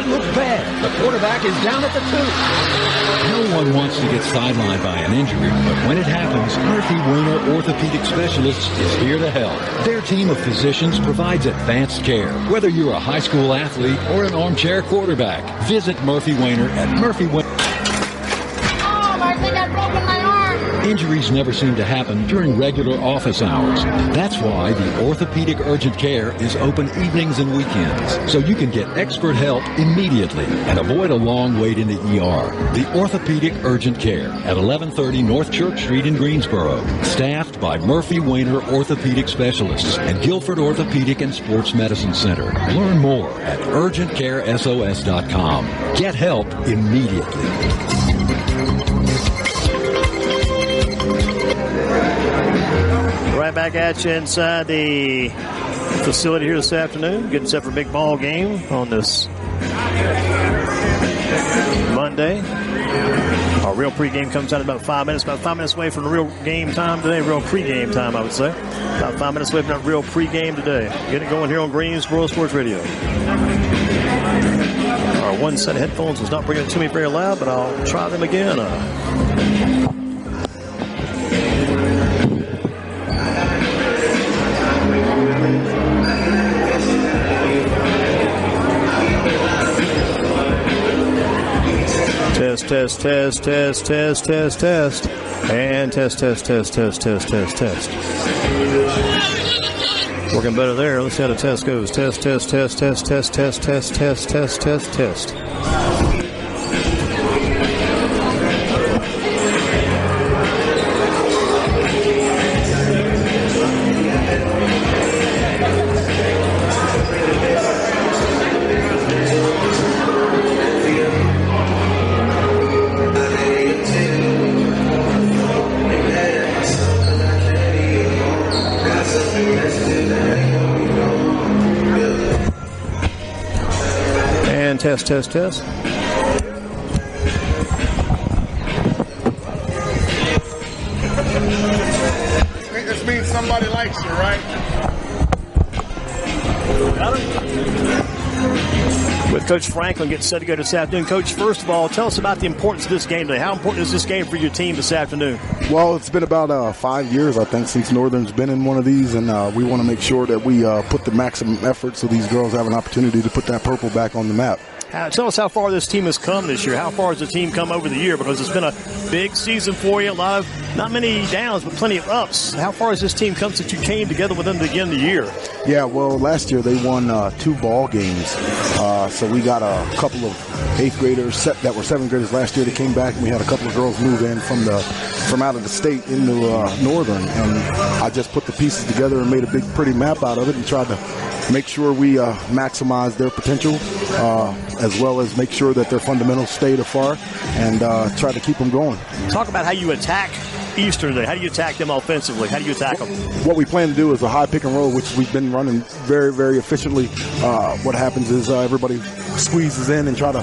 might look bad. The quarterback is down at the 2. No one wants to get sidelined by an injury, but when it happens, Murphy Weiner Orthopedic Specialists is here to help. Their team of physicians provides advanced care, whether you're a high school athlete or an armchair quarterback. Visit Murphy Weiner at Murphy Weiner. I think I've broken my arm. Injuries never seem to happen during regular office hours. That's why the Orthopedic Urgent Care is open evenings and weekends, so you can get expert help immediately and avoid a long wait in the ER. The Orthopedic Urgent Care at 1130 North Church Street in Greensboro, staffed by Murphy Weiner Orthopedic Specialists and Guilford Orthopedic and Sports Medicine Center. Learn more at urgentcaresos.com. Get help immediately. Right back at you inside the facility here this afternoon. Getting set for a big ball game on this Monday. Our real pregame comes out in about 5 minutes. About 5 minutes away from the real game time today. Real pregame time, I would say. About 5 minutes away from that real pregame today. Get it going here on Greensboro Sports Radio. Our one set of headphones was not bringing it to me very loud, but I'll try them again. Test. And test. Working better there. Let's see how the test goes. Test. Test. I think this means somebody likes you, right? Got it. With Coach Franklin getting set to go this afternoon. Coach, first of all, tell us about the importance of this game today. How important is this game for your team this afternoon? Well, it's been about 5 years, I think, since Northern's been in one of these, and we want to make sure that we put the maximum effort so these girls have an opportunity to put that purple back on the map. Tell us how far this team has come this year. How far has the team come over the year? Because it's been a big season for you. Not many downs, but plenty of ups. How far has this team come since you came together with them to begin the year? Yeah, well, last year they won 2 ball games. So we got a couple of 8th graders that were 7th graders last year that came back, and we had a couple of girls move in from out of the state into Northern. And I just put the pieces together and made a big, pretty map out of it and tried to make sure we maximize their potential, as well as make sure that their fundamentals stay to far and try to keep them going. Talk about how you attack Eastern today. How do you attack them offensively? How do you attack them? What we plan to do is a high pick and roll, which we've been running very, very efficiently. What happens is everybody squeezes in and try to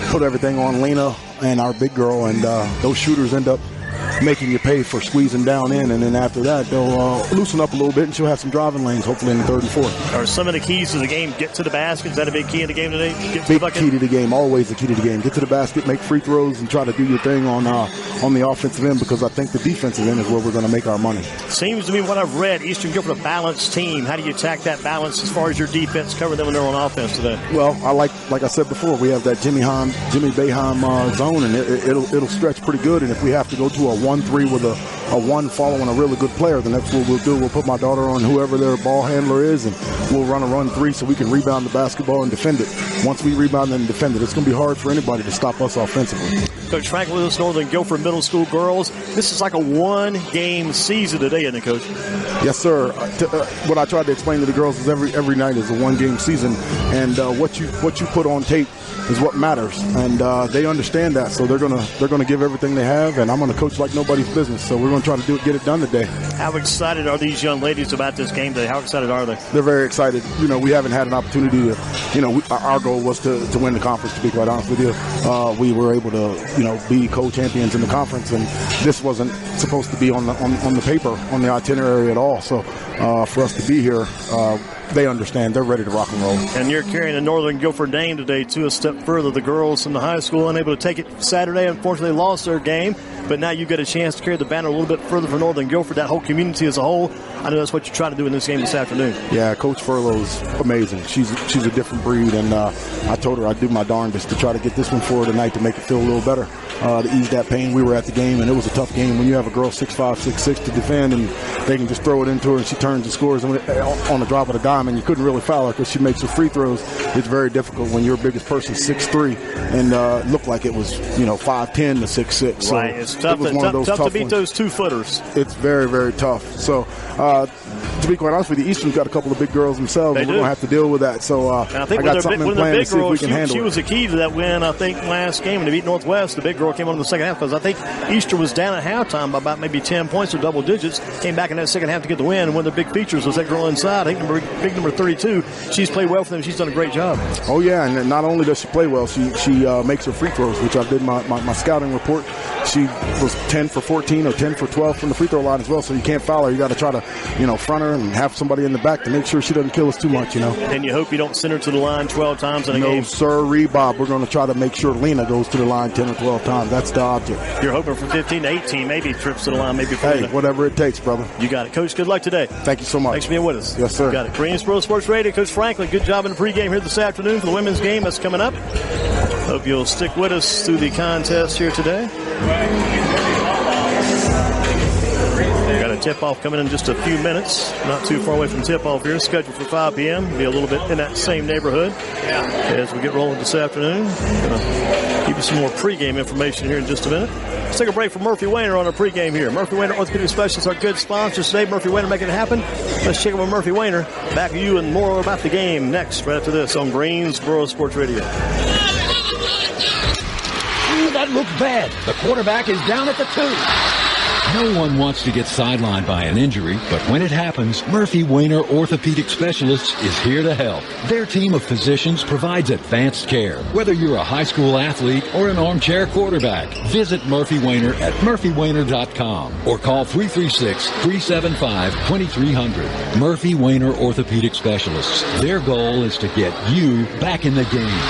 put everything on Lena and our big girl, and those shooters end up making you pay for squeezing down in, and then after that they'll loosen up a little bit and she'll have some driving lanes hopefully in the 3rd and 4th. Are some of the keys to the game get to the basket? Is that a big key in the game today? Big key to the game, always the key to the game. Get to the basket, make free throws, and try to do your thing on the offensive end, because I think the defensive end is where we're going to make our money. Seems to me what I've read, Eastern Guilford a balanced team. How do you attack that balance as far as your defense cover them when they're on offense today? Well, I like I said before, we have that Jimmy Boeheim zone, and it'll stretch pretty good. And if we have to go to a 1-3 with a 1 following a really good player, then that's what we'll do. We'll put my daughter on whoever their ball handler is, and we'll run a run 3 so we can rebound the basketball and defend it. Once we rebound and defend it, it's going to be hard for anybody to stop us offensively. Coach Franklin with us, Northern Guilford Middle School girls. This is like a 1-game season today, isn't it, Coach? Yes, sir. What I tried to explain to the girls is every night is a 1-game season, and what you put on tape is what matters, and they understand that, so they're gonna give everything they have, and I'm gonna coach like nobody's business. So we're gonna try to get it done today. How excited are these young ladies about this game today? How excited are they? They're very excited. You know, we haven't had an opportunity to, our goal was to win the conference, to be quite honest with you. We were able to, be co-champions in the conference, and this wasn't supposed to be on the paper, on the itinerary at all. So for us to be here, they understand. They're ready to rock and roll. And you're carrying a Northern Guilford name today, too, a step further. The girls from the high school unable to take it Saturday. Unfortunately, lost their game. But now you get a chance to carry the banner a little bit further for Northern Guilford, that whole community as a whole. I know that's what you're trying to do in this game this afternoon. Yeah, Coach Furlow's amazing. She's a different breed, and I told her I'd do my darndest to try to get this one for her tonight to make it feel a little better, to ease that pain. We were at the game, and it was a tough game. When you have a girl 6'5", 6'6" to defend, and they can just throw it into her, and she turns and scores on the drop of the dime, and you couldn't really foul her because she makes her free throws. It's very difficult when your biggest person is 6'3", and looked like it was 5'10" to 6'6". So right, it's tough, tough to beat ones. Those 2-footers. It's very, very tough. So, to be quite honest with you, Eastern's got a couple of big girls themselves, and we're going to have to deal with that. So, I think I got something in plan to see if we can handle it. She was the key to that win, I think, last game when they beat Northwest. The big girl came on in the second half because I think Eastern was down at halftime by about maybe 10 points or double digits. Came back in that second half to get the win, and one of the big features was that girl inside. I think big number 32. She's played well for them. She's done a great job. Oh, yeah, and not only does she play well, she makes her free throws, which I did my scouting report. She was 10 for 14 or 10 for 12 from the free throw line as well, so you can't foul her. You got to try to, front her and have somebody in the back to make sure she doesn't kill us too much, And you hope you don't send her to the line 12 times in a game. No, sir, Bob. We're going to try to make sure Lena goes to the line 10 or 12 times. That's the object. You're hoping for 15 to 18, maybe trips to the line, maybe. Hey, whatever it takes, brother. You got it. Coach, good luck today. Thank you so much. Thanks for being with us. Yes, sir. You got it. Greensboro Sports Radio, Coach Franklin, good job in the pregame here this afternoon for the women's game that's coming up. Hope you'll stick with us through the contest here today. Got a tip-off coming in just a few minutes. Not too far away from tip-off here. Scheduled for 5 p.m. Be a little bit in that same neighborhood as we get rolling this afternoon. Gonna give you some more pregame information here in just a minute. Let's take a break from Murphy Wainer on our pregame here. Murphy Wainer Orthopedic Specialists are good sponsors today. Murphy Wainer making it happen. Let's check out with Murphy Wainer. Back to you and more about the game next, right after this on Greensboro Sports Radio. That looks bad. The quarterback is down at the 2. No one wants to get sidelined by an injury, but when it happens, Murphy Wainer Orthopedic Specialists is here to help. Their team of physicians provides advanced care. Whether you're a high school athlete or an armchair quarterback, visit Murphy Wainer at murphywainer.com or call 336-375-2300. Murphy Wainer Orthopedic Specialists. Their goal is to get you back in the game.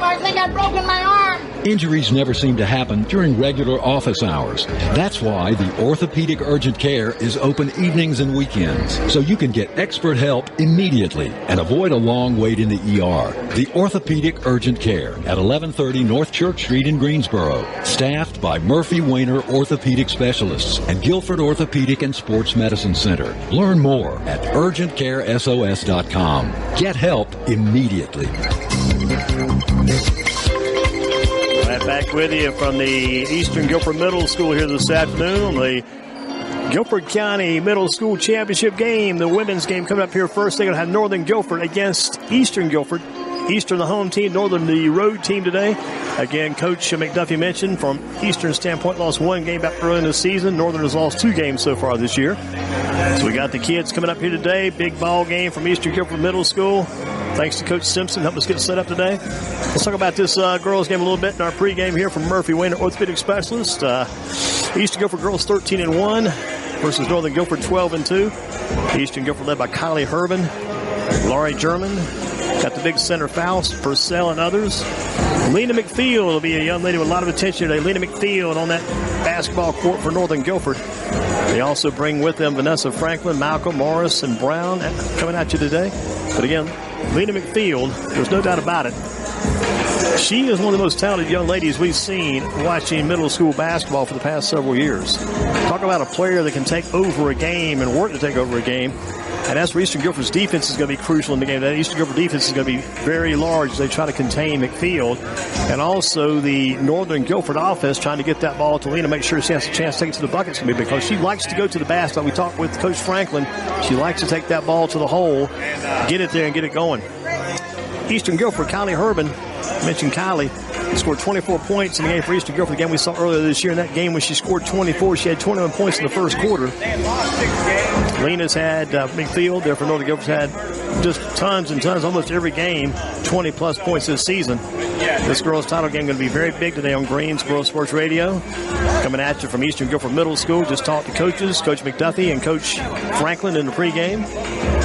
I think I've broken my arm. Injuries never seem to happen during regular office hours. That's why the Orthopedic Urgent Care is open evenings and weekends, so you can get expert help immediately and avoid a long wait in the ER. The Orthopedic Urgent Care at 1130 North Church Street in Greensboro, staffed by Murphy Wainer Orthopedic Specialists and Guilford Orthopedic and Sports Medicine Center. Learn more at urgentcaresos.com. Get help immediately. Right back with you from the Eastern Guilford Middle School here this afternoon. The Guilford County Middle School Championship game, the women's game coming up here first. They're going to have Northern Guilford against Eastern Guilford. Eastern the home team, Northern the road team today. Again, Coach McDuffie mentioned from Eastern's standpoint, lost one game back early in the season. Northern has lost 2 games so far this year. So we got the kids coming up here today. Big ball game from Eastern Guilford Middle School. Thanks to Coach Simpson, helping us get set up today. Let's talk about this girls game a little bit in our pregame here from Murphy Wainer Orthopedic Specialist. Eastern Guilford girls 13-1 versus Northern Guilford 12-2. Eastern Guilford led by Kylie Herbin, Laurie German. Got the big center Faust, Purcell, and others. Lena McField will be a young lady with a lot of attention today. Lena McField on that basketball court for Northern Guilford. They also bring with them Vanessa Franklin, Malcolm Morris, and Brown coming at you today. But again, Lena McField, there's no doubt about it. She is one of the most talented young ladies we've seen watching middle school basketball for the past several years. Talk about a player that can take over a game and work to take over a game. And as for Eastern Guilford's defense is going to be crucial in the game. That Eastern Guilford defense is going to be very large as they try to contain McField. And also the Northern Guilford offense trying to get that ball to Lena, make sure she has a chance to take it to the buckets because she likes to go to the basket. We talked with Coach Franklin. She likes to take that ball to the hole, get it there, and get it going. Eastern Guilford, Kylie Herbin, mentioned Kylie, scored 24 points in the game for Eastern Guilford. The game we saw earlier this year in that game when she scored 24, she had 21 points in the first quarter. Lena's had McField there for Northern Guilford's had just tons and tons, almost every game, 20-plus points this season. This girls' title game going to be very big today on Greensboro Sports Radio. Coming at you from Eastern Guilford Middle School. Just talked to coaches, Coach McDuffie and Coach Franklin in the pregame.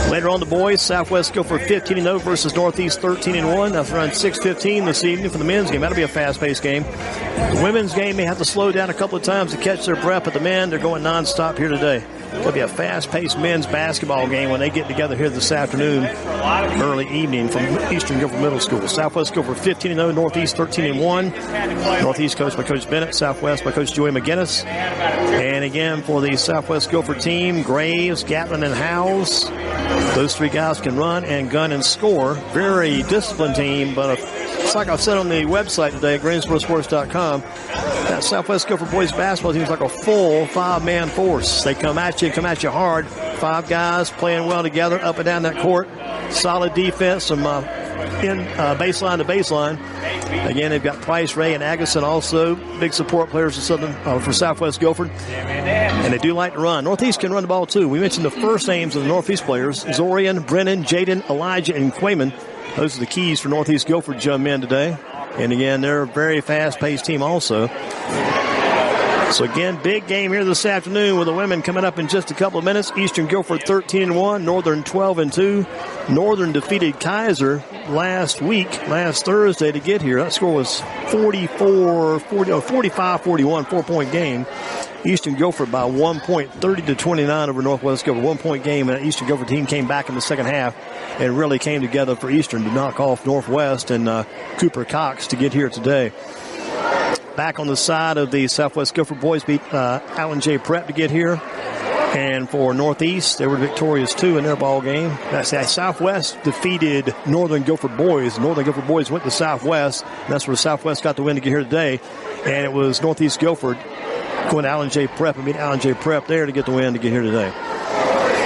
Later on, the boys, Southwest Guilford 15-0 versus Northeast 13-1. That's around 6:15 this evening for the men's game. That'll be a fast-paced game. The women's game may have to slow down a couple of times to catch their breath, but the men, they're going nonstop here today. It'll be a fast-paced men's basketball game when they get together here this afternoon, early evening from Eastern Guilford Middle School. Southwest Guilford 15-0, Northeast 13-1. Northeast coached by Coach Bennett, Southwest by Coach Joey McGinnis. And again, for the Southwest Guilford team, Graves, Gatlin, and Howes. Those three guys can run and gun and score. Very disciplined team, but it's like I said on the website today at GreensboroSports.com, that Southwest Guilford boys basketball team is like a full five-man force. They come at you hard. Five guys playing well together up and down that court. Solid defense from baseline to baseline. Again, they've got Price, Ray, and Agason also big support players for Southwest Guilford. And they do like to run. Northeast can run the ball too. We mentioned the first names of the Northeast players: Zorian, Brennan, Jaden, Elijah, and Quayman. Those are the keys for Northeast Guilford's young men today. And again, they're a very fast-paced team also. So again, big game here this afternoon with the women coming up in just a couple of minutes. Eastern Guilford 13-1, Northern 12-2. Northern defeated Kaiser last Thursday to get here. That score was 45-41, 4-point game. Eastern Guilford by 1 point, 30-29 over Northwest Guilford. 1 point game, and the Eastern Guilford team came back in the second half and really came together for Eastern to knock off Northwest and Cooper Cox to get here today. Back on the side of the Southwest Guilford boys beat Allen J. Prep to get here. And for Northeast, they were victorious too in their ball game. Southwest defeated Northern Guilford boys. Northern Guilford boys went to Southwest. And that's where Southwest got the win to get here today. And it was Northeast Guilford going to Allen J. Prep and beat Allen J. Prep there to get the win to get here today.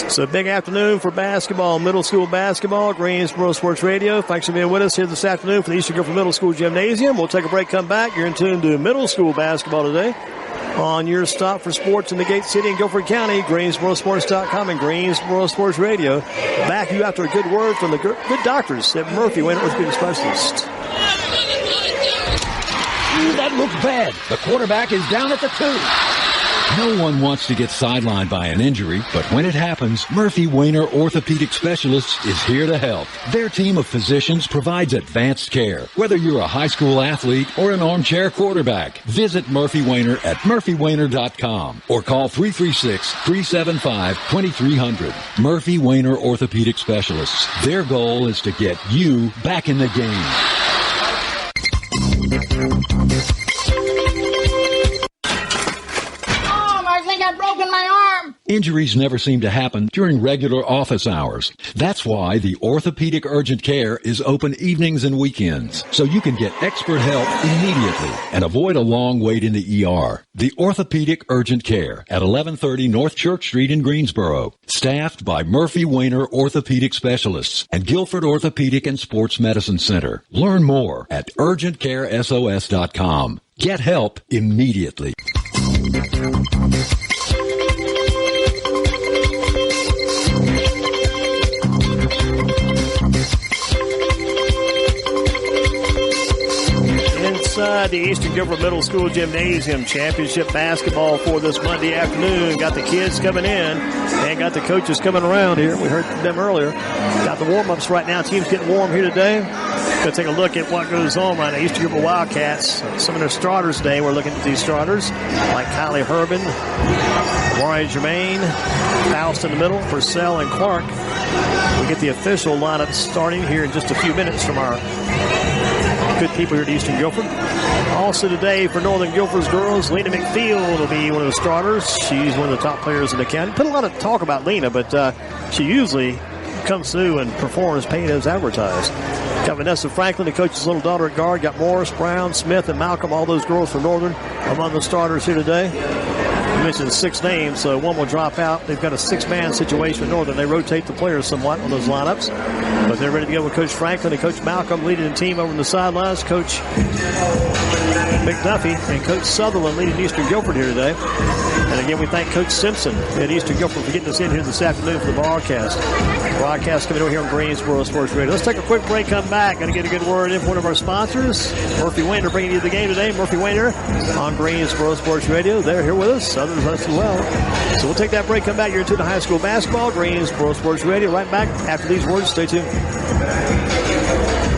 So big afternoon for basketball, middle school basketball, Greensboro Sports Radio. Thanks for being with us here this afternoon for the Eastern Guilford Middle School Gymnasium. We'll take a break, come back. You're in tune to middle school basketball today on your stop for sports in the Gate City and Guilford County, GreensboroSports.com and Greensboro Sports Radio. Back you after a good word from the good doctors at Murphy Wayne Orthopedic Specialist. That looks bad. The quarterback is down at the 2. No one wants to get sidelined by an injury, but when it happens, Murphy Wayner Orthopedic Specialists is here to help. Their team of physicians provides advanced care. Whether you're a high school athlete or an armchair quarterback, visit Murphy Wayner at murphywayner.com or call 336-375-2300. Murphy Wayner Orthopedic Specialists. Their goal is to get you back in the game. I've broken my arm. Injuries never seem to happen during regular office hours. That's why the Orthopedic Urgent Care is open evenings and weekends, so you can get expert help immediately and avoid a long wait in the ER. The Orthopedic Urgent Care at 1130 North Church Street in Greensboro. Staffed by Murphy Wayner Orthopedic Specialists and Guilford Orthopedic and Sports Medicine Center. Learn more at urgentcaresos.com. Get help immediately. Inside the Eastern Guilford Middle School Gymnasium, championship basketball for this Monday afternoon. Got the kids coming in and got the coaches coming around here. We heard from them earlier. Got the warm-ups right now. Teams getting warm here today. Going to take a look at what goes on right now. Eastern Guilford Wildcats, some of their starters today. We're looking at these starters like Kylie Herbin, Warren Germain, Faust in the middle, Purcell and Clark. We'll get the official lineup starting here in just a few minutes from our good people here at Eastern Guilford. Also today for Northern Guilford's girls, Lena McField will be one of the starters. She's one of the top players in the county. Put a lot of talk about Lena, but she usually comes through and performs paid as advertised. Got Vanessa Franklin, the coach's little daughter at guard. Got Morris, Brown, Smith, and Malcolm, all those girls from Northern among the starters here today. mentioned 6 names, so one will drop out. They've got a 6-man situation with Northern. They rotate the players somewhat on those lineups, but they're ready to go with Coach Franklin and Coach Malcolm leading the team over on the sidelines. Coach McDuffie and Coach Sutherland leading Eastern Guilford here today. And again, we thank Coach Simpson at Eastern Guilford for getting us in here this afternoon for the broadcast. Broadcast coming over here on Greensboro Sports Radio. Let's take a quick break, come back. Going to get a good word in from one of our sponsors. Murphy Wainer bringing you the game today. Murphy Wainer on Greensboro Sports Radio. They're here with us. Others as well. So we'll take that break, come back. You're into the high school basketball. Greensboro Sports Radio. Right back after these words. Stay tuned.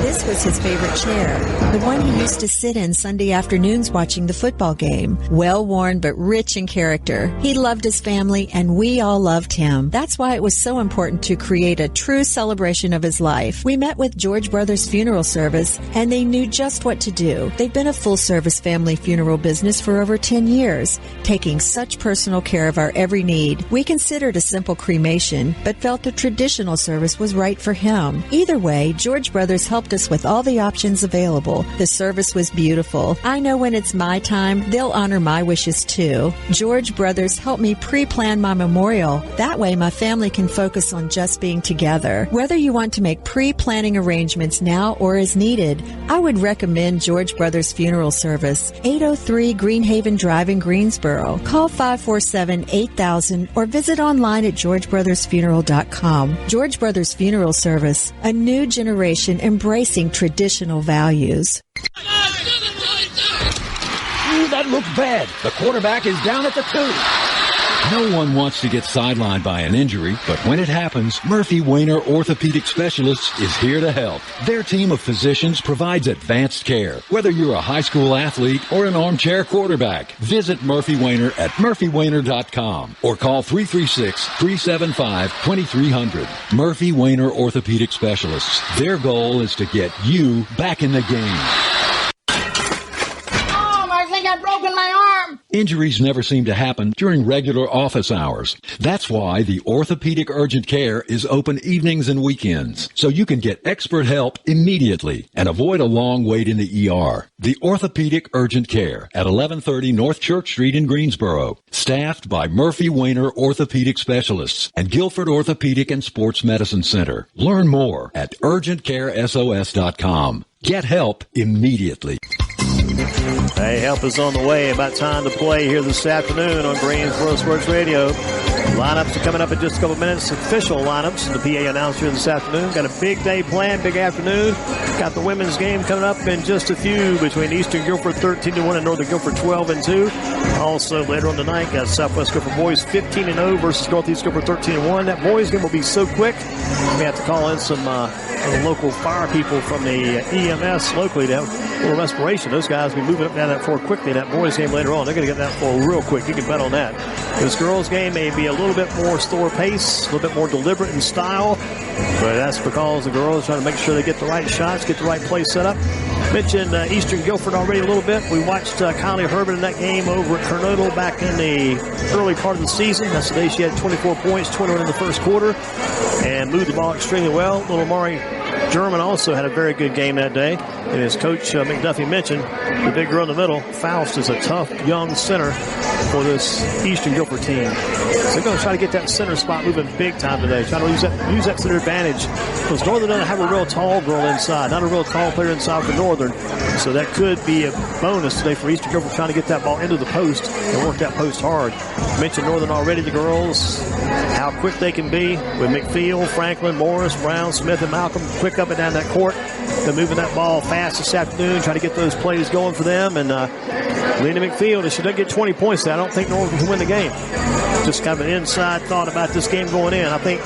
This was his favorite chair, the one he used to sit in Sunday afternoons watching the football game. Well-worn but rich in character. He loved his family, and we all loved him. That's why it was so important to create a true celebration of his life. We met with George Brothers Funeral Service, and they knew just what to do. They've been a full-service family funeral business for over 10 years, taking such personal care of our every need. We considered a simple cremation, but felt a traditional service was right for him. Either way, George Brothers helped us with all the options available. The service was beautiful. I know when it's my time, they'll honor my wishes too. George Brothers helped me pre-plan my memorial. That way my family can focus on just being together. Whether you want to make pre-planning arrangements now or as needed, I would recommend George Brothers Funeral Service, 803 Greenhaven Drive in Greensboro. Call 547-8000 or visit online at georgebrothersfuneral.com. George Brothers Funeral Service, a new generation embracing traditional values. That looked bad. The quarterback is down at the 2. No one wants to get sidelined by an injury, but when it happens, Murphy Wainer Orthopedic Specialists is here to help. Their team of physicians provides advanced care. Whether you're a high school athlete or an armchair quarterback, visit Murphy Wainer at murphywainer.com or call 336-375-2300. Murphy Wainer Orthopedic Specialists. Their goal is to get you back in the game. I've broken my arm. Injuries never seem to happen during regular office hours. That's why the Orthopedic Urgent Care is open evenings and weekends, so you can get expert help immediately and avoid a long wait in the ER. The Orthopedic Urgent Care at 1130 North Church Street in Greensboro, staffed by Murphy Wainer Orthopedic Specialists and Guilford Orthopedic and Sports Medicine Center. Learn more at urgentcaresos.com. Get help immediately. Hey, help is on the way. About time to play here this afternoon on Greensboro Sports Radio. Lineups are coming up in just a couple minutes. Official lineups. The PA announcer this afternoon. Got a big day planned, big afternoon. Got the women's game coming up in just a few between Eastern Guilford 13-1 and Northern Guilford 12-2. Also later on tonight, got Southwest Guilford boys 15-0 versus Northeast Guilford 13-1. That boys game will be so quick. We have to call in some local fire people from the EMS locally to have a little respiration. Those guys will be moving up down that floor quickly. That boys game later on, they're going to get that floor real quick. You can bet on that. This girls game may be a little bit more slower pace, a little bit more deliberate in style, but that's because the girls are trying to make sure they get the right shots, get the right play set up. Mentioned Eastern Guilford already a little bit. We watched Kylie Herbert in that game over at Kernodle back in the early part of the season. That's the day she had 24 points, 21 in the first quarter, and moved the ball extremely well. Little Mari German also had a very good game that day. And as Coach McDuffie mentioned, the big girl in the middle, Faust, is a tough young center for this Eastern Guilford team. So they're going to try to get that center spot moving big time today. Trying to use that center advantage. Because Northern doesn't have a real tall girl inside. Not a real tall player inside for Northern. So that could be a bonus today for Eastern Guilford, trying to get that ball into the post and work that post hard. Mentioned Northern already, the girls, how quick they can be with McField, Franklin, Morris, Brown, Smith, and Malcolm. Quick up and down that court. They're moving that ball fast this afternoon, trying to get those plays going for them. And Lena McField, if she doesn't get 20 points, I don't think Northern can win the game. Just kind of an inside thought about this game going in. I think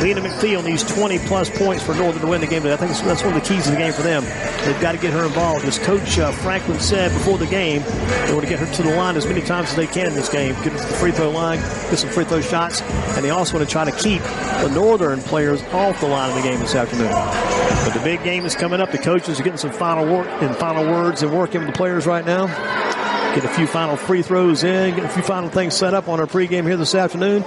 Lena McField needs 20-plus points for Northern to win the game. I think that's one of the keys to the game for them. They've got to get her involved. As Coach Franklin said before the game, they want to get her to the line as many times as they can in this game. Get her to the free throw line, get some free throw shots, and they also want to try to keep the Northern players off the line of the game this afternoon. But the big game is coming up. The coaches are getting some final work and final words and working with the players right now. Get a few final free throws in, get a few final things set up on our pregame here this afternoon.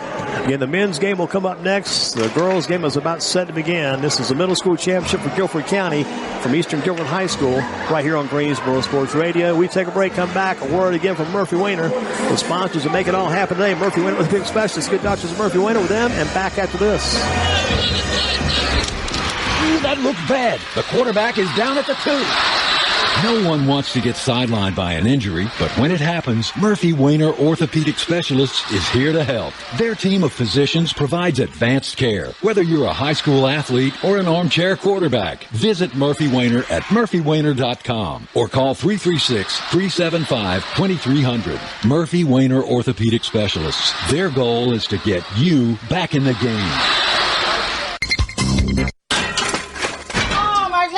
Again, the men's game will come up next. The girls' game is about set to begin. This is the middle school championship for Guilford County from Eastern Guilford High School right here on Greensboro Sports Radio. We take a break, come back. A word again from Murphy Wainer. The sponsors that make it all happen today. Murphy Wainer with the big specialist. Good doctors Murphy Wainer with them. And back after this. Ooh, that looked bad. The quarterback is down at the 2. No one wants to get sidelined by an injury, but when it happens, Murphy Wainer Orthopedic Specialists is here to help. Their team of physicians provides advanced care. Whether you're a high school athlete or an armchair quarterback, visit Murphy Wainer at murphywainer.com or call 336-375-2300. Murphy Wainer Orthopedic Specialists. Their goal is to get you back in the game.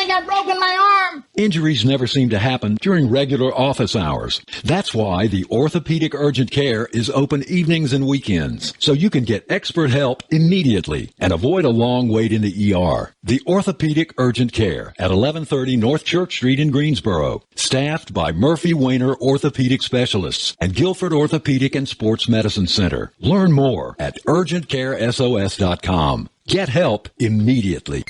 I've broken my arm. Injuries never seem to happen during regular office hours. That's why the Orthopedic Urgent Care is open evenings and weekends, so you can get expert help immediately and avoid a long wait in the ER. The Orthopedic Urgent Care at 1130 North Church Street in Greensboro, staffed by Murphy Wainer Orthopedic Specialists and Guilford Orthopedic and Sports Medicine Center. Learn more at urgentcaresos.com. Get help immediately.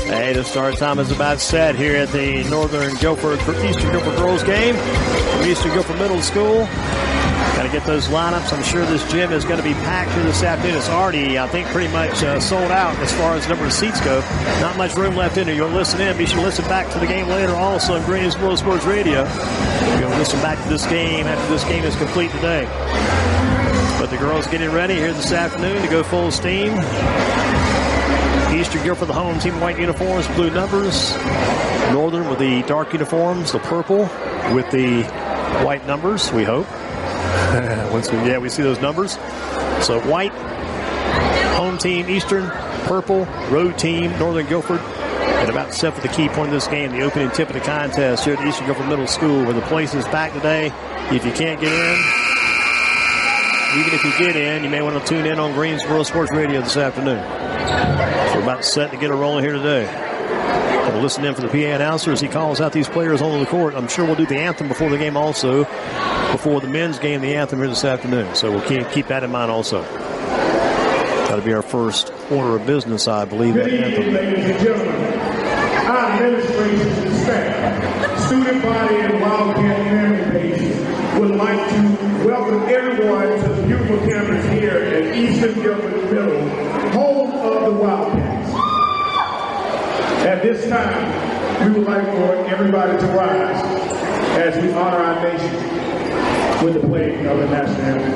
Hey, the start time is about set here at the Northern Guilford Eastern Guilford girls game from Eastern Guilford Middle School. Got to get those lineups. I'm sure this gym is going to be packed here this afternoon. It's already, I think, pretty much sold out as far as the number of seats go. Not much room left in here. You'll listen in. Be sure to listen back to the game later also on Greensboro Sports Radio. You'll listen back to this game after this game is complete today. But the girls getting ready here this afternoon to go full steam. Eastern Guilford, the home team, white uniforms, blue numbers. Northern with the dark uniforms, the purple with the white numbers, we hope. We see those numbers. So white, home team, Eastern, purple, road team, Northern Guilford. And about set for the key point of this game, the opening tip of the contest here at Eastern Guilford Middle School, where the place is packed today. If you can't get in, even if you get in, you may want to tune in on Greensboro Sports Radio this afternoon. So we're about set to get a rolling here today. We'll listen in for the PA announcer as he calls out these players on the court. I'm sure we'll do the anthem before the game also. Before the men's game, the anthem here this afternoon. So we'll keep that in mind also. That'll be our first order of business, I believe. Good evening, ladies and gentlemen. Our administration and staff, student body, and Wildcat family pages would like to welcome everyone to the beautiful campus here at Eastern Guilford Middle, home of the Wildcats. At this time, we would like for everybody to rise as we honor our nation with the playing of the national anthem.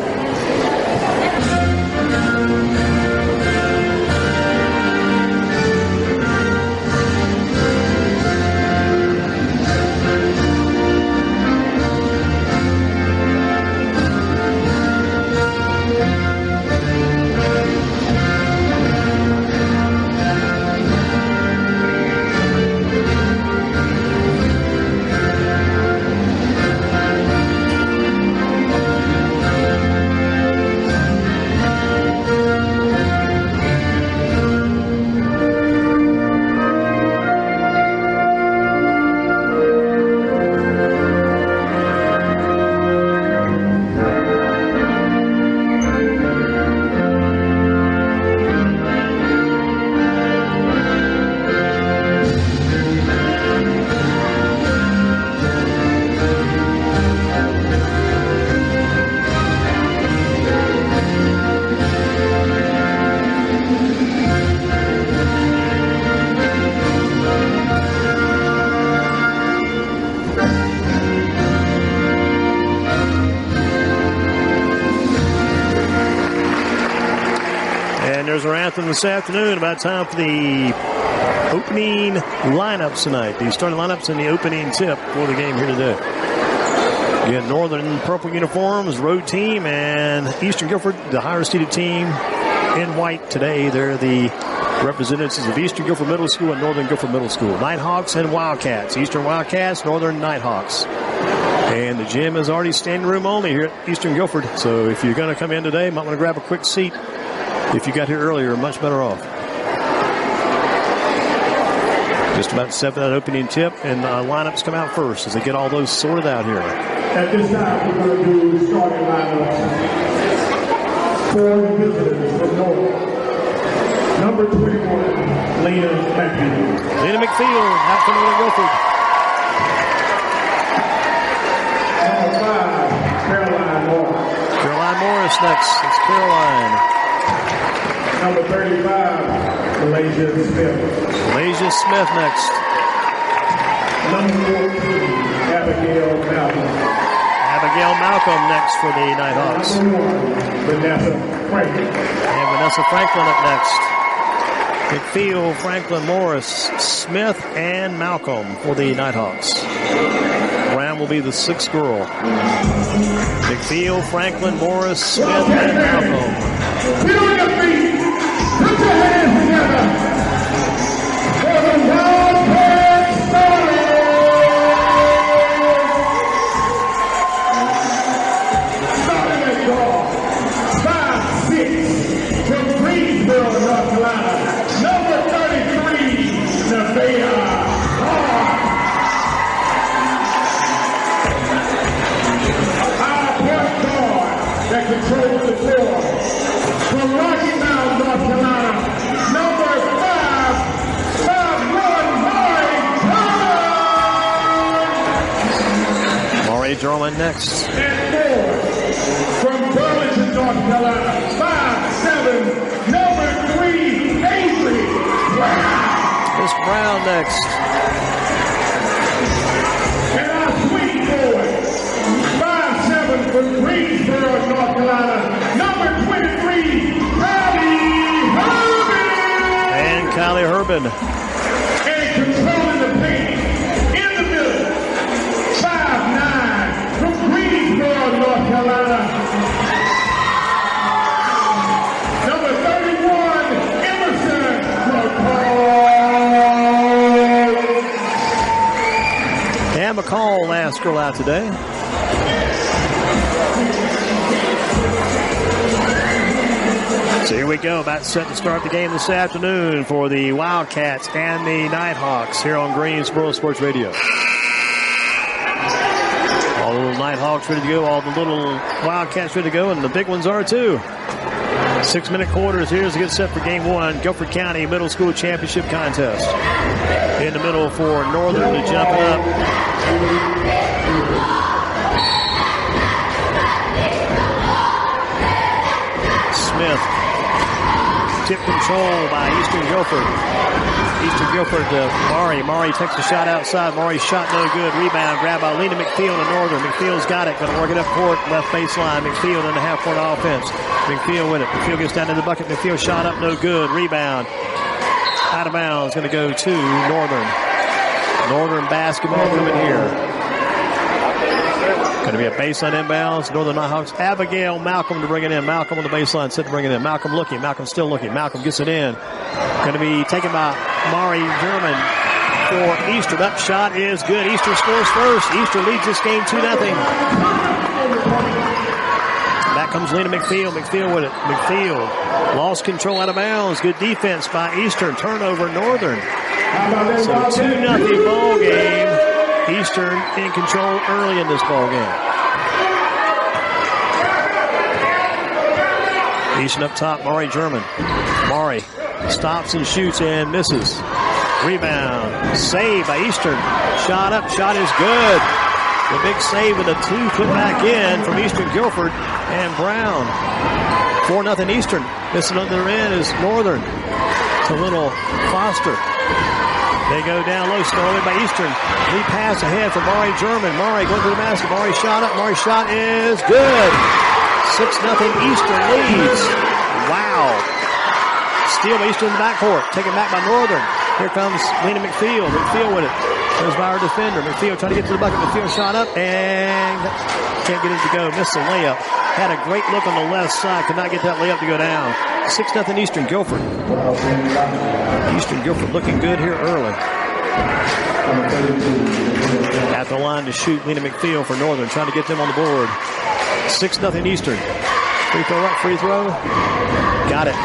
This afternoon, about time for the opening lineups tonight. The starting lineups and the opening tip for the game here today. You got Northern purple uniforms, road team, and Eastern Guilford, the higher seeded team in white today. They're the representatives of Eastern Guilford Middle School and Northern Guilford Middle School. Nighthawks and Wildcats. Eastern Wildcats, Northern Nighthawks. And the gym is already standing room only here at Eastern Guilford. So if you're going to come in today, you might want to grab a quick seat. If you got here earlier, much better off. Just about set for that opening tip, and lineups come out first as they get all those sorted out here. At this time, we're going to do starting lineups for the visitors from North. Number 21, Lena McField. Lena McField out from Guilford. Number 5, Caroline Morris. Caroline Morris next. It's Caroline. Number 35, Malaysia Smith. Malaysia Smith next. Number 14, Abigail Malcolm. Abigail Malcolm next for the Nighthawks. Number 1, Vanessa Franklin. And Vanessa Franklin up next. McField, Franklin, Morris, Smith, and Malcolm for the Nighthawks. Brown will be the 6th girl. McField, Franklin, Morris, Smith, and Malcolm. Get on your feet. Put your hands together for the Wildcat Starlets. Starting at guard, 5'6", from Greensboro, North Carolina. Number 33, Nevaeh Hart. Our point guard that controls the floor. From Rocky Mount, North Carolina, number 5'1", Maury Drummond next. and 4, from Burlington, North Carolina, 5'7", number 3, Avery Brown. Miss Brown next. And our sweet boy, 5'7", from Greensboro, North Carolina, number 23, Kylie Herbin. And Kylie Herbin. And controlling the paint in the middle, 5'9", from Greensboro, North Carolina, number 31, Emerson McCall. And McCall, last girl out today. So here we go, about set to start the game this afternoon for the Wildcats and the Nighthawks here on Greensboro Sports Radio. All the little Nighthawks ready to go, all the little Wildcats ready to go, and the big ones are too. 6-minute quarters here as we get set for game 1, Guilford County Middle School Championship Contest. In the middle for Northern to jump up. Smith. Tip control by Eastern Guilford. Eastern Guilford to Maury. Maury takes a shot outside. Maury's shot no good. Rebound grabbed by Lena McField of Northern. McField's got it. Going to work it up court. Left baseline. McField in the half-court offense. McField with it. McField gets down to the bucket. McField shot up no good. Rebound. Out of bounds. Going to go to Northern. Northern basketball coming here. Going to be a baseline inbounds. Northern Nighthawks. Abigail Malcolm to bring it in. Malcolm on the baseline set to bring it in. Malcolm looking. Malcolm still looking. Malcolm gets it in. Going to be taken by Maury German for Eastern. Up shot is good. Eastern scores first. Eastern leads this game 2-0. Back comes Lena McField. McField with it. McField lost control out of bounds. Good defense by Eastern. Turnover Northern. So 2-0 ball game. Eastern in control early in this ball game. Eastern up top, Maury German. Maury stops and shoots and misses. Rebound, save by Eastern. Shot up, shot is good. The big save with a 2 put back in from Eastern Guilford and Brown. 4-0 Eastern. Missing on their end is Northern. To little Foster. They go down low, stolen by Eastern. Lead pass ahead for Maury German. Maury going to the basket. Maury shot up. Maury shot is good. 6-0 Eastern leads. Wow. Steal by Eastern in the backcourt. Taken back by Northern. Here comes Lena McField. McField with it. Goes by her defender. McField trying to get to the bucket. McField shot up and can't get it to go. Missed the layup. Had a great look on the left side. Could not get that layup to go down. 6-0 Eastern Guilford. Eastern Guilford looking good here early. At the line to shoot, Lena McField for Northern, trying to get them on the board. 6-0 Eastern. Free throw up, free throw. Got it.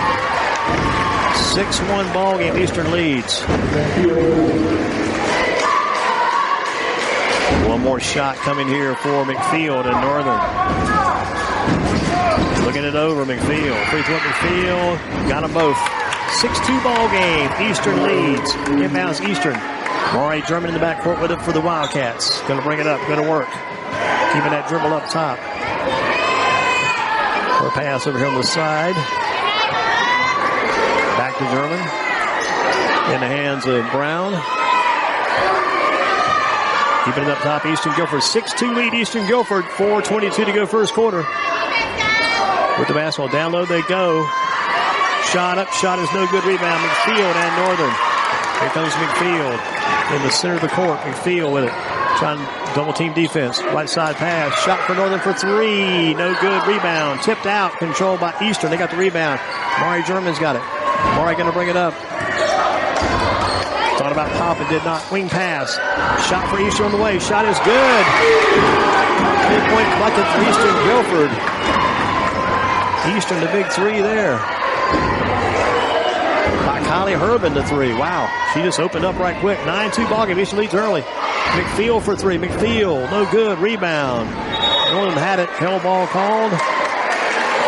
6-1 ball game. Eastern leads. One more shot coming here for McField and Northern. Looking it over, McField. Free throw McField. Got them both. 6-2 ball game. Eastern leads. Inbounds Eastern. Maury German in the backcourt with it for the Wildcats. Going to bring it up. Going to work. Keeping that dribble up top. A pass over here on the side. Back to German. In the hands of Brown. Keeping it up top, Eastern Guilford. 6-2 lead, Eastern Guilford. 4:22 to go first quarter. With the basketball, down low they go. Shot up, shot is no good. Rebound, McField and Northern. Here comes McField in the center of the court. McField with it. Trying double team defense. Right side pass. Shot for Northern for three. No good. Rebound. Tipped out. Controlled by Eastern. They got the rebound. Maury German's got it. Maury going to bring it up. Thought about pop and did not. Wing pass. Shot for Eastern on the way. Shot is good. 3-point bucket for Eastern Guilford. Eastern the big three there. By Kylie Herbin the three. Wow. She just opened up right quick. 9-2 ball game. Eastern leads early. McField for three. McField. No good. Rebound. Northern had it. Held ball called.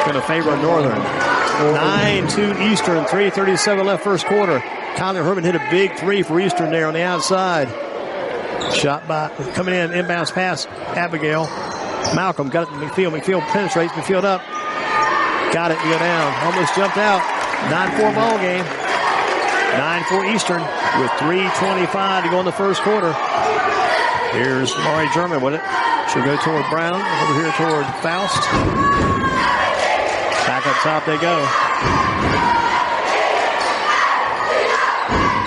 Going to favor Northern. 9-2 Eastern. 3:37 left first quarter. Kylie Herbin hit a big three for Eastern there on the outside. Shot by, coming in, inbounds pass, Abigail. Malcolm got it to McField. McField penetrates, McField up. Got it to go down. Almost jumped out. 9-4 ball game. 9-4 Eastern with 3:25 to go in the first quarter. Here's Maury German with it. She'll go toward Brown. Over here toward Faust. Back up top they go.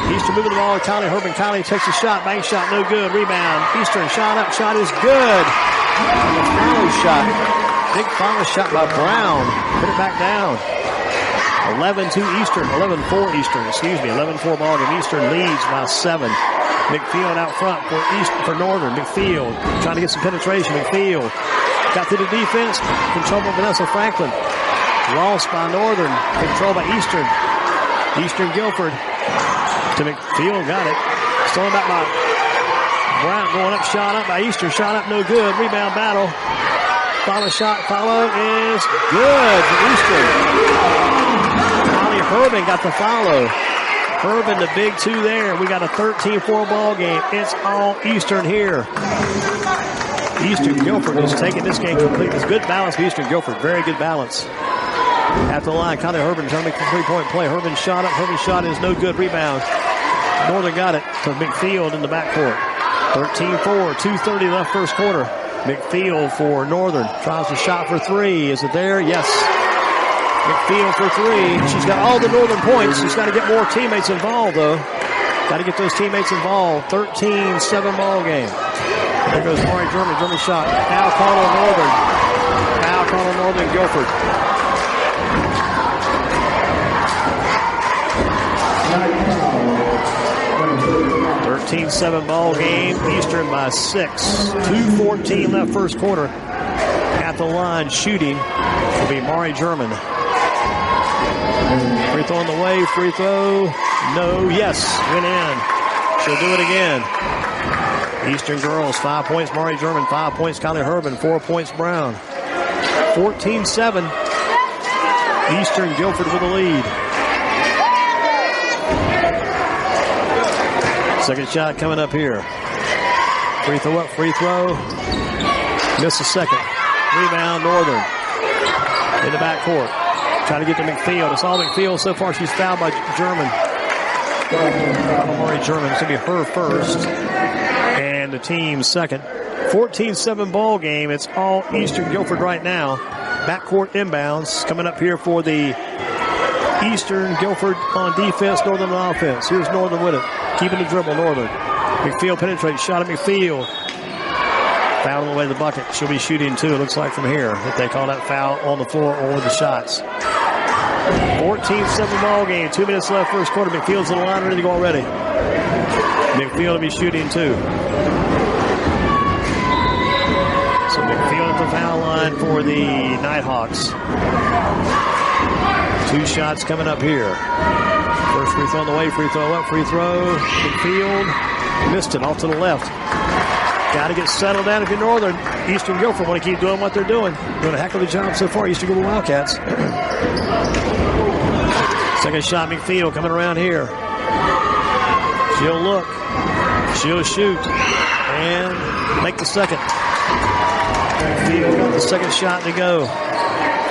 Eastern moving the ball to Kylie Herbin. Kylie takes a shot. Bank shot. No good. Rebound. Eastern shot up. Shot is good. And the follow shot. Big follow shot by Brown. Put it back down. 11-2 Eastern. 11-4 Eastern. Excuse me. 11-4 ball game. Eastern leads by 7. McField out front for Northern. McField trying to get some penetration. McField got through the defense. Controlled by Vanessa Franklin. Lost by Northern. Controlled by Eastern. Eastern Guilford. To McField, got it. Stolen back by Brown, going up, shot up by Eastern, shot up, no good. Rebound battle. Follow shot, follow is good for Eastern. Kylie Herbin got the follow. Herbin, the big two there. We got a 13-4 ball game. It's all Eastern here. Eastern Guilford is taking this game completely. It's good balance for Eastern Guilford. Very good balance. At the line, Kylie Herbin trying to make a three-point play. Herbin shot up. Herbin shot is no good. Rebound. Northern got it to McField in the backcourt. 13-4, 2:30 left first quarter. McField for Northern. Tries a shot for three. Is it there? Yes. McField for three. She's got all the Northern points. She's got to get more teammates involved, though. Got to get those teammates involved. 13-7 ball game. There goes Maury German. German shot. Foul call on Northern. Foul call on Northern Guilford. 13-7 ball game. Eastern by 6. 2:14 left first quarter. At the line shooting will be Maury German. Free throw on the way. Free throw. No. Yes. Went in. She'll do it again. Eastern girls 5 points. Maury German 5 points. Kylie Herbin 4 points. Brown. 14-7. Eastern Guilford with the lead. Second shot coming up here. Free throw up, free throw. Missed a second. Rebound, Northern. In the backcourt. Trying to get to McField. It's all McField so far. She's fouled by German. Maury German. It's going to be her first. And the team's second. 14-7 ball game. It's all Eastern Guilford right now. Backcourt inbounds coming up here for the Eastern Guilford on defense, Northern on offense. Here's Northern with it. Keeping the dribble, Northern. McField penetrates. Shot at McField. Foul on the way to the bucket. She'll be shooting too, it looks like, from here. If they call that foul on the floor or the shots. 14-7 ball game. 2 minutes left first quarter. McField's in the line, ready to go already. McField will be shooting too. So McField at the foul line for the Nighthawks. 2 shots coming up here. First free throw on the way. Free throw up. Free throw. McField missed it off to the left. Got to get settled down if you're Northern. Eastern Guilford want to keep doing what they're doing. Doing a heck of a job so far, Eastern Guilford Wildcats. Second shot, McField coming around here. She'll look. She'll shoot. And make the second. McField got the second shot to go.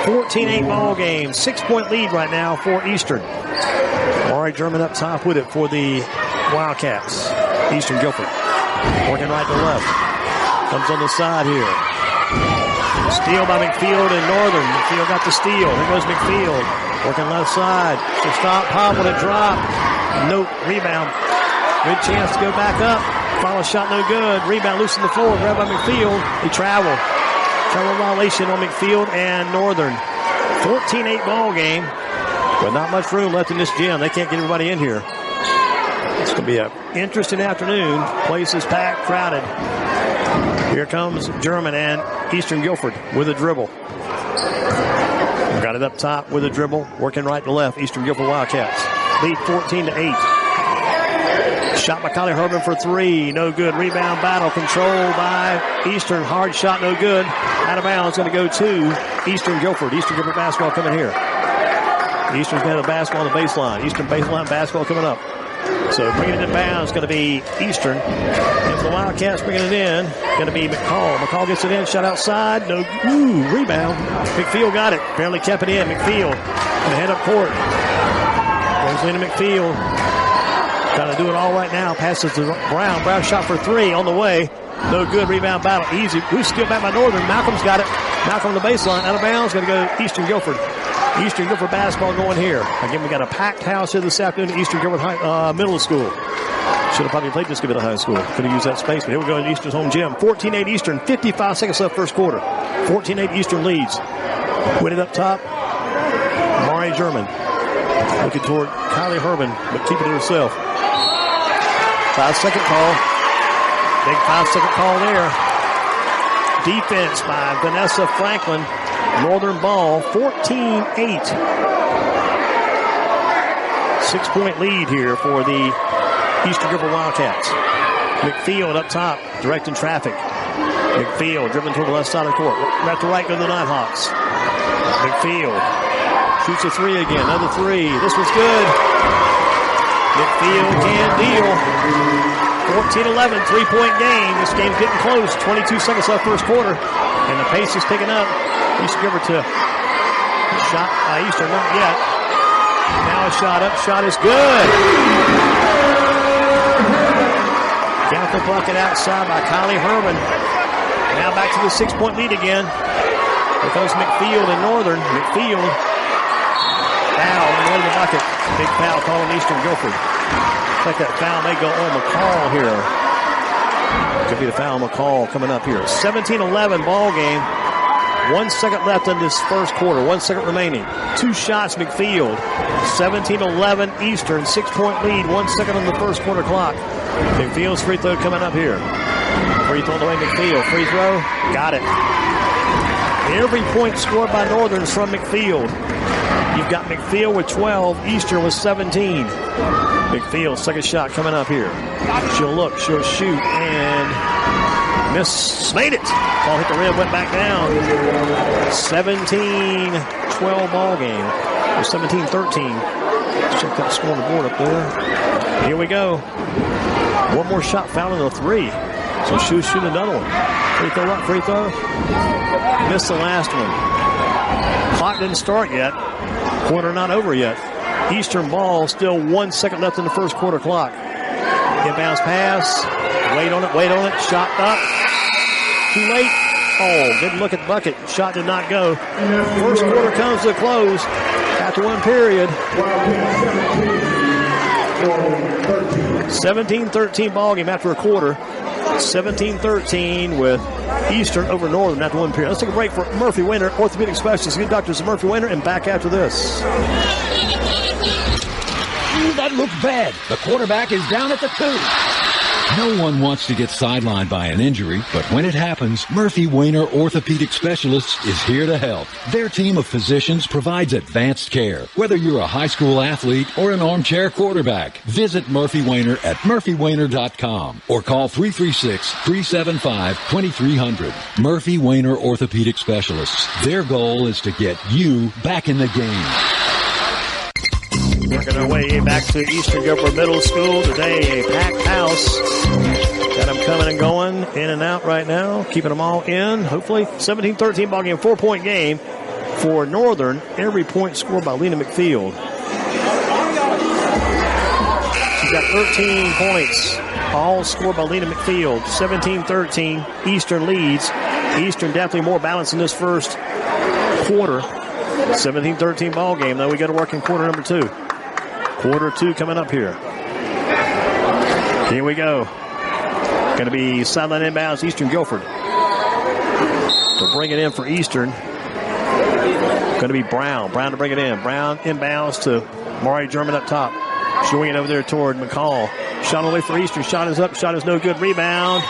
14-8 ball game. 6-point lead right now for Eastern. All right, German up top with it for the Wildcats. Eastern Guilford. Working right to left. Comes on the side here. Steal by McField and Northern. McField got the steal. There goes McField. Working left side. She'll stop. Pop with a drop. Nope. Rebound. Good chance to go back up. Final shot no good. Rebound loose on the floor. Grabbed by McField. They travel. Travel violation on McField and Northern. 14-8 ball game. But not much room left in this gym. They can't get everybody in here. It's going to be an interesting afternoon. Place is packed, crowded. Here comes German and Eastern Guilford with a dribble. Got it up top with a dribble. Working right to left. Eastern Guilford Wildcats. Lead 14-8. Shot by Kylie Herman for three. No good. Rebound battle controlled by Eastern. Hard shot, no good. Out of bounds. Going to go to Eastern Guilford. Eastern Guilford basketball coming here. Eastern's going to have the basketball on the baseline. Eastern baseline basketball coming up. So bringing it in bounds is going to be Eastern. And for the Wildcats bringing it in, going to be McCall. McCall gets it in. Shot outside. No. Rebound. McField got it. Barely kept it in. McField going to head up court. Goes into McField. Trying to do it all right now. Passes to Brown. Brown shot for three on the way. No good. Rebound battle. Easy. Loose steal back by Northern. Malcolm's got it. Malcolm on the baseline. Out of bounds. Going to go Eastern Guilford. Eastern Guilford basketball going here. Again, we got a packed house here this afternoon at Eastern Guilford Middle School. Should have probably played this Guilford High School. Could have used that space, but here we go in Eastern's home gym. 14-8 Eastern. 55 seconds left first quarter. 14-8 Eastern leads. Win it up top. Mari German. Looking toward Kylie Herman, but keeping it herself. 5-second call. Big 5-second call there. Defense by Vanessa Franklin. Northern ball, 14-8. 6-point lead here for the Eastern Guilford Wildcats. McField up top, directing traffic. McField dribbling toward the left side of the court. Left to right go the Nighthawks. McField shoots a three again. Another three. This one's good. McField can deal. 14-11, 3-point game. This game's getting close. 22 seconds left first quarter. And the pace is picking up. Eastern Guilford to shot by Eastern, not yet. Now a shot up. Shot is good. Count the bucket outside by Kylie Herman. Now back to the 6-point lead again. Here comes McField and Northern. McField. Foul in the bucket. Big foul call on Eastern Guilford. Looks like that foul may go on McCall here. Could be the foul on McCall coming up here. 17-11 ball game. 1 second left in this first quarter. 1 second remaining. Two shots, McField. 17-11 Eastern. 6-point lead. 1 second on the first quarter clock. McField's free throw coming up here. Free throw on the way, McField. Free throw. Got it. Every point scored by Northern is from McField. You've got McField with 12. Eastern with 17. McField, second shot coming up here. She'll look. She'll shoot. And made it. Ball hit the rim, went back down. 17-12 ball game. Or 17-13. Check that score on the board up there. Here we go. One more shot found in the three. So she'll shoot another one. Free throw up, free throw. Missed the last one. Clock didn't start yet. Quarter not over yet. Eastern ball, still 1 second left in the first quarter clock. Inbounds pass. Wait on it. Shot up. Too late. Oh, didn't look at the bucket. Shot did not go. First quarter comes to a close after one period. 17-13 ball game after a quarter. 17-13 with Eastern over Northern after one period. Let's take a break for Murphy Winter, orthopedic specialist. Good doctors Murphy Winter, and back after this. That looks bad. The quarterback is down at the 2. No one wants to get sidelined by an injury, but when it happens, Murphy Wainer Orthopedic Specialists is here to help. Their team of physicians provides advanced care, whether you're a high school athlete or an armchair quarterback. Visit Murphy Wainer at murphywainer.com or call 336-375-2300. Murphy Wainer Orthopedic Specialists. Their goal is to get you back in the game. Working our way back to Eastern Guilford Middle School today. A packed house. Got them coming and going, in and out right now. Keeping them all in. Hopefully, 17-13 ball game, 4-point game for Northern. Every point scored by Lena McField. She's got 13 points. All scored by Lena McField. 17-13. Eastern leads. Eastern definitely more balanced in this first quarter. 17-13 ball game. Now we got to work in quarter number 2. Quarter 2 coming up here. Here we go. Going to be sideline inbounds, Eastern Guilford. To bring it in for Eastern. Going to be Brown. Brown to bring it in. Brown inbounds to Mari German up top. Showing it over there toward McCall. Shot away for Eastern. Shot is up. Shot is no good. Rebound.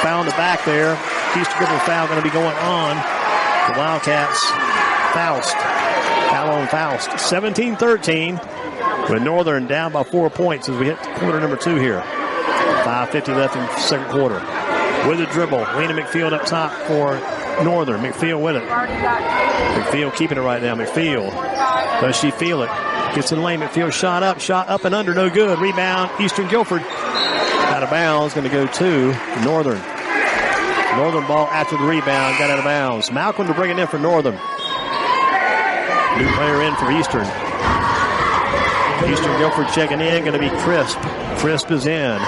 Foul in the back there. Eastern Guilford foul going to be going on. The Wildcats. Faust. Foul on Faust. 17-13. With Northern down by 4 points as we hit quarter number 2 here. 5:50 left in the second quarter. With a dribble. Lena McField up top for Northern. McField with it. McField keeping it right now. McField. Does she feel it? Gets in the lane. McField shot up and under. No good. Rebound. Eastern Guilford. Out of bounds. Going to go to Northern. Northern ball after the rebound. Got out of bounds. Malcolm to bring it in for Northern. New player in for Eastern. Eastern Guilford checking in. Going to be Crisp. Crisp is in.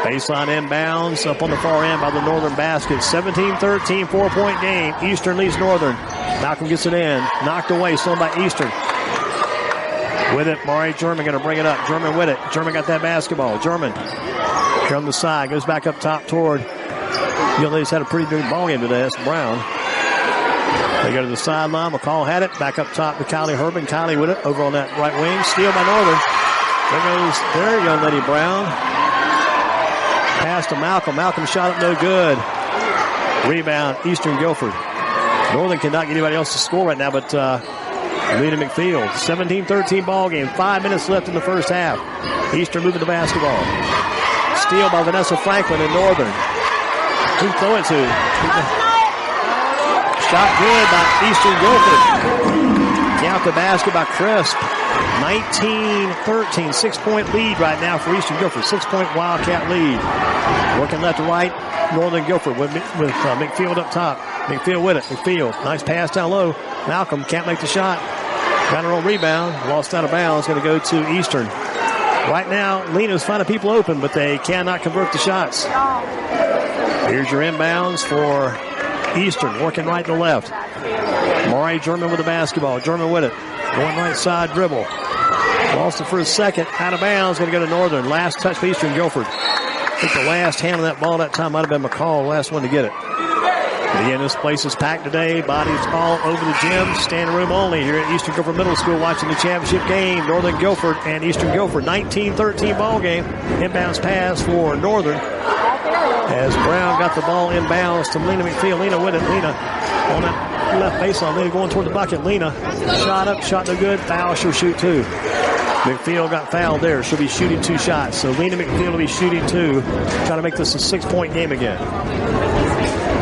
Baseline inbounds up on the far end by the Northern basket. 17-13, 4-point game. Eastern leads Northern. Malcolm gets it in. Knocked away. Stolen by Eastern. With it, Mari German going to bring it up. German with it. German got that basketball. German here on the side. Goes back up top toward. Young ladies had a pretty good ball game today. That's Brown. They go to the sideline. McCall had it. Back up top to Kylie Herbin. Kylie with it over on that right wing. Steal by Northern. There goes their young lady Brown. Pass to Malcolm. Malcolm shot up no good. Rebound, Eastern Guilford. Northern cannot get anybody else to score right now, but Lena McField. 17-13 ball game. 5 minutes left in the first half. Eastern moving the basketball. Steal by Vanessa Franklin in Northern. Who throw it to? Shot good by Eastern Guilford. Count the basket by Crisp. 19-13, 6-point lead right now for Eastern Guilford. 6-point Wildcat lead. Working left to right, Northern Guilford with McField up top. McField with it. McField, nice pass down low. Malcolm can't make the shot. Got her own rebound. Lost out of bounds. Going to go to Eastern. Right now, Lena's finding people open, but they cannot convert the shots. Here's your inbounds for Eastern, working right to left. Mari German with the basketball. German with it. Going right side dribble. Lost it for a second. Out of bounds. Going to go to Northern. Last touch for Eastern Guilford. I think the last hand on that ball that time might have been McCall, the last one to get it. But again, this place is packed today. Bodies all over the gym. Standing room only here at Eastern Guilford Middle School watching the championship game. Northern Guilford and Eastern Guilford. 19-13 ball game. Inbounds pass for Northern. As Brown got the ball inbounds to Lena McField. Lena with it. Lena on that left baseline. Lena going toward the bucket. Lena shot up. Shot no good. Foul. She'll shoot 2. McField got fouled there. She'll be shooting 2 shots. So Lena McField will be shooting 2. Trying to make this a 6-point game again.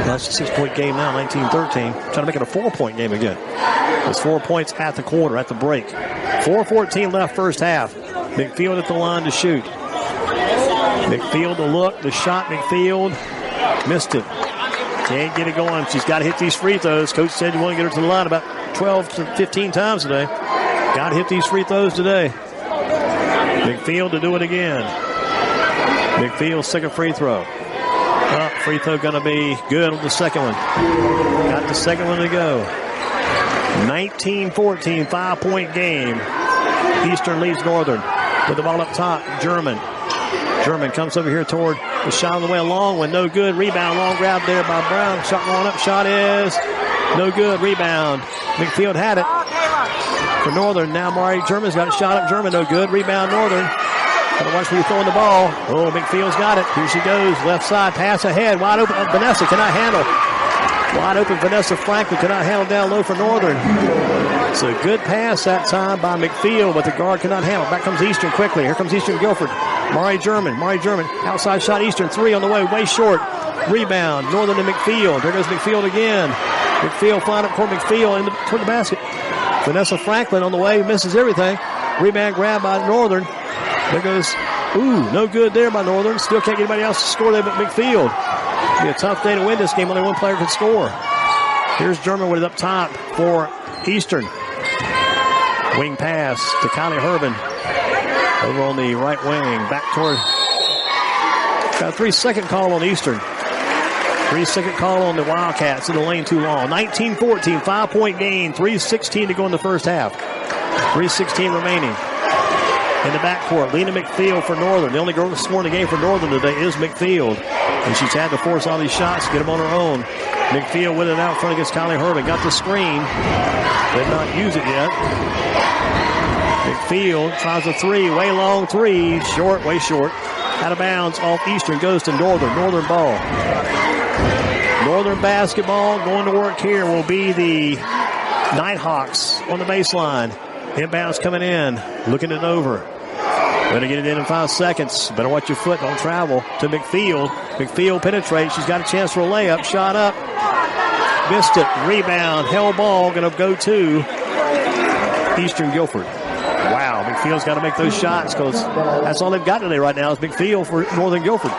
That's a 6-point game now, 19-13. Trying to make it a 4-point game again. It's 4 points at the quarter, at the break. 4:14 left first half. McField at the line to shoot. McField to look. The shot, McField. Missed it. Can't get it going. She's got to hit these free throws. Coach said you want to get her to the line about 12 to 15 times today. Got to hit these free throws today. McField to do it again. McField's second free throw. Free throw going to be good on the second one. Got the second one to go. 19-14, 5-point game. Eastern leads Northern. With the ball up top, German. German comes over here toward the shot on the way, a long one, no good. Rebound, long grab there by Brown. Shot going up, shot is no good. Rebound. McField had it for Northern. Now Mari German's got a shot up. German, no good. Rebound, Northern. Gotta watch where you're throwing the ball. Oh, McField's got it. Here she goes. Left side, pass ahead. Wide open. Vanessa cannot handle. Wide open. Vanessa Franklin cannot handle down low for Northern. It's a good pass that time by McField, but the guard cannot handle. Back comes Eastern quickly. Here comes Eastern Guilford. Mari German. Outside shot. Eastern 3 on the way short. Rebound. Northern to McField. There goes McField again. McField flying up court. McField toward the basket. Vanessa Franklin on the way. Misses everything. Rebound grab by Northern. There goes, no good there by Northern. Still can't get anybody else to score there but McField. It'll be a tough day to win this game. Only one player can score. Here's German with it up top for Eastern. Wing pass to Kylie Herbin. Over on the right wing. Back toward. Got a 3-second call on Eastern. 3-second call on the Wildcats in the lane too long. 19-14, 5-point gain. 3:16 to go in the first half. 3:16 remaining. In the backcourt, Lena McField for Northern. The only girl scoring the game for Northern today is McField. And she's had to force all these shots to get them on her own. McField with it out front against Kylie Herbin. Got the screen. Did not use it yet. McField tries a 3. Way long 3. Short, way short. Out of bounds off Eastern. Goes to Northern. Northern ball. Northern basketball going to work here will be the Nighthawks on the baseline. Inbounds coming in. Looking it over. Better get it in 5 seconds. Better watch your foot. Don't travel to McField. McField penetrates. She's got a chance for a layup. Shot up. Missed it. Rebound. Held ball. Going to go to Eastern Guilford. Wow. McField's got to make those shots because that's all they've got today right now is McField for Northern Guilford.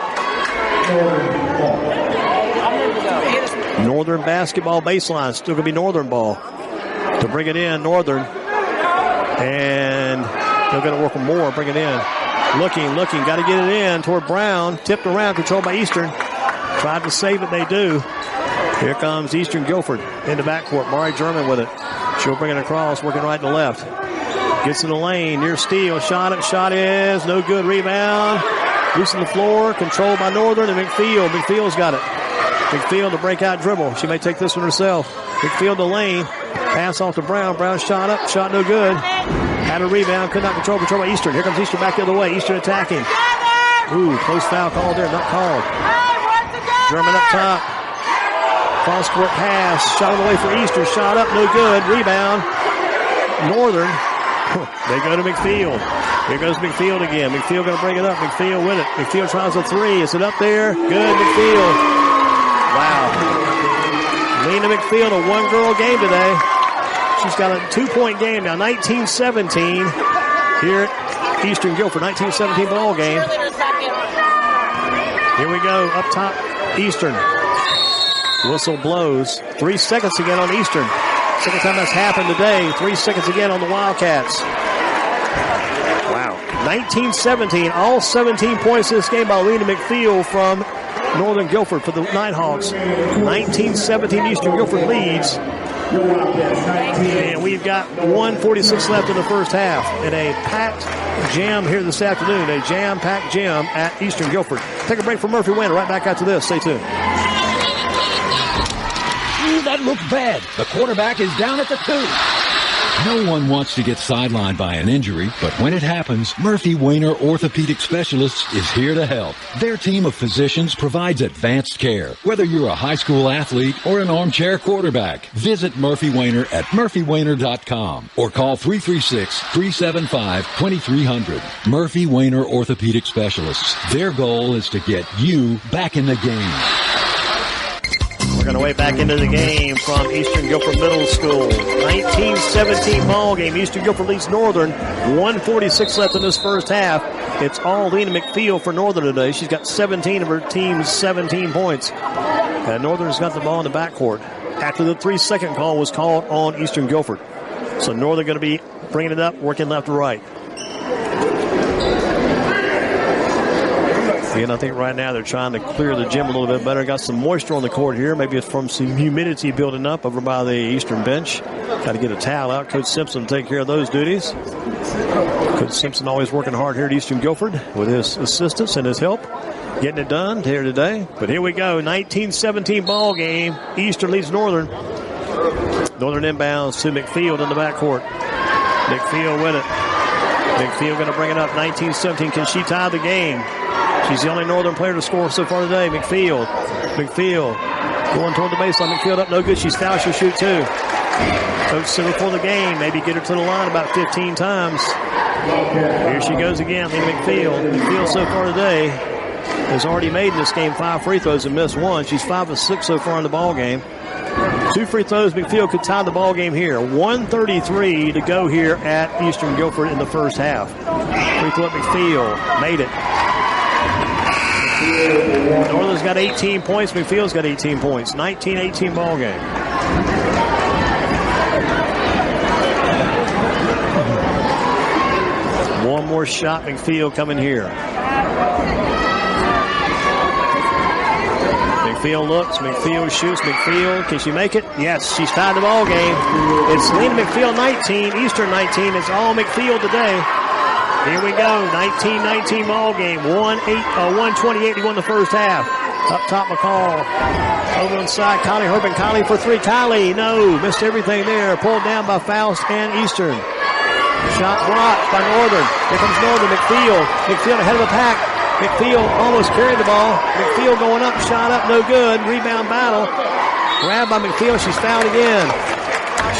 Northern basketball baseline. Still going to be Northern ball. To bring it in, Northern. And they're going to work with more. Bring it in. Looking. Got to get it in toward Brown. Tipped around. Controlled by Eastern. Tried to save it. They do. Here comes Eastern Guilford in the backcourt. Mari German with it. She'll bring it across. Working right to left. Gets in the lane. Near steal. Shot it. Shot is no good. Rebound. Loose on the floor. Controlled by Northern and McField. McField's got it. McField to breakout dribble. She may take this one herself. McField to lane. Pass off to Brown. Brown shot up. Shot no good. Had a rebound. Could not control. Control by Eastern. Here comes Eastern back the other way. Eastern attacking. Close foul called there. Not called. German up top. Cross court pass. Shot on the way for Eastern. Shot up. No good. Rebound. Northern. They go to McField. Here goes McField again. McField going to bring it up. McField with it. McField tries a 3. Is it up there? Good. McField. Wow. Lena McField, a one-girl game today. She's got a 2-point game now. 19-17 here at Eastern Guilford. 19-17 ball game. Here we go. Up top, Eastern. Whistle blows. 3 seconds again on Eastern. Second time that's happened today. 3 seconds again on the Wildcats. Wow. 19-17. All 17 points this game by Lena McField from Northern Guilford for the Nighthawks. 19-17 Eastern Guilford leads. And we've got 1:46 left in the first half. And a packed jam here this afternoon. A jam-packed jam at Eastern Guilford. Take a break for Murphy Winter. Right back after this. Stay tuned. Ooh, that looked bad. The quarterback is down at the 2. No one wants to get sidelined by an injury, but when it happens, Murphy Wainer Orthopedic Specialists is here to help. Their team of physicians provides advanced care, whether you're a high school athlete or an armchair quarterback. Visit Murphy Wainer at murphywainer.com or call 336-375-2300. Murphy Wainer Orthopedic Specialists. Their goal is to get you back in the game. We're going to way back into the game from Eastern Guilford Middle School. 19-17 ball game. Eastern Guilford leads Northern. 1:46 left in this first half. It's all Lena McField for Northern today. She's got 17 of her team's 17 points. And Northern's got the ball in the backcourt after the 3-second call was called on Eastern Guilford. So Northern going to be bringing it up, working left to right. And I think right now they're trying to clear the gym a little bit better. Got some moisture on the court here. Maybe it's from some humidity building up over by the Eastern bench. Got to get a towel out. Coach Simpson will take care of those duties. Coach Simpson always working hard here at Eastern Guilford with his assistance and his help. Getting it done here today. But here we go. 19-17 ball game. Eastern leads Northern. Northern inbounds to McField in the backcourt. McField with it. McField going to bring it up, 19-17. Can she tie the game? She's the only Northern player to score so far today. McField going toward the baseline. McField up, no good. She's fouled. She'll shoot two. Coach said before the game, maybe get her to the line about 15 times. Here she goes again, Lena McField. McField so far today has already made in this game 5 free throws and missed 1. She's 5 of 6 so far in the ball game. 2 free throws, McField could tie the ball game here. 1:33 to go here at Eastern Guilford in the first half. Free throw at McField, made it. Northern's got 18 points, McField's got 18 points. 19-18 ball game. One more shot, McField coming here. McField looks, McField shoots, McField, can she make it? Yes, she's tied the ball game. It's Lena McField 19, Eastern 19. It's all McField today. Here we go, 19-19 ball game. 128 to go in the first half. Up top, McCall. Over inside, Kylie Herbin. Kylie for 3. Kylie, no, missed everything there. Pulled down by Faust and Eastern. Shot blocked by Northern. Here comes Northern. McField ahead of the pack. McField almost carried the ball. McField going up, shot up, no good. Rebound battle. Grabbed by McField. She's fouled again.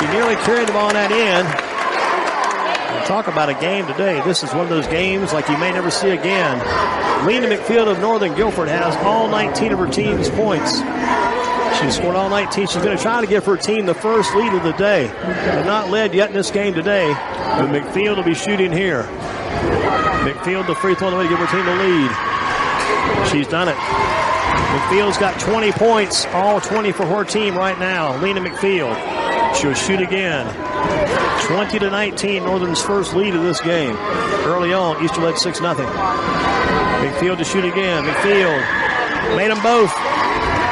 She nearly carried the ball on that end. And talk about a game today. This is one of those games like you may never see again. Lena McField of Northern Guilford has all 19 of her team's points. She's scored all 19. She's going to try to give her team the first lead of the day. They're not led yet in this game today, but McField will be shooting here. McField the free throw on the way to give her team the lead. She's done it. McField's got 20 points, all 20 for her team right now. Lena McField. She'll shoot again. 20-19, Northern's first lead of this game. Early on, Eastern led 6-0. McField to shoot again. McField made them both.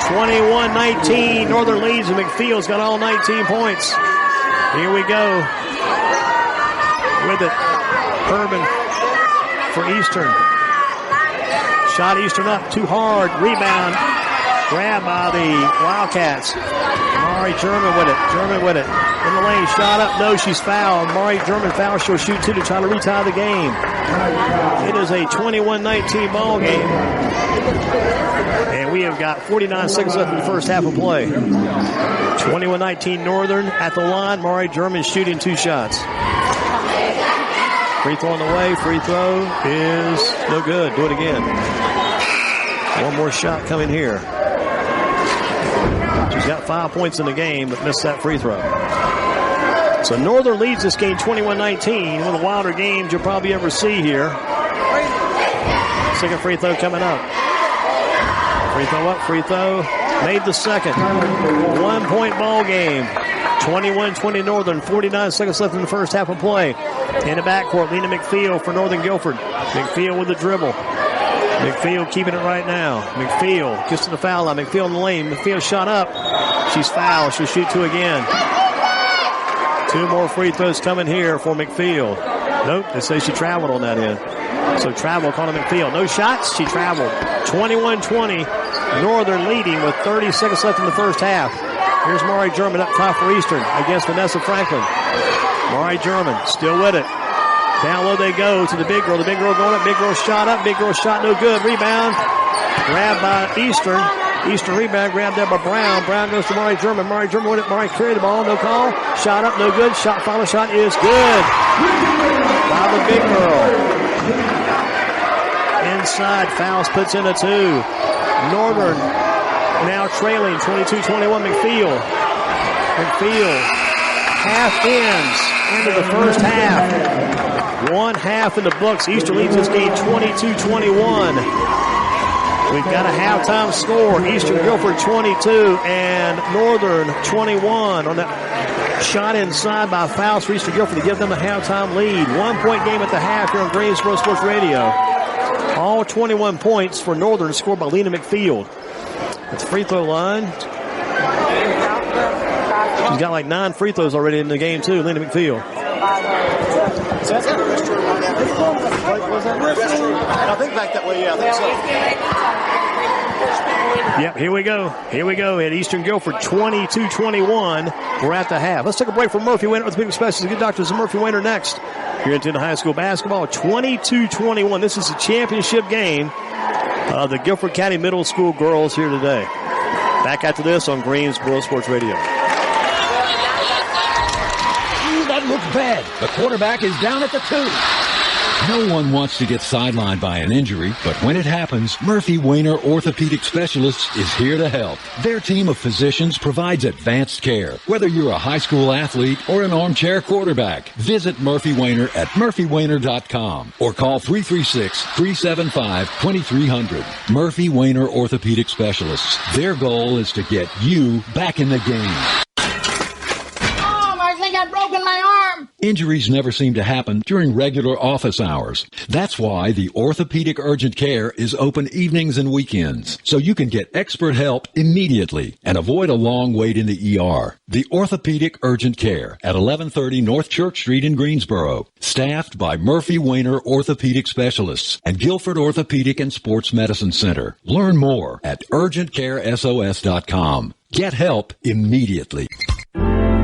21-19, Northern leads, and McField's got all 19 points. Here we go. With it, Urban for Eastern. Shot Eastern up, too hard. Rebound, grabbed by the Wildcats. Mari German with it. In the lane, shot up, no, she's fouled. Mari German foul, she'll shoot 2 to try to retie the game. It is a 21-19 ball game. And we have got 49 seconds left in the first half of play. 21-19 Northern at the line. Mari German shooting 2 shots. Free throw on the way. Free throw is no good. Do it again. One more shot coming here. She's got 5 points in the game, but missed that free throw. So Northern leads this game 21-19. One of the wilder games you'll probably ever see here. Second free throw coming up. Free throw up, free throw. Made the second. 1 point ball game. 21-20 Northern. 49 seconds left in the first half of play. In the backcourt, Lena McField for Northern Guilford. McField with the dribble. McField keeping it right now. McField gets to the foul line. McField in the lane. McField shot up. She's fouled. She'll shoot 2 again. 2 more free throws coming here for McField. Nope, they say she traveled on that end. So travel, Connor McField. No shots, she traveled. 21-20, Northern leading with 30 seconds left in the first half. Here's Mari German up top for Eastern against Vanessa Franklin. Mari German still with it. Down low they go to the big girl. The big girl going up. Big girl shot up. Big girl shot no good. Rebound. Grabbed by Eastern. Eastern rebound grabbed there by Brown. Brown goes to Mari German. Mari German with it. Mari carried the ball. No call. Shot up. No good. Final shot is good. By the big girl. Inside. Faust puts in a 2. Northern now trailing 22-21 McField. McField half ends into the first half. 1 half in the books. Eastern leads this game 22-21. We've got a halftime score. Eastern Guilford 22 and Northern 21 on that shot inside by Faust for Eastern Guilford to give them a halftime lead. 1 point game at the half here on Greensboro Sports Radio. All 21 points for Northern scored by Lena McField. At the free throw line. She's got like 9 free throws already in the game too, Lena McField. I think back that way, yeah, I think so. Yep, here we go. Here we go at Eastern Guilford, 22-21. We're at the half. Let's take a break from Murphy Winter with Big Specials. Good Doctors and Murphy Winter next here in High School basketball. 22-21. This is a championship game of the Guilford County Middle School girls here today. Back after this on Greensboro Sports Radio. That looks bad. The quarterback is down at the 2. No one wants to get sidelined by an injury, but when it happens, Murphy Wainer Orthopedic Specialists is here to help. Their team of physicians provides advanced care, whether you're a high school athlete or an armchair quarterback. Visit Murphy Wainer at murphywainer.com or call 336-375-2300. Murphy Wainer Orthopedic Specialists. Their goal is to get you back in the game. Oh, I think I've broken my arm. Injuries never seem to happen during regular office hours. That's why the Orthopedic Urgent Care is open evenings and weekends, so you can get expert help immediately and avoid a long wait in the ER. The Orthopedic Urgent Care at 1130 North Church Street in Greensboro, staffed by Murphy Wainer Orthopedic Specialists and Guilford Orthopedic and Sports Medicine Center. Learn more at urgentcaresos.com. Get help immediately.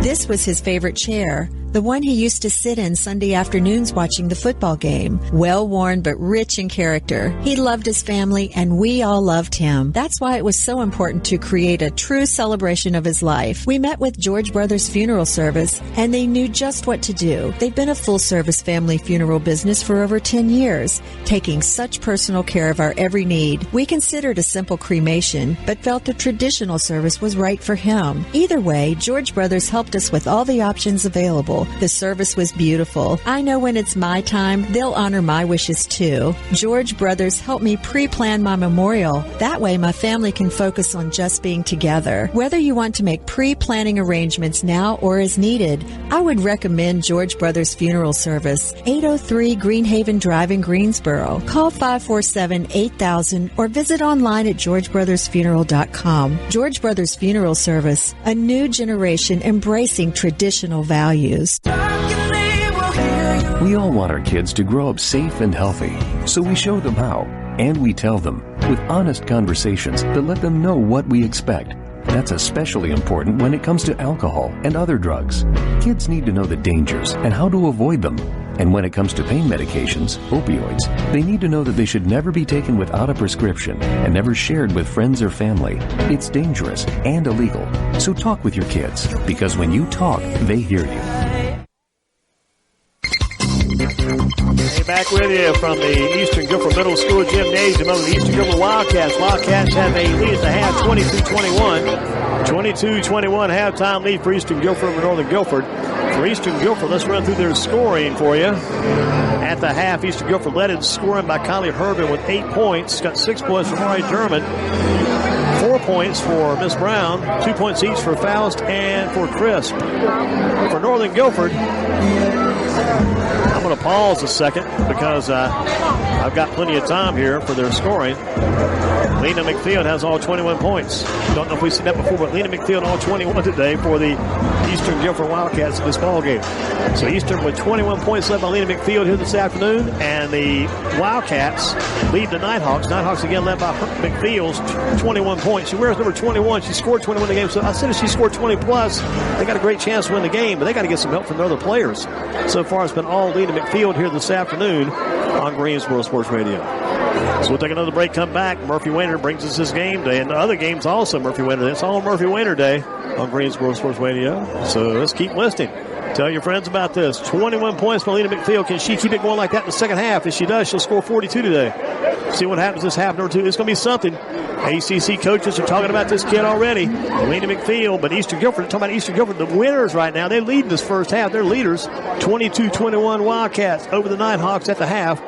This was his favorite chair, the one he used to sit in Sunday afternoons watching the football game. Well-worn but rich in character. He loved his family, and we all loved him. That's why it was so important to create a true celebration of his life. We met with George Brothers Funeral Service, and they knew just what to do. They've been a full-service family funeral business for over 10 years, taking such personal care of our every need. We considered a simple cremation, but felt the traditional service was right for him. Either way, George Brothers helped us with all the options available. The service was beautiful. I know when it's my time, they'll honor my wishes too. George Brothers helped me pre-plan my memorial. That way my family can focus on just being together. Whether you want to make pre-planning arrangements now or as needed, I would recommend George Brothers Funeral Service, 803 Greenhaven Drive in Greensboro. Call 547-8000 or visit online at georgebrothersfuneral.com. George Brothers Funeral Service, a new generation embracing traditional values. We all want our kids to grow up safe and healthy, so we show them how, and we tell them with honest conversations that let them know what we expect. That's especially important when it comes to alcohol and other drugs. Kids need to know the dangers and how to avoid them. And when it comes to pain medications, opioids, they need to know that they should never be taken without a prescription and never shared with friends or family. It's dangerous and illegal. So talk with your kids, because when you talk, they hear you. Hey, back with you from the Eastern Guilford Middle School Gymnasium over the Eastern Guilford Wildcats. Wildcats have a lead at the half, 22-21. 22-21 halftime lead for Eastern Guilford over Northern Guilford. For Eastern Guilford, let's run through their scoring for you. At the half, Eastern Guilford led in scoring by Kylie Herbin with 8 points. Got 6 points for Mari Durham, 4 points for Miss Brown, 2 points each for Faust and for Crisp. For Northern Guilford, I'm going to pause a second because I've got plenty of time here for their scoring. Lena McField has all 21 points. Don't know if we've seen that before, but Lena McField all 21 today for the Eastern Guilford Wildcats in this ball game. So Eastern with 21 points led by Lena McField here this afternoon, and the Wildcats lead the Nighthawks. Nighthawks again led by McField's 21 points. She wears number 21. She scored 21 in the game. So I said if she scored 20 plus, they got a great chance to win the game, but they got to get some help from the other players. So far, it's been all Lena McField here this afternoon on Greensboro Sports Radio. So we'll take another break, come back. Murphy Wainer brings us this game day, and the other games also Murphy Wainer. It's all Murphy Wainer Day on Greensboro Sports Radio. So let's keep listening. Tell your friends about this. 21 points by Lena McField. Can she keep it going like that in the second half? If she does, she'll score 42 today. See what happens this half number 2. It's going to be something. ACC coaches are talking about this kid already. Lena McField, but Eastern Guilford, talking about Eastern Guilford, the winners right now. They lead in this first half. They're leaders. 22-21 Wildcats over the Nighthawks at the half.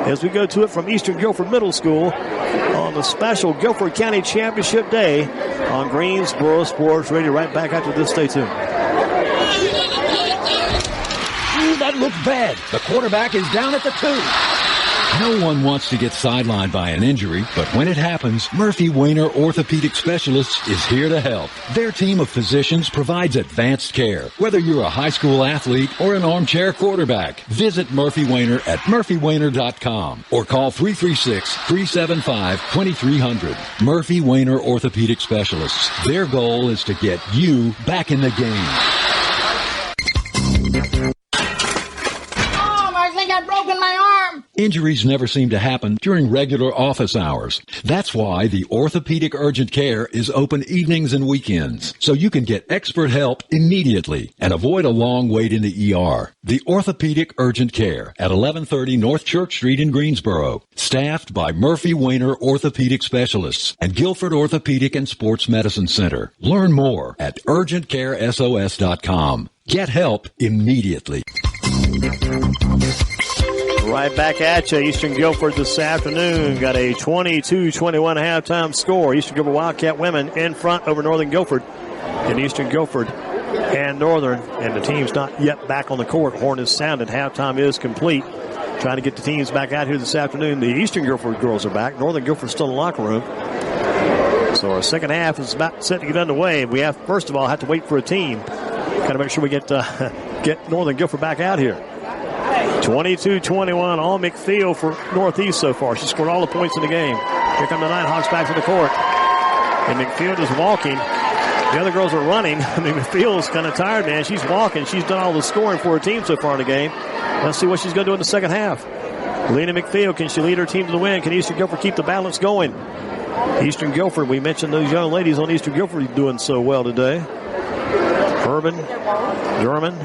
As we go to it from Eastern Guilford Middle School on the special Guilford County Championship Day on Greensboro Sports Radio. Right back after this. Stay tuned. That looks bad. The quarterback is down at the 2. No one wants to get sidelined by an injury, but when it happens, Murphy Wainer Orthopedic Specialists is here to help. Their team of physicians provides advanced care, whether you're a high school athlete or an armchair quarterback. Visit Murphy Wainer at murphywainer.com or call 336-375-2300. Murphy Wainer Orthopedic Specialists. Their goal is to get you back in the game. I Injuries never seem to happen during regular office hours. That's why the Orthopedic Urgent Care is open evenings and weekends, so you can get expert help immediately and avoid a long wait in the ER. The Orthopedic Urgent Care at 1130 North Church Street in Greensboro, staffed by Murphy Wainer Orthopedic Specialists and Guilford Orthopedic and Sports Medicine Center. Learn more at urgentcaresos.com. Get help immediately. Right back at you. Eastern Guilford this afternoon got a 22-21 halftime score. Eastern Guilford Wildcat women in front over Northern Guilford. And Eastern Guilford and Northern. And the team's not yet back on the court. Horn is sounded. Halftime is complete. Trying to get the teams back out here this afternoon. The Eastern Guilford girls are back. Northern Guilford's still in the locker room. So our second half is about set to get underway. We have, first of all, have to wait for a team. Got to make sure we get Northern Guilford back out here. 22-21, all McPhail for Northeast so far. She scored all the points in the game. Here come the Nighthawks back to the court. And McPhail is walking. The other girls are running. I mean, McPhail's kind of tired, man. She's walking. She's done all the scoring for her team so far in the game. Let's see what she's going to do in the second half. Lena McPhail, can she lead her team to the win? Can Eastern Guilford keep the balance going? Eastern Guilford, we mentioned those young ladies on Eastern Guilford doing so well today. Urban, Durham,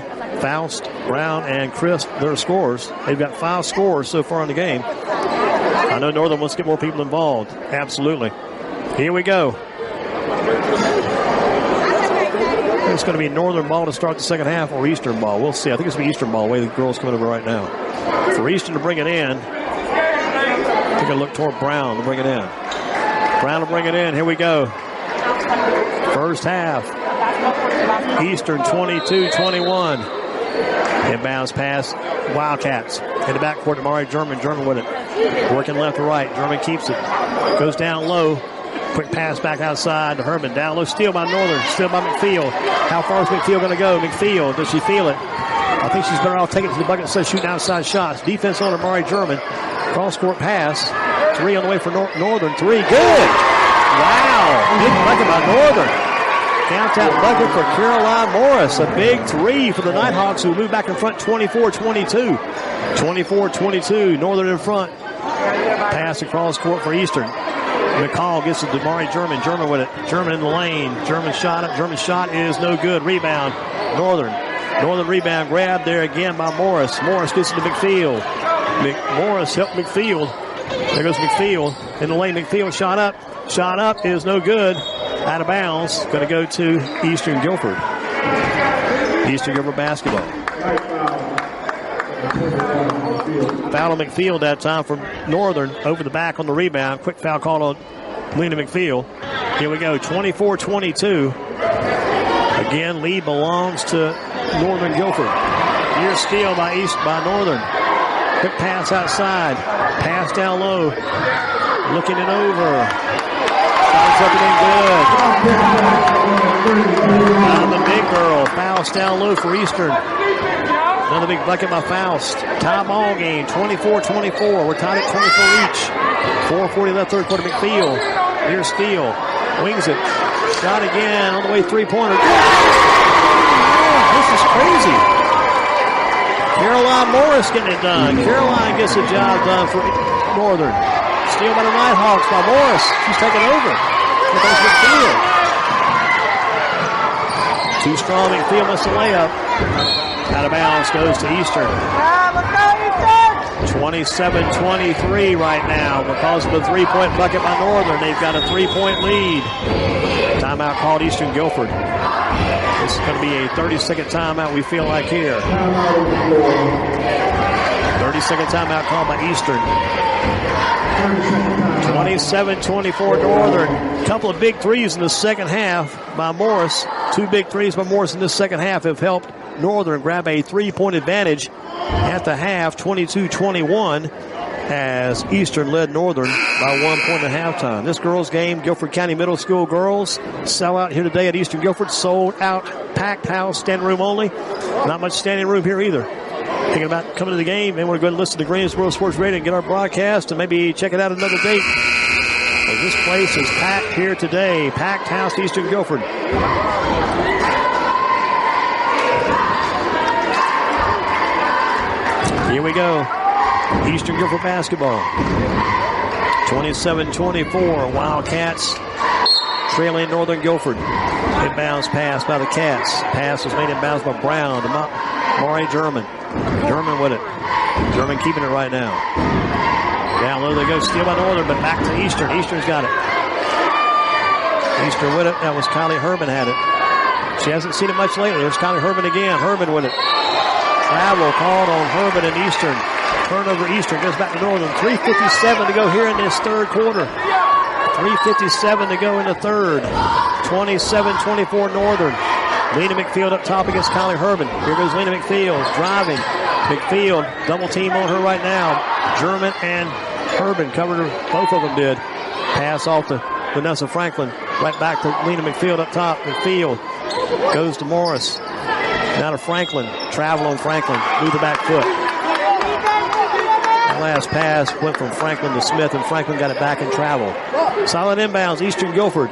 Faust, Brown, and Chris, their scores. They've got 5 scores so far in the game. I know Northern wants to get more people involved. Absolutely. Here we go. It's going to be Northern ball to start the second half or Eastern ball. We'll see. I think it's going to be Eastern ball, the way the girls coming over right now. For Eastern to bring it in, I think I look toward Brown to bring it in. Brown to bring it in. Here we go. First half. Eastern 22-21. Inbounds pass. Wildcats. In the backcourt to Mari German. German with it. Working left to right. German keeps it. Goes down low. Quick pass back outside to Herman. Down low. Steal by Northern. Steal by McPhail. How far is McPhail going to go? McPhail. Does she feel it? I think she's better off taking it to the bucket instead of shooting outside shots. Defense on Mari German. Cross court pass. 3 on the way for Northern. 3. Good. Wow. Big bucket by Northern. Count that bucket for Caroline Morris. A big 3 for the Nighthawks, who move back in front 24-22. 24-22. Northern in front. Pass across court for Eastern. McCall gets it to Mari German. German with it. German in the lane. German shot up. German shot is no good. Rebound. Northern rebound. Grabbed there again by Morris. Morris gets it to McPhail. Morris helped McPhail. There goes McPhail. In the lane, McPhail shot up. Shot up is no good. Out of bounds. Going to go to Eastern Guilford. Eastern Guilford basketball. Foul on McPhail that time from Northern. Over the back on the rebound. Quick foul called on Lena McPhail. Here we go. 24-22. Again, lead belongs to Northern Guilford. Near steal by Northern. Quick pass outside. Pass down low. Looking it over. Shots up and in good. Now the big girl. Faust down low for Eastern. Another big bucket by Faust. Tie ball game. 24-24. We're tied at 24 each. 4:40 left third quarter. McPhail. Here's steal. Wings it. Shot again on the way 3-pointer. This is crazy. Caroline Morris getting it done. Caroline gets the job done for Northern. Steal by the Nighthawks by Morris. She's taking over. Here comes McPhail. Too strong. McPhail missed the layup. Out of bounds goes to Eastern. 27-23 right now because of the 3-point bucket by Northern. They've got a 3-point lead. Timeout called Eastern Guilford. This is going to be a 30-second timeout, we feel like here. 30-second timeout called by Eastern. 27-24 Northern. A couple of big threes in the second half by Morris. 2 big threes by Morris in this second half have helped Northern grab a 3-point advantage at the half, 22-21, as Eastern led Northern by 1 point at halftime. This girls' game, Guilford County Middle School girls, sell out here today at Eastern Guilford. Sold out, packed house, standing room only. Not much standing room here either. Thinking about coming to the game, and we're going to listen to Greensboro Sports Radio and get our broadcast and maybe check it out another date. So this place is packed here today. Packed house, Eastern Guilford. Here we go. Eastern Guilford basketball. 27-24. Wildcats trailing Northern Guilford. Inbounds pass by the Cats. Pass was made inbounds by Brown to Maury German. German with it. German keeping it right now. Down low they go. Steal by Northern, but back to Eastern. Eastern's got it. Eastern with it. That was Kylie Herman had it. She hasn't seen it much lately. There's Kylie Herman again. Herman with it. Travel called on Herman and Eastern. Turnover Eastern goes back to Northern. 3:57 to go here in this third quarter. 3:57 to go in the third. 27-24 Northern. Lena McField up top against Kylie Herman. Here goes Lena McField driving. McField double team on her right now. German and Herman covered her. Both of them did. Pass off to Vanessa Franklin. Right back to Lena McField up top. McField goes to Morris. Now to Franklin. Travel on Franklin. Move the back foot. The last pass went from Franklin to Smith, and Franklin got it back in travel. Solid inbounds. Eastern Guilford.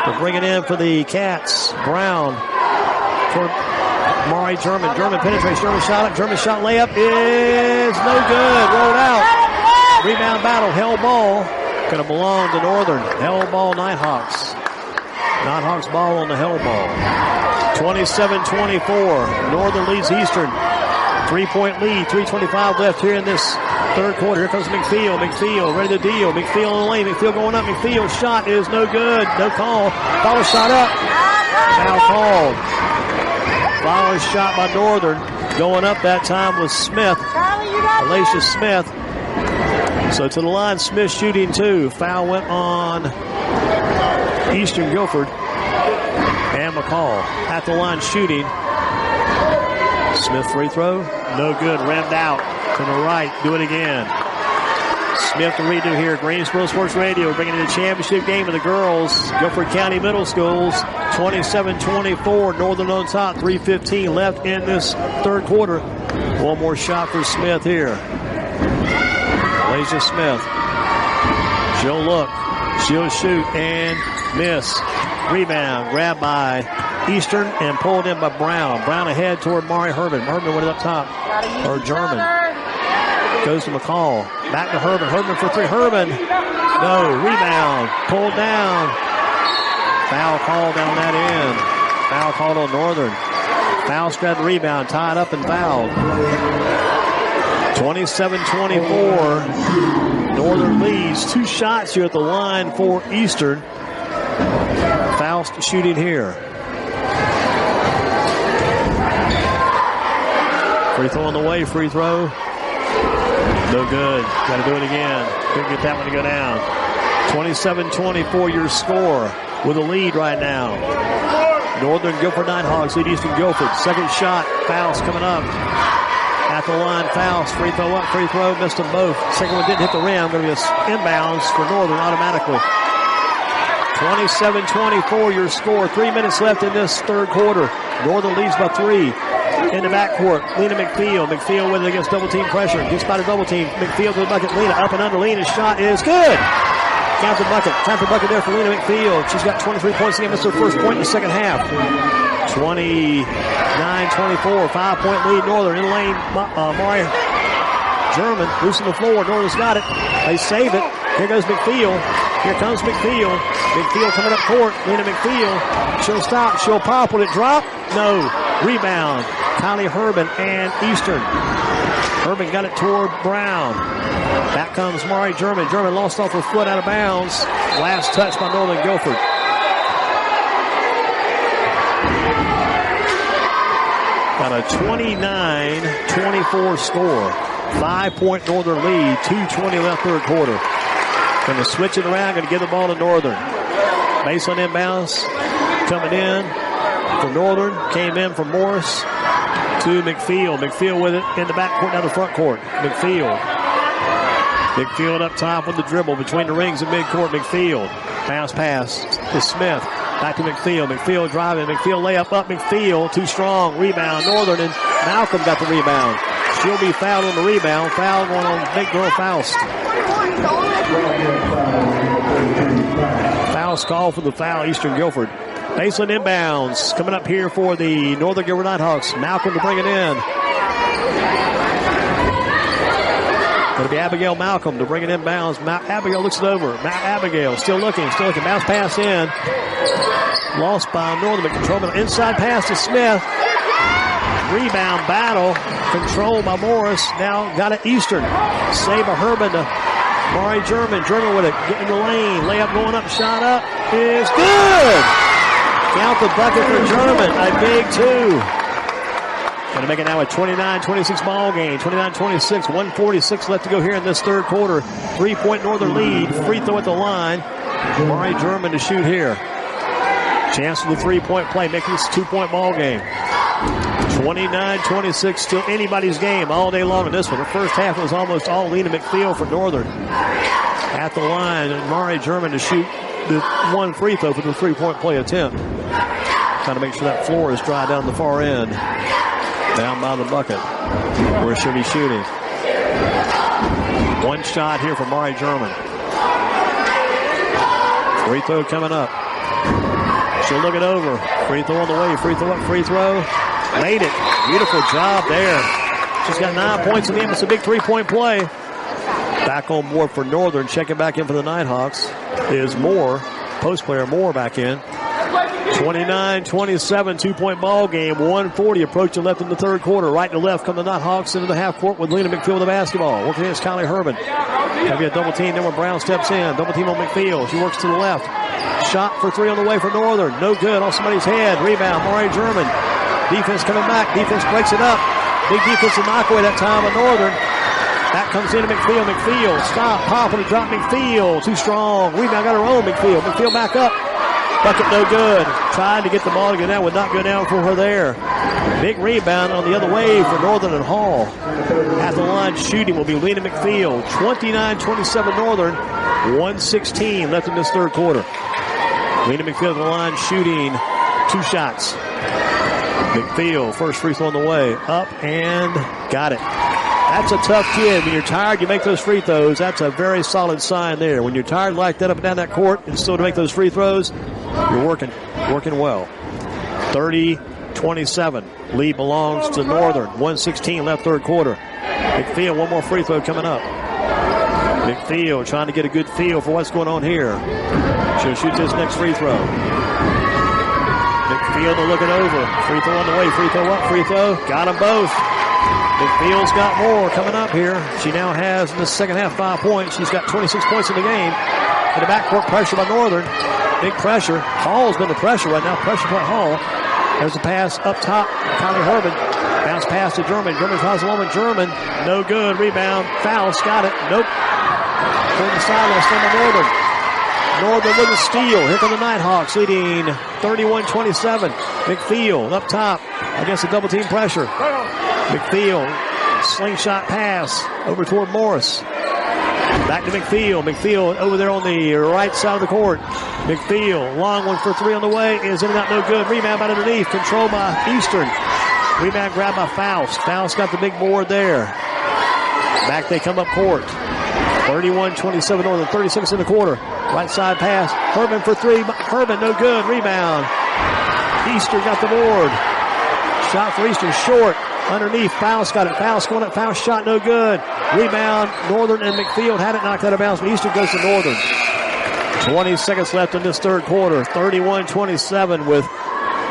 They'll bring it in for the Cats. Brown for Maury German. German penetrates. German shot up. German shot layup is no good. Rolled out. Rebound battle. Held ball. Going to belong to Northern. Held ball Nighthawks. Nighthawks ball on the held ball. 27-24. Northern leads Eastern. 3-point lead. 3:25 left here in this third quarter. Here comes McField. McField ready to deal. McField on the lane. McField going up. McField's shot is no good. No call. Fowler shot up. Foul called. Fowler shot by Northern. Going up that time was Smith. Alicia Smith. So to the line, Smith shooting two. Foul went on Eastern Guilford. And McCall at the line shooting. Smith free throw. No good. Rammed out to the right. Do it again. Smith to redo here. Greensboro Sports Radio bringing in the championship game of the girls. Guilford County Middle Schools. 27-24. Northern on top. 3:15 left in this third quarter. One more shot for Smith here. Alicia Smith. She'll look. She'll shoot and miss. Rebound. Grabbed by Eastern and pulled in by Brown. Brown ahead toward Maury Herman. Herman went up top. Or German. Goes to McCall. Back to Herman. Herman for three. Herman. No. Rebound. Pulled down. Foul called down that end. Foul called on Northern. Foul straight rebound. Tied up and fouled. 27-24. Northern leads. Two shots here at the line for Eastern. Foul shooting here. Free throw on the way. Free throw. No good. Got to do it again. Couldn't get that one to go down. 27-24 your score with a lead right now. Northern Guilford Nighthawks lead Eastern Guilford. Second shot. Fouls coming up. At the line, fouls. Free throw up. Free throw. Missed them both. Second one didn't hit the rim. Going to be inbounds for Northern automatically. 27-24 your score. 3 minutes left in this third quarter. Northern leads by 3. In the backcourt, Lena McField. McField with it against double team pressure. Gets by the double team. McField to the bucket. Lena up and under. Lena's shot is good. Count the bucket. Count the bucket there for Lena McField. She's got 23 points again. Missed her first point in the second half. 29-24. 5-point lead Northern. In lane, Maury German. Loose on the floor. Northern's got it. They save it. Here goes McField. Here comes McField. McField coming up court. Lena McField. She'll stop. She'll pop. Will it drop? No. Rebound. Kylie Herman and Eastern. Herman got it toward Brown. Back comes Maury German. German lost off her foot out of bounds. Last touch by Northern Guilford. Got a 29-24 score. 5-point Northern lead. 2:20 left third quarter. Going to switch it around. Going to give the ball to Northern. Baseline inbounds. Coming in for Northern. Came in from Morris to McField. McField with it in the back court, down the front court. McField. McField up top with the dribble between the rings and midcourt. McField. Bounce pass to Smith. Back to McField. McField driving. McField layup up. McField too strong. Rebound. Northern and Malcolm got the rebound. She'll be fouled on the rebound. Foul going on big girl Faust. Foul's called for the foul. Eastern Guilford. Baseline inbounds coming up here for the Northern Guilford Nighthawks. Malcolm to bring it in. It'll be Abigail Malcolm to bring it inbounds. Abigail looks it over. Abigail still looking. Bounce pass in. Lost by Northern, but controlled. Inside pass to Smith. Rebound battle. Controlled by Morris. Now got it Eastern. Save by Herman to Mari German. German with it. Getting in the lane. Layup going up. Shot up. Is good. Count the bucket for German. A big two. Going to make it now a 29-26 ball game. 29-26, 1:46 left to go here in this third quarter. 3-point Northern lead. Free throw at the line. Mari German to shoot here. Chance for the 3-point play. Making this a 2-point ball game. 29-26, still anybody's game all day long in this one. The first half was almost all Lena McPhail for Northern. At the line, and Mari German to shoot the one free throw for the 3-point play attempt. Trying to make sure that floor is dry down the far end. Down by the bucket, where she'll be shooting. One shot here for Mari German. Free throw coming up. She'll look it over. Free throw on the way. Free throw up. Free throw. Made it. Beautiful job there. She's got 9 points in the game. It's a big 3-point play. Back on board for Northern. Checking back in for the Nighthawks is Moore. Post player Moore back in. 29-27, 2-point ball game. 1:40 approaching left in the third quarter. Right to left come the Nighthawks into the half court with Lena McPhail with the basketball. Working against Kylie Herman. Have a double team. Then when Brown steps in. Double team on McPhail. She works to the left. Shot for three on the way for Northern. No good. Off somebody's head. Rebound. Mari German. Defense coming back. Defense breaks it up. Big defensive knockaway that time of Northern. Back comes into McPhail. McPhail. Stop. Pop and drop McPhail. Too strong. Rebound got her own McPhail. McPhail back up. Bucket no good. Trying to get the ball to go down. Would not go down for her there. Big rebound on the other way for Northern and Hall. At the line shooting will be Lena McPhail. 29-27 Northern. 1:16 left in this third quarter. Lena McPhail at the line shooting 2 shots. McPhail, first free throw on the way. Up and got it. That's a tough kid. When you're tired, you make those free throws. That's a very solid sign there. When you're tired like that up and down that court and still to make those free throws, you're working well. 30-27. Lead belongs to Northern. 1:16 left third quarter. McPhail, one more free throw coming up. McPhail trying to get a good feel for what's going on here. She'll shoot this next free throw. McPhail to look it over. Free throw on the way. Free throw up. Free throw. Got them both. McPhail's got more coming up here. She now has in the second half 5 points. She's got 26 points in the game. In the backcourt pressure by Northern. Big pressure. Hall's been the pressure right now. Pressure by Hall. There's a pass up top. Kylie Herman. Bounce pass to German. German tries a woman. German. No good. Rebound. Faust got it. Nope. From the sideline. Still by Northern. Northern with a steal. Here come the Nighthawks leading 31-27. McPhail up top against the double team pressure. McPhail, slingshot pass over toward Morris. Back to McPhail. McPhail over there on the right side of the court. McPhail, long one for three on the way. Is in and out, no good. Rebound by underneath. Controlled by Eastern. Rebound grabbed by Faust. Faust got the big board there. Back they come up court. 31-27 Northern. 30 seconds in the quarter. Right side pass. Herman for three. Herman, no good. Rebound. Eastern got the board. Shot for Eastern short. Underneath, Faust got it. Faust going up. Faust shot, no good. Rebound, Northern and McPhail had it knocked out of bounds, but Eastern goes to Northern. 20 seconds left in this third quarter. 31-27 with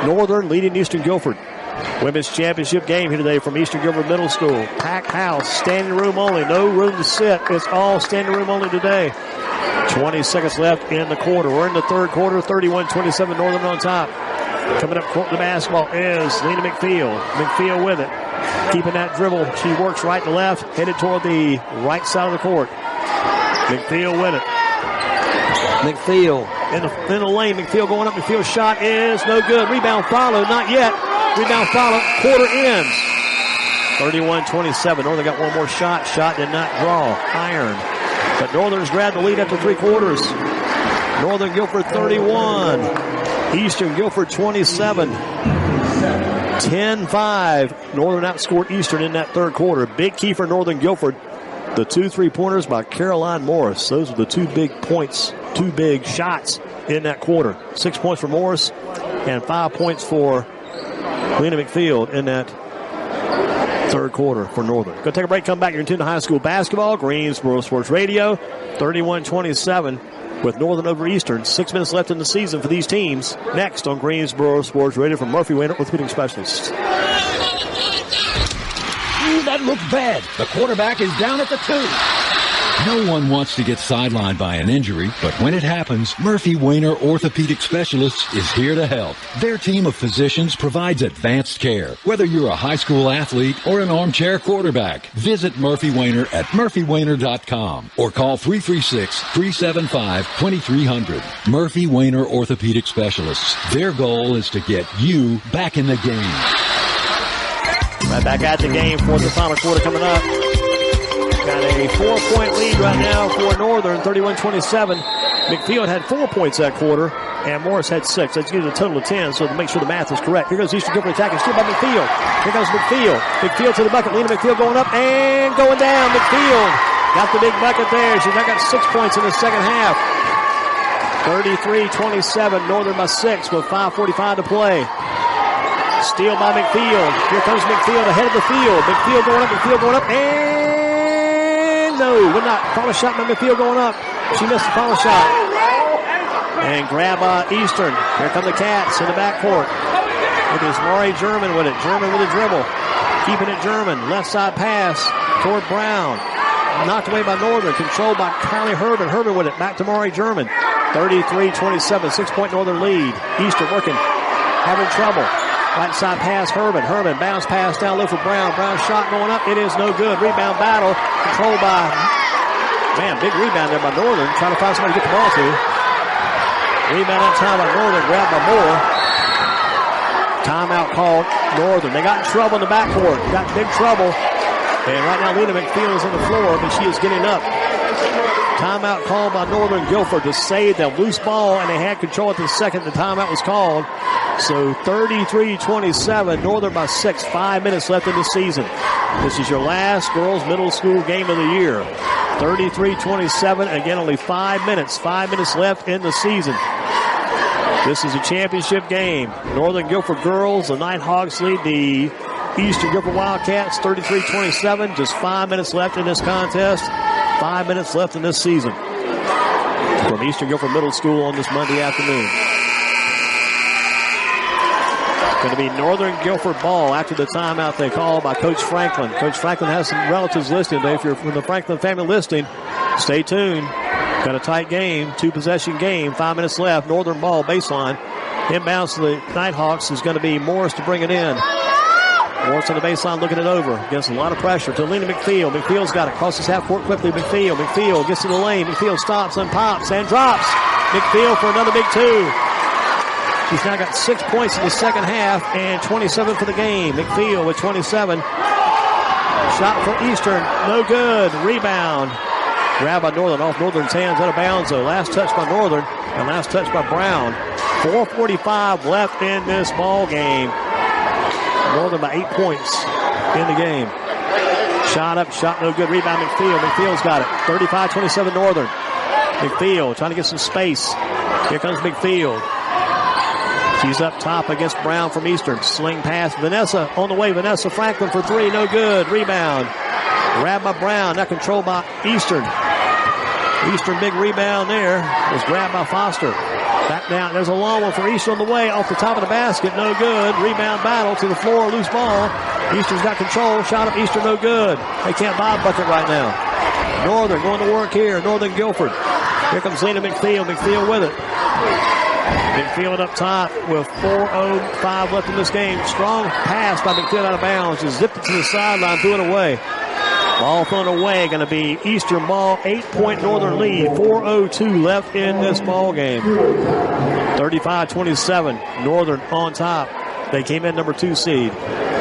Northern leading Eastern Guilford. Women's championship game here today from Eastern Guilford Middle School. Packed house, standing room only. No room to sit. It's all standing room only today. 20 seconds left in the quarter. We're in the third quarter. 31-27 Northern on top. Coming up court the basketball is Lena McPhail. McPhail with it. Keeping that dribble. She works right to left. Headed toward the right side of the court. McPhail with it. McPhail in the lane. McPhail going up. McPhail's shot is no good. Rebound follow. Not yet. Rebound follow. Quarter ends. 31-27. Northern got one more shot. Shot did not draw. Iron. But Northern's grabbed the lead after 3 quarters. Northern Guilford 31. Eastern Guilford 27. 10-5. Northern outscored Eastern in that third quarter. Big key for Northern Guilford. The 2 3-pointers by Caroline Morris. Those are the 2 big points, 2 big shots in that quarter. 6 points for Morris and 5 points for Lena McPhail in that third quarter for Northern. Go take a break, come back. You're in tune to high school basketball. Greensboro Sports Radio, 31-27 with Northern over Eastern. 6 minutes left in the season for these teams. Next on Greensboro Sports Radio from Murphy Wainer Orthopedic Specialists. That looks bad. The quarterback is down at the 2. No one wants to get sidelined by an injury, but when it happens, Murphy Wainer Orthopedic Specialists is here to help. Their team of physicians provides advanced care. Whether you're a high school athlete or an armchair quarterback, visit Murphy Wainer at murphywainer.com or call 336-375-2300. Murphy Wainer Orthopedic Specialists. Their goal is to get you back in the game. Right back at the game for the final quarter coming up. Got a 4-point lead right now for Northern, 31-27. McField had 4 points that quarter, and Morris had 6. That's gives a total of 10, so to make sure the math is correct. Here goes Eastern Guilford attacking, still by McField. Here goes McField. McField to the bucket. Lena McField going up and going down. McField got the big bucket there. She's now got 6 points in the second half. 33-27, Northern by 6 with 5:45 to play. Steal by McField. Here comes McField ahead of the field. McField going up, and no, would not. Follow shot by McField going up. She missed the follow shot. And grab Eastern. Here come the Cats in the backcourt. It is Maury German with it. German with a dribble. Keeping it German. Left side pass toward Brown. Knocked away by Northern. Controlled by Kylie Herbin. Herbin with it. Back to Maury German. 33-27. 6-point Northern lead. Eastern working. Having trouble. Right side pass, Herbin. Herbin bounce pass down low for Brown. Brown shot going up. It is no good. Rebound battle. Controlled by, big rebound there by Northern. Trying to find somebody to get the ball to. Rebound that time by Northern. Grabbed by Moore. Timeout called Northern. They got in trouble in the backcourt. Got big trouble. And right now Lena McField is on the floor, but she is getting up. Timeout called by Northern Guilford to save them. Loose ball, and they had control at the second the timeout was called. So 33-27, Northern by 6, 5 minutes left in the season. This is your last girls middle school game of the year. 33-27, again only 5 minutes left in the season. This is a championship game. Northern Guilford girls, the Nighthawks lead the Eastern Guilford Wildcats 33-27. Just 5 minutes left in this contest. 5 minutes left in this season. From Eastern Guilford Middle School on this Monday afternoon. Going to be Northern Guilford ball after the timeout they called by Coach Franklin. Coach Franklin has some relatives listed today. If you're from the Franklin family listing, stay tuned. Got a tight game, 2-possession game, 5 minutes left. Northern ball baseline. Inbounds to the Nighthawks is going to be Morris to bring it in. Morris on the baseline looking it over. Against a lot of pressure to Lena McField. McField's got it. Crosses half court quickly. McField gets to the lane. McField stops and pops and drops. McField for another big 2. She's now got 6 points in the second half and 27 for the game. McField with 27. Shot for Eastern. No good. Rebound. Grabbed by Northern off Northern's hands, out of bounds though. Last touch by Northern and last touch by Brown. 4:45 left in this ball game. Northern by 8 points in the game. Shot up, shot no good. Rebound McField. McField's got it. 35-27 Northern. McField trying to get some space. Here comes McField. She's up top against Brown from Eastern. Sling pass. Vanessa on the way. Vanessa Franklin for 3. No good. Rebound. Grabbed by Brown. Now controlled by Eastern. Eastern big rebound there. Was grabbed by Foster. Back down. There's a long one for Eastern on the way. Off the top of the basket. No good. Rebound battle to the floor. Loose ball. Eastern's got control. Shot up Eastern. No good. They can't buy a bucket right now. Northern going to work here. Northern Guilford. Here comes Lena McField. McField with it. McField up top with 4:05 left in this game. Strong pass by McField out of bounds. Just zipped it to the sideline, threw it away. Ball thrown away. Going to be Eastern ball. 8-point Northern lead. 4:02 left in this ball game. 35-27. Northern on top. They came in number 2 seed.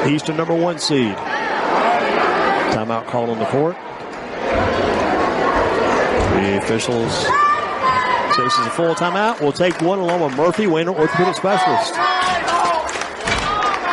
Eastern number 1 seed. Timeout called on the court. The officials. So this is a full timeout. We'll take one along with Murphy Wainer Orthopedic Specialist. I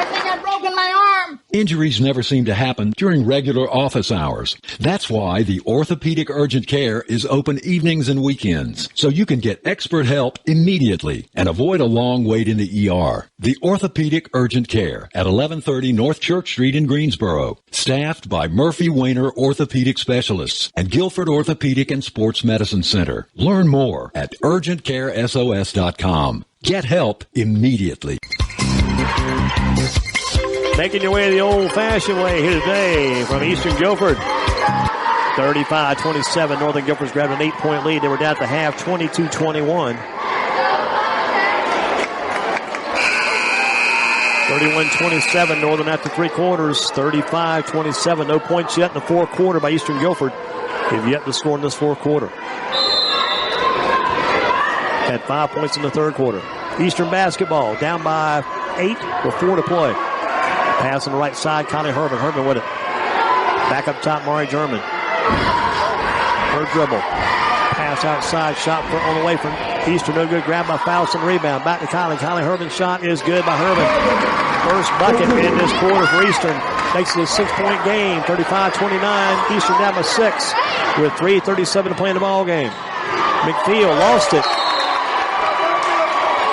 think I've broken my arm. Injuries never seem to happen during regular office hours. That's why the Orthopedic Urgent Care is open evenings and weekends, so you can get expert help immediately and avoid a long wait in the ER. The Orthopedic Urgent Care at 1130 North Church Street in Greensboro. Staffed by Murphy Wainer Orthopedic Specialists and Guilford Orthopedic and Sports Medicine Center. Learn more at urgentcaresos.com. Get help immediately. Making your way the old-fashioned way here today from Eastern Guilford. 35-27. Northern Guilford's grabbed an 8-point lead. They were down at the half, 22-21. 31-27. Northern after 3 quarters. 35-27. No points yet in the fourth quarter by Eastern Guilford. They've yet to score in this fourth quarter. Had 5 points in the third quarter. Eastern basketball down by 8 with 4 to play. Pass on the right side, Connie Herman. Herman with it. Back up top, Mari German. Her dribble. Pass outside, shot on the way from Eastern. No good. Grab by Fowlson. Rebound. Back to Connie. Connie Herman's shot is good by Herman. First bucket in this quarter for Eastern. Makes it a 6-point game. 35-29. Eastern down by 6 with 3:37 to play in the ball game. McField lost it.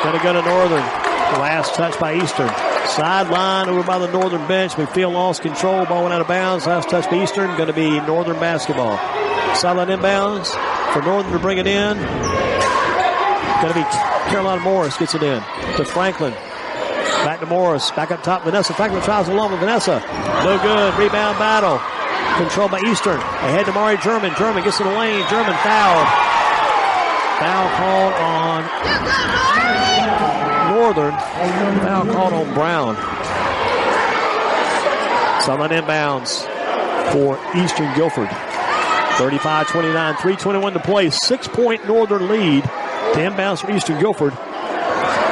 Going to go to Northern. The last touch by Eastern. Sideline over by the Northern bench. McField lost control. Ball went out of bounds. Last touch by Eastern. Going to be Northern basketball. Sideline inbounds for Northern to bring it in. Going to be Carolina Morris gets it in to Franklin. Back to Morris. Back up top. Vanessa Franklin tries along with Vanessa. No good. Rebound battle. Controlled by Eastern. Ahead to Mari German. German gets in the lane. German fouled. Foul called on Northern. Foul called on Brown. Sideline inbounds for Eastern Guilford. 35-29, 3:21 to play. 6-point Northern lead. To inbounds for Eastern Guilford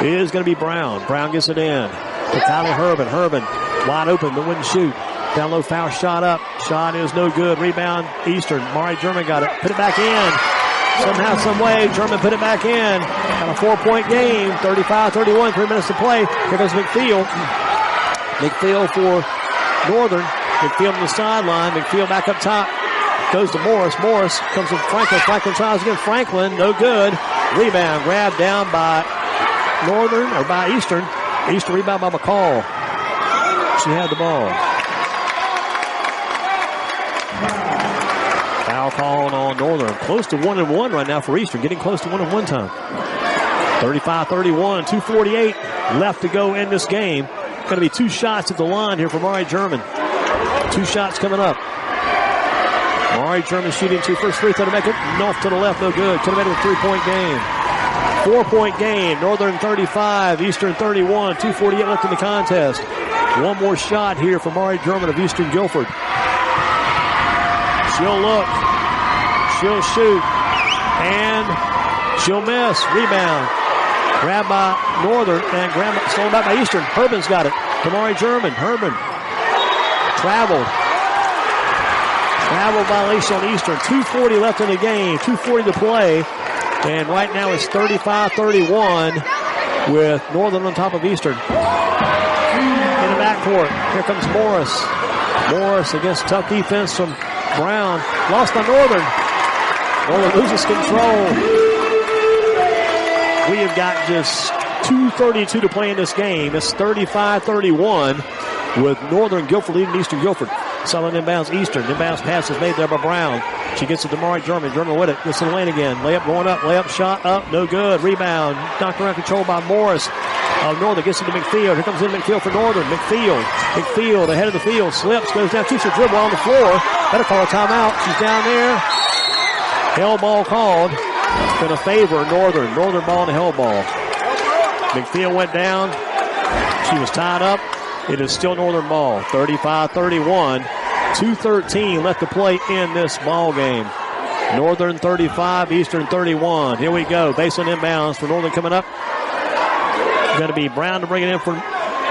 is going to be Brown. Brown gets it in to Tyler Herman. Herman wide open but wouldn't shoot. Down low foul shot up. Shot is no good. Rebound Eastern. Mari German got it. Put it back in. Somehow, some way, German put it back in. Got a 4-point game. 35-31, 3 minutes to play. Here comes McField. McField for Northern. McField on the sideline. McField back up top. Goes to Morris. Morris comes to Franklin. Franklin tries again. Franklin, no good. Rebound grabbed down by Northern, or by Eastern. Eastern rebound by McCall. She had the ball. Foul call on Northern. Close to 1-1 right now for Eastern. Getting close to 1-1 time. 35-31, 2:48 left to go in this game. Going to be 2 shots at the line here for Mari German. 2 shots coming up. Mari German shooting 2 first free throw to make it. Off to the left, no good. Could have made it a 3-point game. 4-point game. Northern 35, Eastern 31. 2:48 left in the contest. One more shot here for Mari German of Eastern Guilford. She'll look. She'll shoot. And she'll miss. Rebound. Grabbed by Northern and stolen back by Eastern. Herman's got it. To Mari German. Herman. Traveled violation on Eastern. 2:40 left in the game. 2:40 to play. And right now it's 35-31 with Northern on top of Eastern. In the backcourt. Here comes Morris. Morris against tough defense from Brown. Lost by Northern. Northern loses control. We have got just 2:32 to play in this game. It's 35-31 with Northern Guilford leading Eastern Guilford. Solid inbounds Eastern. Inbounds pass is made there by Brown. She gets it to Mari German. German with it. Gets in the lane again. Layup going up. Layup shot up. No good. Rebound. Knocked around control by Morris. Northern gets into McField. Here comes in McField for Northern. McField ahead of the field. Slips. Goes down. Shoots a dribble on the floor. Better call a timeout. She's down there. Hell ball called. Going to favor Northern. Northern ball and a hell ball. McField went down. She was tied up. It is still Northern ball. 35-31. 2:13 left to play in this ball game. Northern 35, Eastern 31. Here we go. Baseline inbounds for Northern coming up. Going to be Brown to bring it in for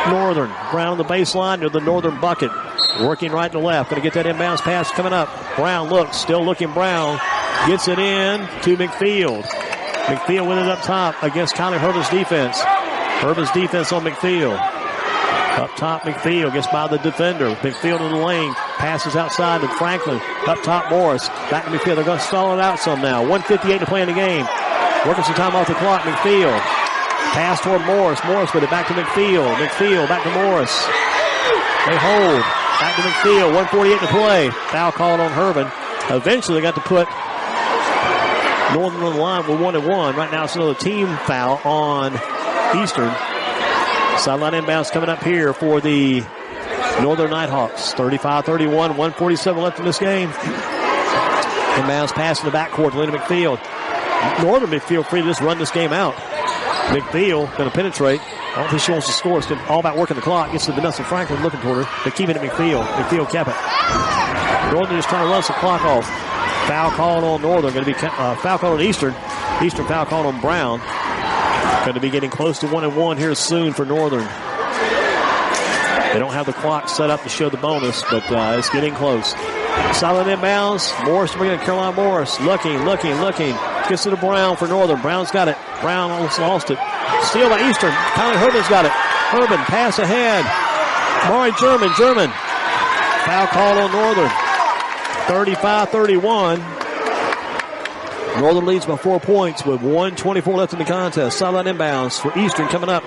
Northern. Brown on the baseline to the Northern bucket. Working right to left. Going to get that inbounds pass coming up. Brown looks. Still looking Brown. Gets it in to McField. McField with it up top against Connie Herman's defense. Herman's defense on McField. Up top, McField gets by the defender. McField in the lane. Passes outside to Franklin. Up top, Morris. Back to McField. They're going to stall it out some now. 1:58 to play in the game. Working some time off the clock. McField. Pass toward Morris. Morris with it back to McField. McField back to Morris. They hold. Back to McField. 1:48 to play. Foul called on Herbin. Eventually, they got to put Northern on the line with 1-1. Right now, it's another team foul on Eastern. Sideline inbounds coming up here for the Northern Nighthawks. 35-31, 1:47 left in this game. Inbounds pass in the backcourt to Lena McField. Northern McField free to just run this game out. McField going to penetrate. I don't think she wants to score. It's all about working the clock. Gets to Vanessa Franklin looking toward her. They keep it at McField. McField kept it. Northern is trying to run some clock off. Foul called on Northern. Going to be foul called on Eastern. Eastern foul called on Brown. Going to be getting close to 1-1 here soon for Northern. They don't have the clock set up to show the bonus, but it's getting close. Solid inbounds. Morris bringing it. Caroline Morris. Looking. Gets it to Brown for Northern. Brown's got it. Brown almost lost it. Steal by Eastern. Kylie Herbin's got it. Herbin, pass ahead. Mari German. Foul call on Northern. 35-31. Northern leads by 4 points with 1:24 left in the contest. Sideline inbounds for Eastern coming up.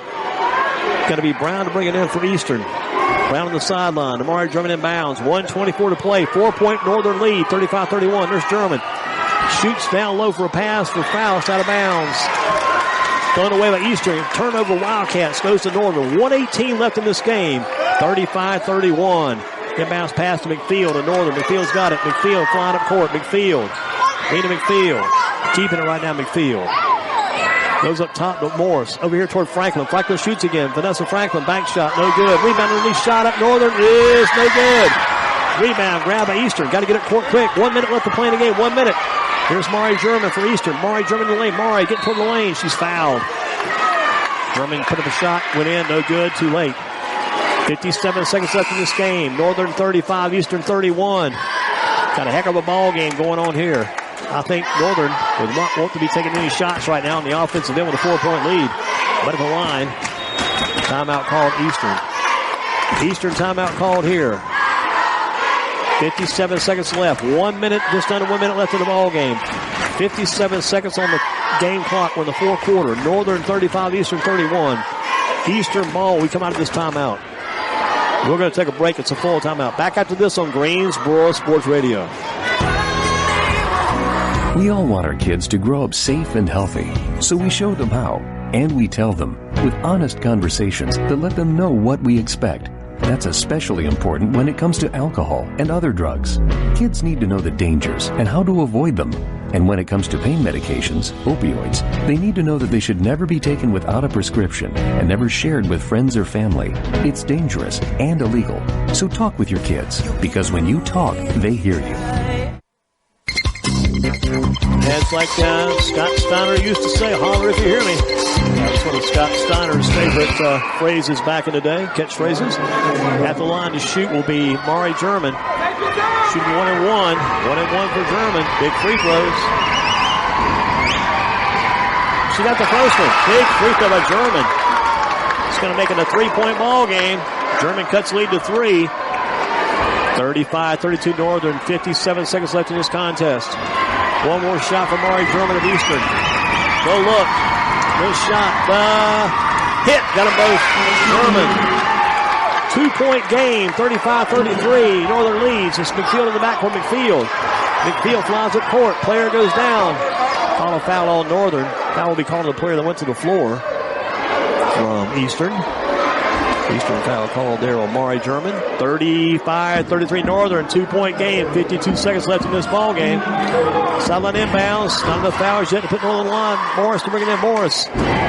Going to be Brown to bring it in for Eastern. Brown on the sideline. Amari German inbounds. 1:24 to play. 4-point Northern lead. 35-31. There's German. Shoots down low for a pass for Faust out of bounds. Thrown away by Eastern. Turnover Wildcats goes to Northern. 1:18 left in this game. 35-31. Inbounds pass to McField to Northern. McField's got it. McField flying up court. McField. Nina McField. Keeping it right now, McField. Goes up top to Morris. Over here toward Franklin. Franklin shoots again. Vanessa Franklin, bank shot. No good. Rebound underneath shot up Northern is no good. Rebound grab by Eastern. Got to get it court quick. 1 minute left to play in the game. 1 minute. Here's Mari German for Eastern. Mari German in the lane. Mari getting toward the lane. She's fouled. German put up a shot. Went in. No good. Too late. 57 seconds left in this game. Northern 35, Eastern 31. Got a heck of a ball game going on here. I think Northern would not want to be taking any shots right now on the offensive end with a 4-point lead. But at the line, timeout called Eastern. Eastern timeout called here. 57 seconds left. 1 minute, just under 1 minute left in the ball game. 57 seconds on the game clock. We're in the fourth quarter. Northern 35, Eastern 31. Eastern ball. We come out of this timeout. We're going to take a break. It's a full timeout. Back after this on Greensboro Sports Radio. We all want our kids to grow up safe and healthy, so we show them how, and we tell them with honest conversations that let them know what we expect. That's especially important when it comes to alcohol and other drugs. Kids need to know the dangers and how to avoid them. And when it comes to pain medications, opioids, they need to know that they should never be taken without a prescription and never shared with friends or family. It's dangerous and illegal. So talk with your kids, because when you talk, they hear you. It's like Scott Steiner used to say, holler if you hear me. That's one of Scott Steiner's favorite phrases back in the day, catchphrases. At the line to shoot will be Mari German. Shooting 1-1. 1-1 for German. Big free throws. She got the first one. Big free throw by German. It's going to make it a 3-point ball game. German cuts lead to 3. 35-32 Northern. 57 seconds left in this contest. One more shot for Mari German of Eastern. No look. No shot. Hit. Got them both. German. 2-point game. 35-33. Northern leads. It's McField in the backcourt. McField flies up court. Player goes down. Call a foul on Northern. Foul will be called on the player that went to the floor from Eastern. Eastern foul called there on Mari German. 35-33 Northern. 2-point game. 52 seconds left in this ball game. Sideline inbounds. Not enough fouls yet to put Northern line. Morris to bring it in. Morris.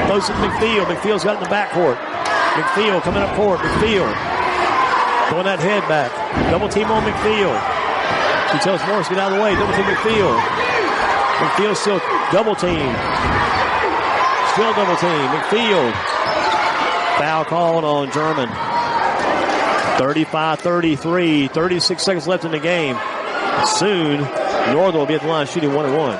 Close to McField. McField's got it in the backcourt. McField coming up court. McField. Throwing that head back. Double team on McField. She tells Morris, get out of the way. Double team McField. McField still double team. Still double team. McField. Foul called on German. 35-33. 36 seconds left in the game. Soon, Northern will be at the line shooting 1-1.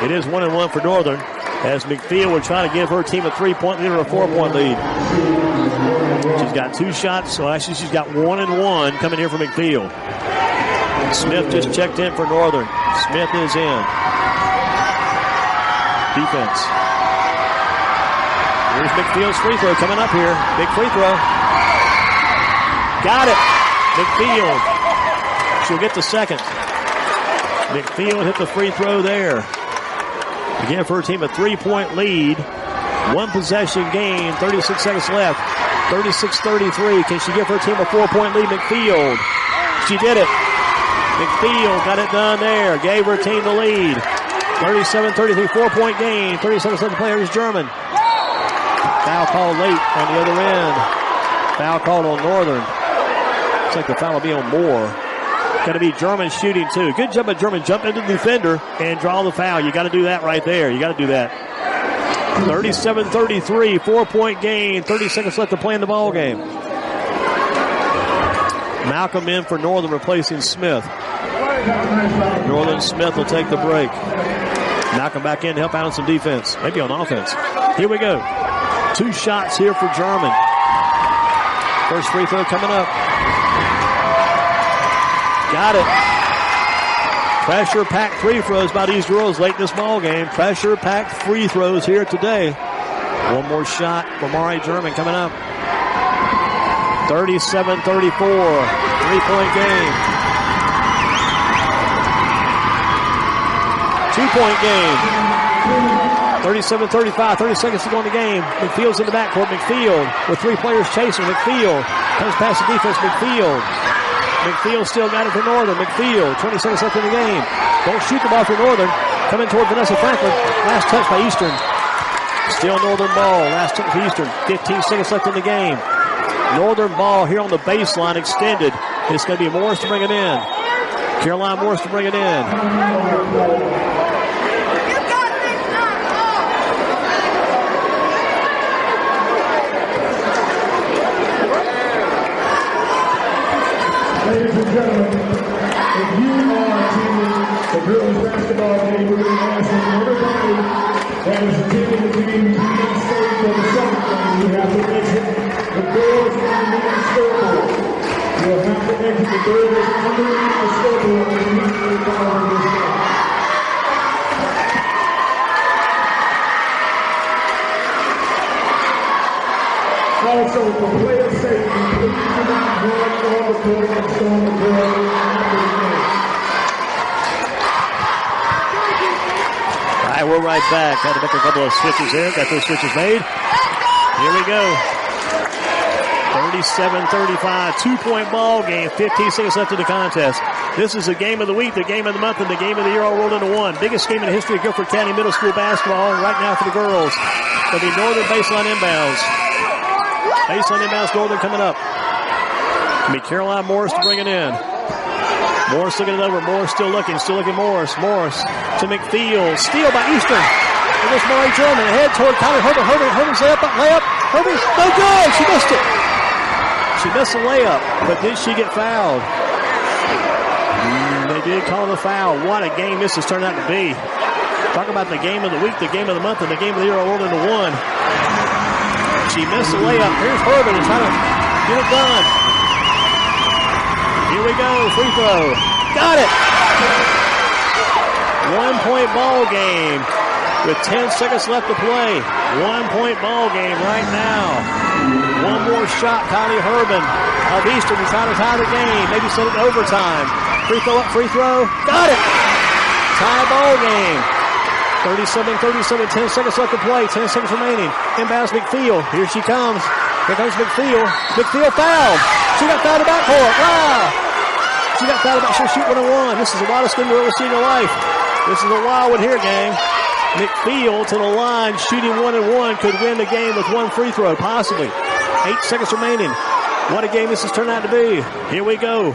It is 1-1 for Northern, as McField will try to give her team a 3-point lead or a 4-point lead. She's got 2 shots, so actually she's got 1 and 1 coming here from McField. Smith just checked in for Northern. Smith is in. Defense. Here's McField's free throw coming up here. Big free throw. Got it. McField. She'll get the second. McField hit the free throw there. Again, for her team, a 3-point lead. 1 possession game, 36 seconds left. 36-33. Can she give her team a 4-point lead? McField. She did it. McField got it done there. Gave her team the lead. 37-33, 4-point game. 30 seconds left to play. Here's German. Foul called late on the other end. Foul called on Northern. Looks like the foul will be on Moore. Going to be German shooting too. Good job by German. Jump into the defender and draw the foul. You got to do that right there. You got to do that. 37-33, 4-point game. 30 seconds left to play in the ball game. Malcolm in for Northern, replacing Smith. Northern Smith will take the break. Malcolm back in to help out on some defense. Maybe on offense. Here we go. 2 shots here for German. First free throw coming up. Got it. Pressure-packed free throws by these girls late in this ball game. Pressure-packed free throws here today. 1 more shot for Mari German coming up. 37-34, 3-point game. 2-point game. 37-35, 30 seconds to go in the game. McField's in the backcourt. McField with 3 players chasing. McField comes past the defense. McField still got it for Northern. McField, 20 seconds left in the game. Don't shoot the ball for Northern. Coming toward Vanessa Franklin. Last touch by Eastern. Still Northern ball. Last touch for Eastern. 15 seconds left in the game. Northern ball here on the baseline extended. It's going to be Morris to bring it in. Caroline Morris to bring it in. Ladies and gentlemen, if you are attending the girls' basketball game, we're going to ask everybody that is attending the game to stay for the second game. You have to exit the doors underneath the scoreboard. You'll have to exit the doors underneath the scoreboard and immediately follow this game. Also, for player safety, please do not run on the court and storm the court after the game. All right, we're right back. Had to make a couple of switches there. Got those switches made. Here we go. 37-35, 2-point ball game. 15 seconds left in the contest. This is the game of the week, the game of the month, and the game of the year all rolled into one. Biggest game in the history of Guilford County Middle School basketball right now for the girls. It'll be Northern baseline inbounds. Baseline inbounds, Northern coming up. It'll be Caroline Morris to bring it in. Morris looking it over. Morris still looking Morris. Morris to McField. Steal by Eastern. And there's Mari German ahead toward Kylie Herbert. Herbert's layup. Herbert, no good. She missed it. She missed the layup, but did she get fouled? They did call the foul. What a game this has turned out to be. Talk about the game of the week, the game of the month, and the game of the year all rolled into one. She missed the layup. Here's Herbert trying to get it done. Here we go. Free throw. Got it. 1-point ball game with 10 seconds left to play. 1-point ball game right now. 1 more shot. Kylie Herbert of Eastern to try to tie the game. Maybe send it to overtime. Free throw up. Free throw. Got it. Tie ball game. 37-37, 10 seconds left to play, 10 seconds remaining. Inbounds McField. Here she comes. Here comes McField. McField fouled. She got fouled in the backcourt. Wow. She got fouled. She'll shoot 1-on-1. This is the wildest game you'll ever see in your life. This is a wild one here, gang. McField to the line, shooting 1-on-1, could win the game with 1 free throw, possibly. 8 seconds remaining. What a game this has turned out to be. Here we go.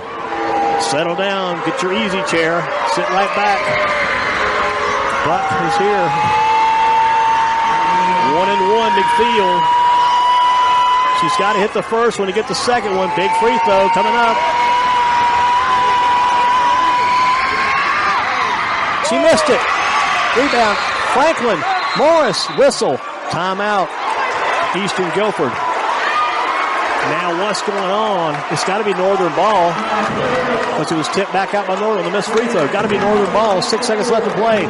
Settle down. Get your easy chair. Sit right back. Buck is here. 1-1 McField. She's got to hit the first one to get the second one. Big free throw coming up. She missed it. Rebound. Franklin. Morris. Whistle. Timeout. Eastern Guilford. Now what's going on? It's got to be Northern ball. But it was tipped back out by Northern. The missed free throw. Got to be Northern ball. 6 seconds left to play.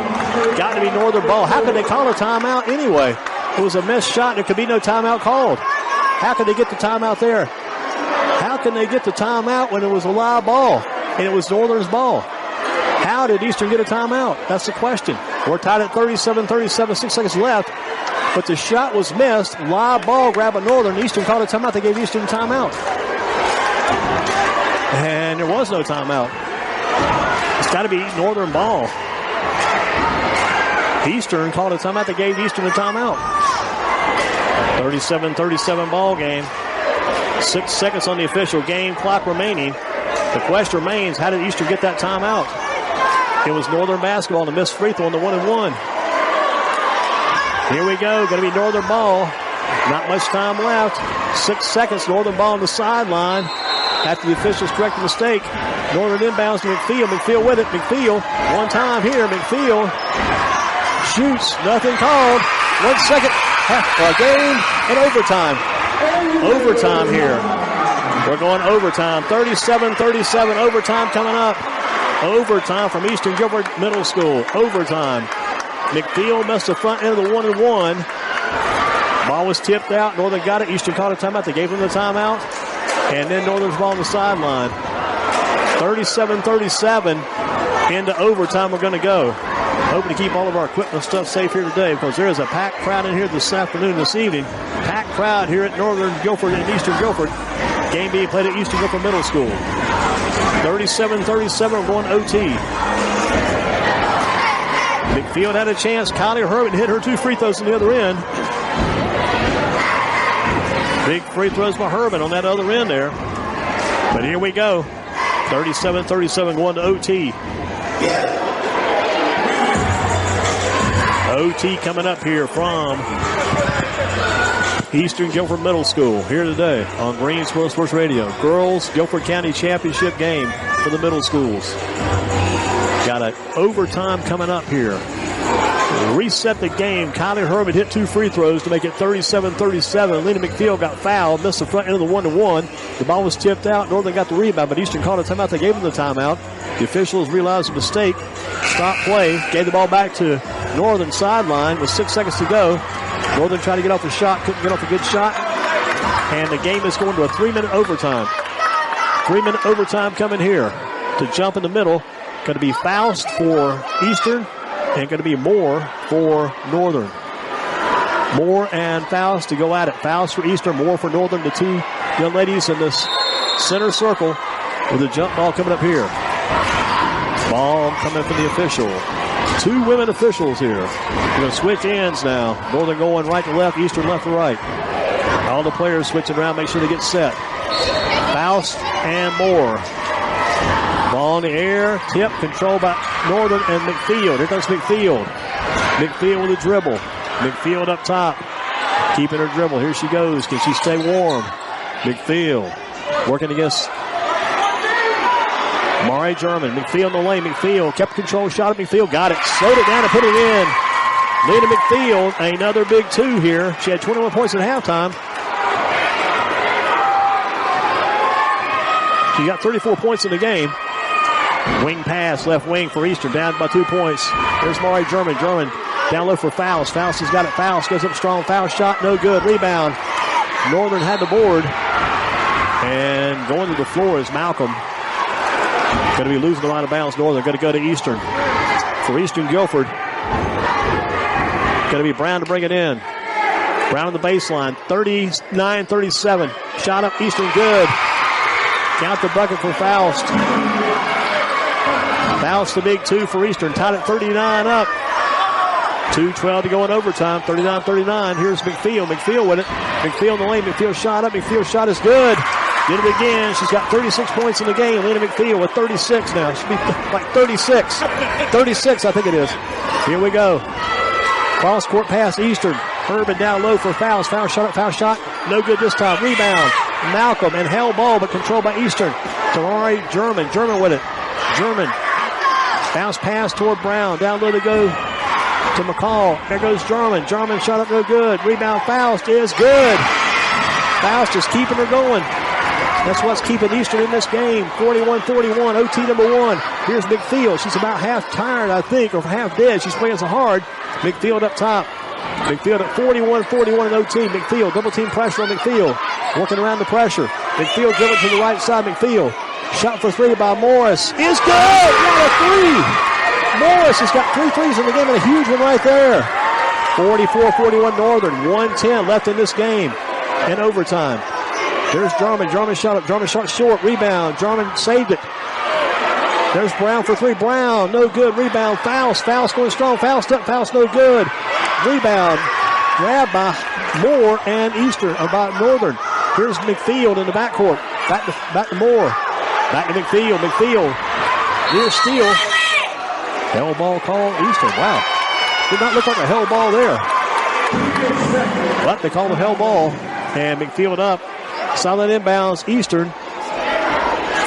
Got to be Northern ball. How could they call a timeout anyway? It was a missed shot. There could be no timeout called. How could they get the timeout there? How can they get the timeout when it was a live ball and it was Northern's ball? How did Eastern get a timeout? That's the question. We're tied at 37-37, 6 seconds left. But the shot was missed. Live ball grab at Northern. Eastern called a timeout. They gave Eastern a timeout. And there was no timeout. It's got to be Northern ball. Eastern called a timeout. They gave Eastern a timeout. 37-37 ball game. 6 seconds on the official game clock remaining. The question remains, how did Eastern get that timeout? It was Northern basketball on the missed free throw on the 1-and-1. Here we go. Going to be Northern ball. Not much time left. 6 seconds. Northern ball on the sideline. After the officials correct the mistake. Northern inbounds to McField. McField with it. McField. One time here. McField shoots. Nothing called. 1 second. A game and overtime. Overtime here. We're going overtime. 37-37. Overtime coming up. Overtime from Eastern Guilford Middle School. Overtime. McField missed the front end of the 1-and-1. Ball was tipped out. Northern got it. Eastern called a timeout. They gave them the timeout. And then Northern's ball on the sideline. 37-37. Into overtime we're going to go. Hoping to keep all of our equipment stuff safe here today because there is a packed crowd in here this afternoon, this evening. Packed crowd here at Northern Guilford and Eastern Guilford. Game being played at Eastern Guilford Middle School. 37-37. We're going OT. McField had a chance. Kylie Herbert hit her 2 free throws on the other end. Big free throws by Herbert on that other end there. But here we go. 37-37 going to OT. OT coming up here from Eastern Guilford Middle School here today on Greensboro Sports Radio. Girls Guilford County Championship game for the middle schools. Got an overtime coming up here. Reset the game. Kylie Herbert hit 2 free throws to make it 37-37. Lena McField got fouled, missed the front end of the 1-and-1. The ball was tipped out. Northern got the rebound, but Eastern called a timeout. They gave them the timeout. The officials realized the mistake, stopped play, gave the ball back to Northern sideline with 6 seconds to go. Northern tried to get off the shot, couldn't get off a good shot. And the game is going to a 3-minute overtime. 3-minute overtime coming here. To jump in the middle, going to be Faust for Eastern and going to be Moore for Northern. Moore and Faust to go at it. Faust for Eastern, Moore for Northern. The 2 young ladies in this center circle with a jump ball coming up here. Ball coming from the official. 2 women officials here. We're going to switch ends now. Northern going right to left, Eastern left to right. All the players switching around, make sure they get set. Faust and Moore. Ball in the air, tip, controlled by Northern and McField. Here comes McField. McField with a dribble. McField up top, keeping her dribble. Here she goes. Can she stay warm? McField working against Mari German. McField in the lane. McField kept control, shot at McField. Got it. Slowed it down and put it in. Lena McField, another big 2 here. She had 21 points at halftime. She got 34 points in the game. Wing pass, left wing for Eastern, down by 2 points. There's Mari German. German down low for Faust. Faust has got it. Faust goes up strong. Faust shot, no good. Rebound. Northern had the board. And going to the floor is Malcolm. Going to be losing a lot of bounds. Northern going to go to Eastern. For Eastern Guilford. Going to be Brown to bring it in. Brown on the baseline. 39-37. Shot up Eastern good. Count the bucket for Faust. Faust the big 2 for Eastern. Tied at 39 up. 2:12 to go in overtime. 39-39. Here's McField. McField with it. McField in the lane. McField shot up. McField shot is good. Did it again. She's got 36 points in the game. Lena McField with 36 now. She'll be like 36. 36, I think it is. Here we go. Cross court pass Eastern. Herbert down low for Faust. Faust shot up. Faust shot. No good this time. Rebound. Malcolm and held ball, but controlled by Eastern. Tamari German. German with it. German. Bounce pass toward Brown. Down low to go to McCall. There goes German. German shot up no good. Rebound Faust is good. Faust is keeping her going. That's what's keeping Eastern in this game. 41-41, OT number 1. Here's McField. She's about half tired, I think, or half dead. She's playing so hard. McField up top. McField at 41-41 in OT. McField, double team pressure on McField. Working around the pressure. McField driven to the right side. McField. Shot for 3 by Morris. Is good! What a 3! Morris has got 3 threes in the game and a huge one right there. 44-41 Northern. 1:10 left in this game. In overtime. There's Jarman. Jarman shot up. Jarman shot short. Rebound. Jarman saved it. There's Brown for 3. Brown. No good. Rebound. Faust. Faust going strong. Faust up. Faust no good. Rebound. Grabbed by Moore and Eastern. About Northern. Here's McField in the backcourt. Back to Moore. Back to McField. McField. Near steal. Hell ball call. Eastern. Wow. Did not look like a hell ball there. But they call the hell ball. And McField up. Solid inbounds, Eastern.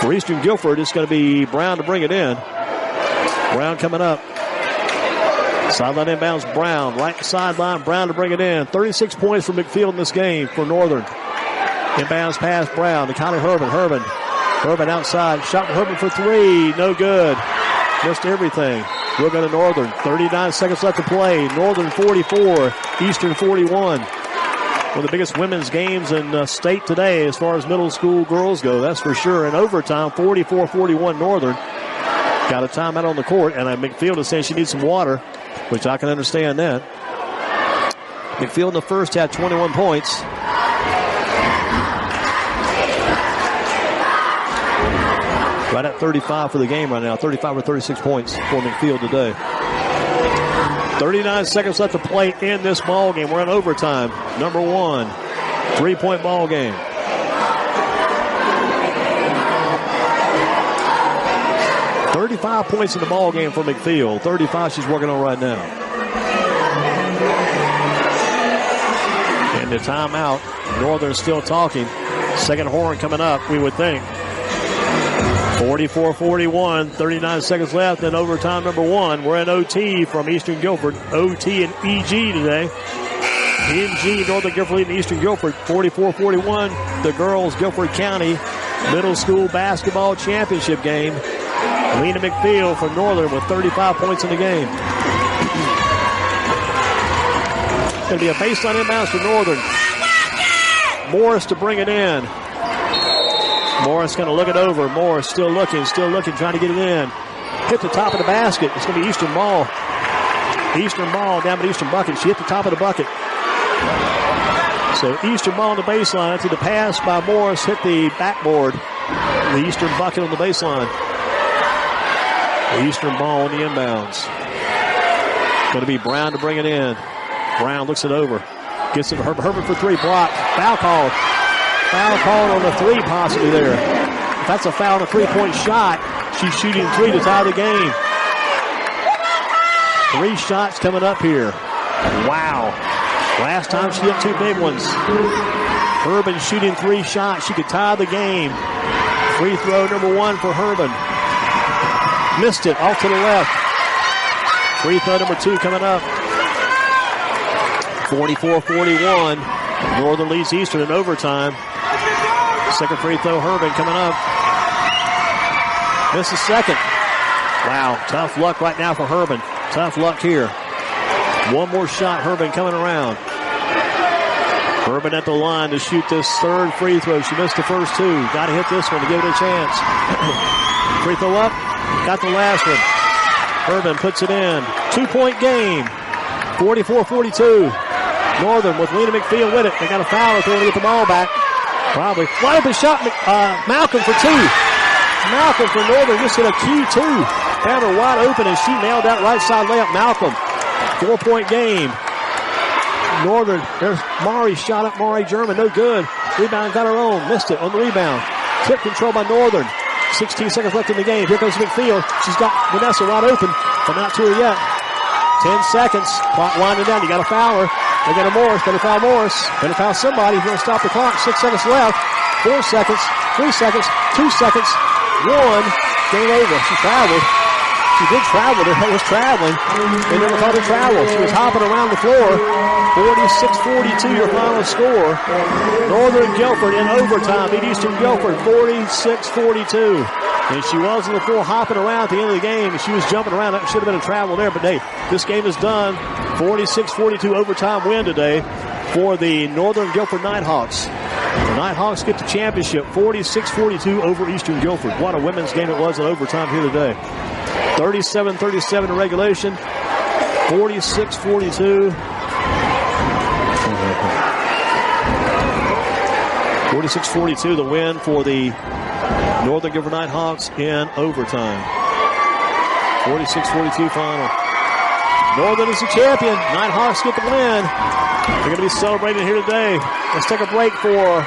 For Eastern Guilford, it's going to be Brown to bring it in. Brown coming up. Sideline inbounds, Brown. Right sideline, Brown to bring it in. 36 points for McField in this game for Northern. Inbounds pass, Brown to Kylie Herbin. Herbin outside. Shot for Herbin for 3. No good. Missed everything. We'll go to Northern. 39 seconds left to play. Northern 44, Eastern 41. One of the biggest women's games in state today as far as middle school girls go, that's for sure. In overtime, 44-41 Northern. Got a timeout on the court, and McField is saying she needs some water, which I can understand that. McField in the first had 21 points. Right at 35 for the game right now. 35 or 36 points for McField today. 39 seconds left to play in this ball game. We're in overtime. Number 1, 3-point ball game. $35 points in the ball game for McField. 35 she's working on right now. And the timeout. Northern still talking. Second horn coming up, we would think. 44-41, 39 seconds left in overtime number 1. We're in OT from Eastern Guilford. OT and EG today. EG, Northern Guilford leading Eastern Guilford. 44-41, the girls Guilford County Middle School Basketball Championship game. Lena McField for Northern with 35 points in the game. Going to be a baseline inbounds for Northern. Morris to bring it in. Morris going to look it over. Morris still looking, trying to get it in. Hit the top of the basket. It's going to be Eastern ball. Eastern ball down at Eastern bucket. She hit the top of the bucket. So Eastern ball on the baseline. To the pass by Morris. Hit the backboard. The Eastern bucket on the baseline. The Eastern ball on the inbounds. Going to be Brown to bring it in. Brown looks it over. Gets it to Herbert for 3. Block. Foul call. Foul called on the 3 possibly there. If that's a foul on a 3-point shot, she's shooting 3 to tie the game. 3 shots coming up here. Wow. Last time she hit 2 big ones. Herbin shooting 3 shots. She could tie the game. Free throw number 1 for Herbin. Missed it off to the left. Free throw number 2 coming up. 44-41. Northern leads Eastern in overtime. Second free throw, Herbin coming up. Misses second. Wow, tough luck right now for Herbin. Tough luck here. One more shot, Herbin coming around. Herbin at the line to shoot this 3rd free throw. She missed the first 2. Got to hit this one to give it a chance. Free throw up. Got the last one. Herbin puts it in. 2-point game. 44-42. Northern with Lena McField with it. They got a foul if they want to get the ball back. Probably. Wide open shot. Malcolm for 2. Malcolm for Northern just hit a key 2. Found her wide open and she nailed that right side layup. Malcolm. 4-point game. Northern. There's Mari shot up. Mari German. No good. Rebound got her own. Missed it on the rebound. Tip control by Northern. 16 seconds left in the game. Here comes McField. She's got Vanessa wide open, but not to her yet. 10 seconds. Clock winding down. You got to foul her. They got a Morris. Better foul Morris. Better foul somebody. He's going to stop the clock. 6 seconds left. 4 seconds. 3 seconds. 2 seconds. 1. Game over. She fouled. She did travel. It was traveling. They never called her travel. She was hopping around the floor. 46-42 your final score. Northern Guilford in overtime beat Eastern Guilford 46-42. And she was on the floor hopping around at the end of the game. And she was jumping around. That should have been a travel there. But, hey, this game is done. 46-42 overtime win today for the Northern Guilford Nighthawks. The Nighthawks get the championship 46-42 over Eastern Guilford. What a women's game it was in overtime here today. 37-37 in regulation. 46-42. 46-42 the win for the Northern Guilford Nighthawks in overtime. 46-42 final. Northern is the champion. Nighthawks get the win. They're going to be celebrating here today. Let's take a break for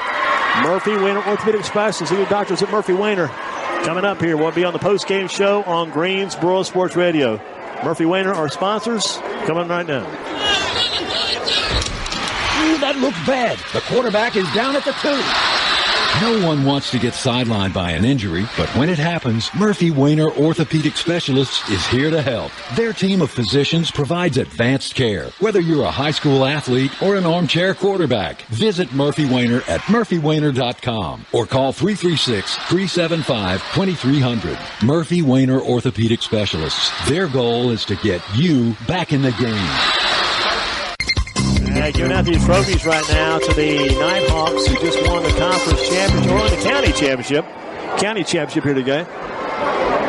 Murphy Wainer Orthopedic Specialists. See the doctors at Murphy Wainer. Coming up here, we'll be on the post-game show on Greensboro Sports Radio. Murphy Wainer, our sponsors, coming right now. Ooh, that looked bad. The quarterback is down at the 2. No one wants to get sidelined by an injury, but when it happens, Murphy Wainer Orthopedic Specialists is here to help. Their team of physicians provides advanced care. Whether you're a high school athlete or an armchair quarterback, visit Murphy Wainer at murphywainer.com or call 336-375-2300. Murphy Wainer Orthopedic Specialists. Their goal is to get you back in the game. Giving out these trophies right now to the Nighthawks who just won the conference championship, or the county championship here today.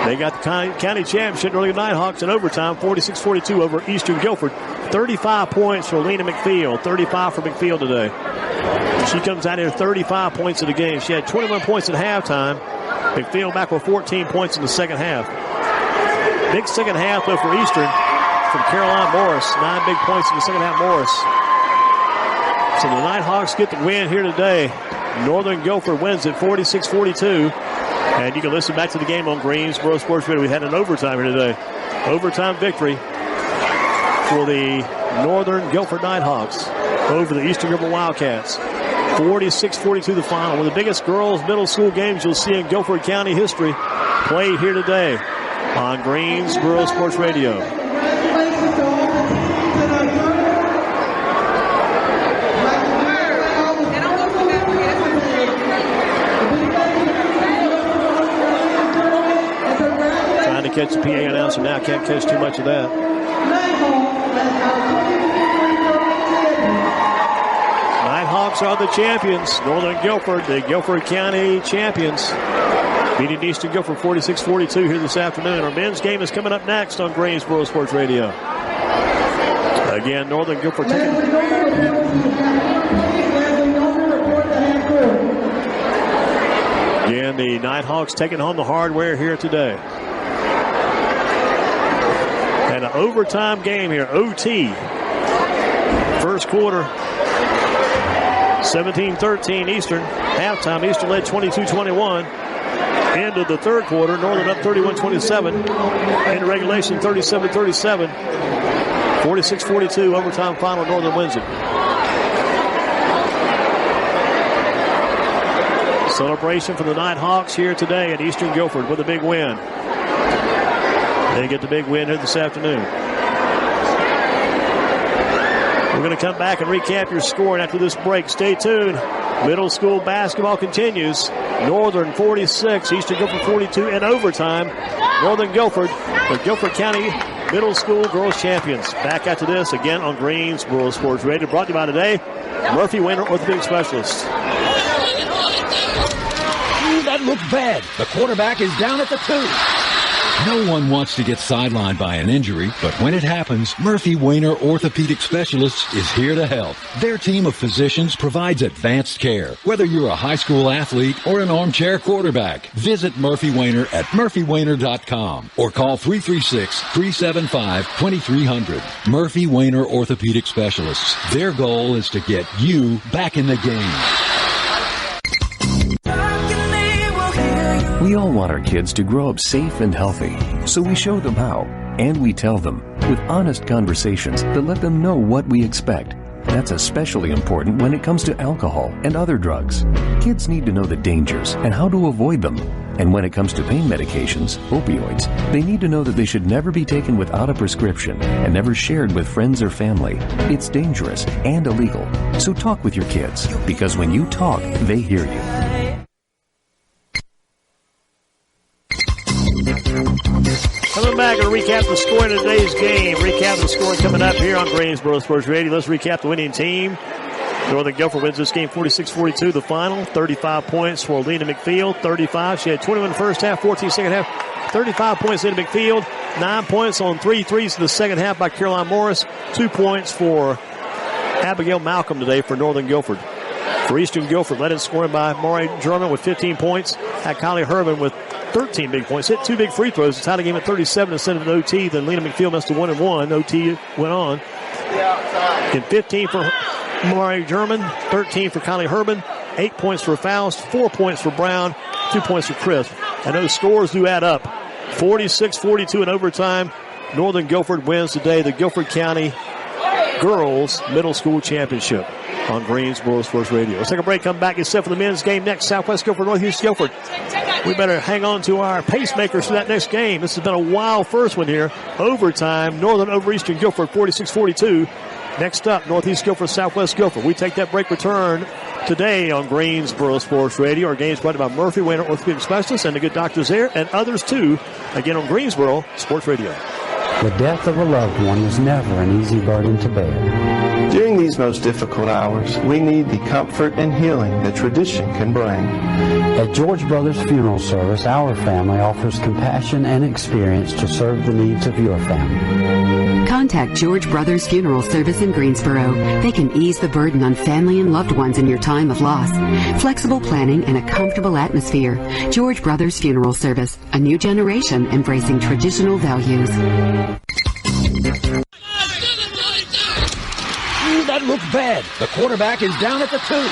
They got the county championship early Nighthawks in overtime, 46-42 over Eastern Guilford. 35 points for Lena McField, 35 for McField today. She comes out here 35 points in the game. She had 21 points at halftime. McField back with 14 points in the second half. Big second half, though, for Eastern from Caroline Morris. 9 big points in the second half, Morris. So the Nighthawks get the win here today. Northern Guilford wins it 46-42. And you can listen back to the game on Greensboro Sports Radio. We had an overtime here today. Overtime victory for the Northern Guilford Nighthawks over the Eastern Guilford Wildcats. 46-42 the final. One of the biggest girls middle school games you'll see in Guilford County history played here today on Greensboro Sports Radio. Catch the PA announcer now. Can't catch too much of that. Nighthawks are the champions. Northern Guilford, the Guilford County champions, beating Eastern Guilford 46-42 here this afternoon. Our men's game is coming up next on Greensboro Sports Radio. Again, Northern Guilford taking. Again, the Nighthawks taking home the hardware here today. And an overtime game here, OT. First quarter, 17-13 Eastern. Halftime, Eastern led 22-21. End of the third quarter, Northern up 31-27. Into regulation, 37-37. 46-42, overtime final, Northern wins it. Celebration for the Nighthawks here today at Eastern Guilford with a big win. They get the big win here this afternoon. We're going to come back and recap your score after this break. Stay tuned. Middle school basketball continues. Northern 46, Eastern Guilford 42 in overtime. Northern Guilford, the Guilford County Middle School Girls Champions. Back after this again on Greensboro Sports Radio. Brought to you by today, Murphy Wainer Orthopedic Specialists. Ooh, that looked bad. The quarterback is down at the 2. No one wants to get sidelined by an injury, but when it happens, Murphy Wainer Orthopedic Specialists is here to help. Their team of physicians provides advanced care. Whether you're a high school athlete or an armchair quarterback, visit Murphy Wainer at murphywainer.com or call 336-375-2300. Murphy Wainer Orthopedic Specialists. Their goal is to get you back in the game. We all want our kids to grow up safe and healthy, so we show them how, and we tell them with honest conversations that let them know what we expect. That's especially important when it comes to alcohol and other drugs. Kids need to know the dangers and how to avoid them. And when it comes to pain medications, opioids, they need to know that they should never be taken without a prescription and never shared with friends or family. It's dangerous and illegal. So talk with your kids, because when you talk, they hear you. Coming back and recap the scoring of today's game. Recap the scoring coming up here on Greensboro Sports Radio. Let's recap the winning team. Northern Guilford wins this game 46-42, the final. 35 points for Lena McField. 35. She had 21 in the first half, 14 second half. 35 points Lena McField. 9 points on 3 threes in the second half by Caroline Morris. 2 points for Abigail Malcolm today for Northern Guilford. For Eastern Guilford, led in scoring by Maury German with 15 points. Had Kylie Herman with 13 big points. Hit 2 big free throws. Tied the game at 37 instead of an OT. Then Lena McField missed a 1-1. OT went on. And 15 for Maury German, 13 for Kylie Herman, 8 points for Faust, 4 points for Brown, 2 points for Chris. And those scores do add up. 46-42 in overtime. Northern Guilford wins today the Guilford County Girls Middle School Championship on Greensboro Sports Radio. Let's take a break, come back, get set for the men's game next. Southwest Guilford, Northeast Guilford. We better hang on to our pacemakers for that next game. This has been a wild first one here. Overtime, Northern over Eastern Guilford, 46-42. Next up, Northeast Guilford, Southwest Guilford. We take that break, return today on Greensboro Sports Radio. Our game's brought to you by Murphy Wayne Orthopedic Specialists and the good doctors there, and others too. Again on Greensboro Sports Radio. The death of a loved one is never an easy burden to bear. During these most difficult hours, we need the comfort and healing that tradition can bring. At George Brothers Funeral Service, our family offers compassion and experience to serve the needs of your family. Contact George Brothers Funeral Service in Greensboro. They can ease the burden on family and loved ones in your time of loss. Flexible planning and a comfortable atmosphere. George Brothers Funeral Service, a new generation embracing traditional values. That looks bad. The quarterback is down at the 2.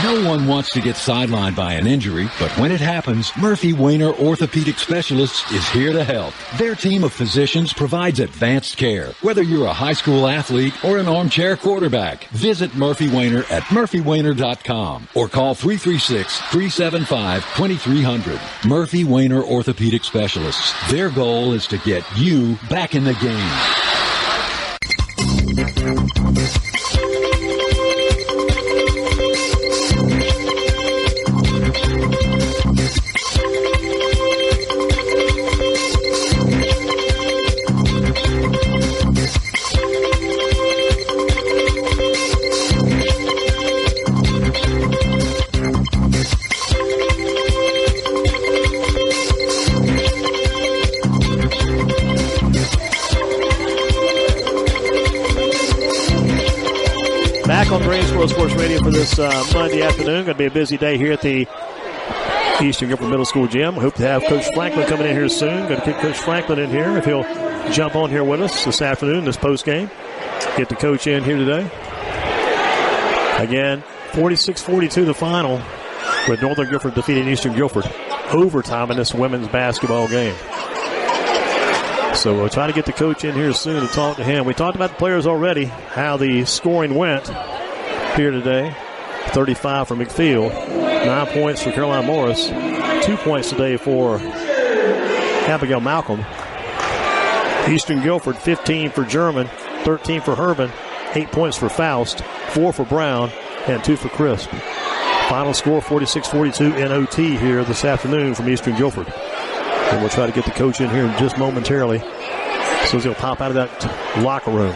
No one wants to get sidelined by an injury, but when it happens, Murphy Wayner Orthopedic Specialists is here to help. Their team of physicians provides advanced care, whether you're a high school athlete or an armchair quarterback. Visit Murphy Wayner at murphywayner.com or call 336-375-2300. Murphy Wayner Orthopedic Specialists. Their goal is to get you back in the game. On Greensboro Sports Radio for this Monday afternoon. Going to be a busy day here at the Eastern Guilford Middle School Gym. Hope to have Coach Franklin coming in here soon. Going to get Coach Franklin in here if he'll jump on here with us this afternoon, this post game. Get the coach in here today. Again, 46-42 the final, with Northern Guilford defeating Eastern Guilford. Overtime in this women's basketball game. So we'll try to get the coach in here soon to talk to him. We talked about the players already, how the scoring went here today. 35 for McField, 9 points for Caroline Morris, 2 points today for Abigail Malcolm. Eastern Guilford, 15 for German, 13 for Herman, 8 points for Faust, 4 for Brown, and 2 for Crisp. Final score 46-42 in OT here this afternoon from Eastern Guilford. And we'll try to get the coach in here just momentarily so he'll pop out of that locker room.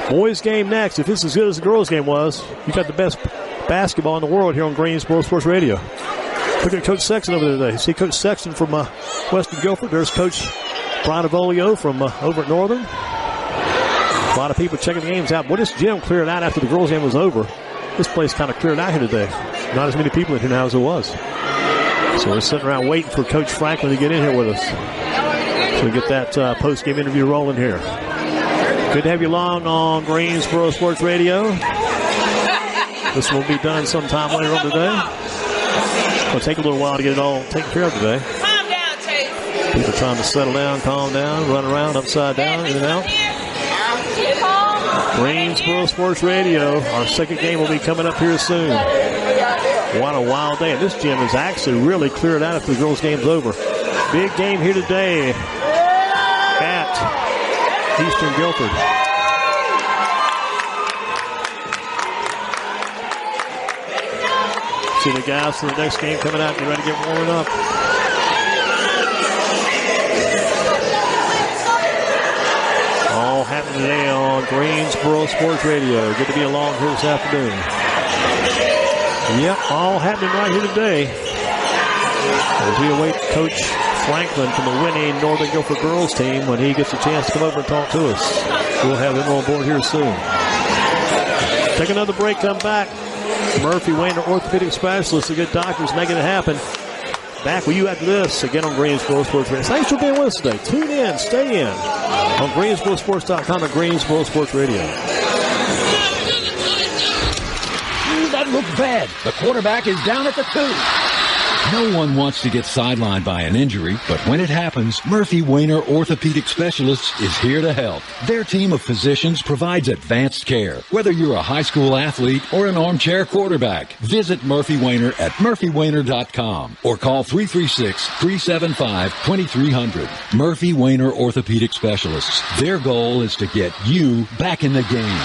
Boys game next. If it's as good as the girls game was, you got the best basketball in the world here on Greensboro Sports Radio. Look at Coach Sexton over there today. See Coach Sexton from Western Guilford. There's Coach Brian Avolio from over at Northern. A lot of people checking the games out. Boy, this gym cleared out after the girls game was over. This place kind of cleared out here today. Not as many people in here now as there was. So we're sitting around waiting for Coach Franklin to get in here with us. So we get that post-game interview rolling here. Good to have you along on Greensboro Sports Radio. This will be done sometime later on today. It'll take a little while to get it all taken care of today. Calm down, Chase. People trying to settle down, calm down, run around, upside down, in and out. Greensboro Sports Radio. Our second game will be coming up here soon. What a wild day. And this gym is actually really cleared out after the girls' game's over. Big game here today at Eastern Guilford. See the guys for the next game coming out. Get ready to get warming up. All happening today on Greensboro Sports Radio. Good to be along here this afternoon. Yep, all happening right here today. As we await Coach Franklin from the winning Northern Guilford girls team when he gets a chance to come over and talk to us. We'll have him on board here soon. Take another break, come back. Murphy Wayne, orthopedic specialist, the good doctors making it happen. Back with you after this, again on Greensboro Sports Radio. Thanks for being with us today. Tune in, stay in on GreensboroSports.com and Greensboro Sports Radio. That looked bad. The quarterback is down at the 2. No one wants to get sidelined by an injury, but when it happens, Murphy Wayner Orthopedic Specialists is here to help. Their team of physicians provides advanced care. Whether you're a high school athlete or an armchair quarterback, visit Murphy Wayner at murphywayner.com or call 336-375-2300. Murphy Wayner Orthopedic Specialists. Their goal is to get you back in the game.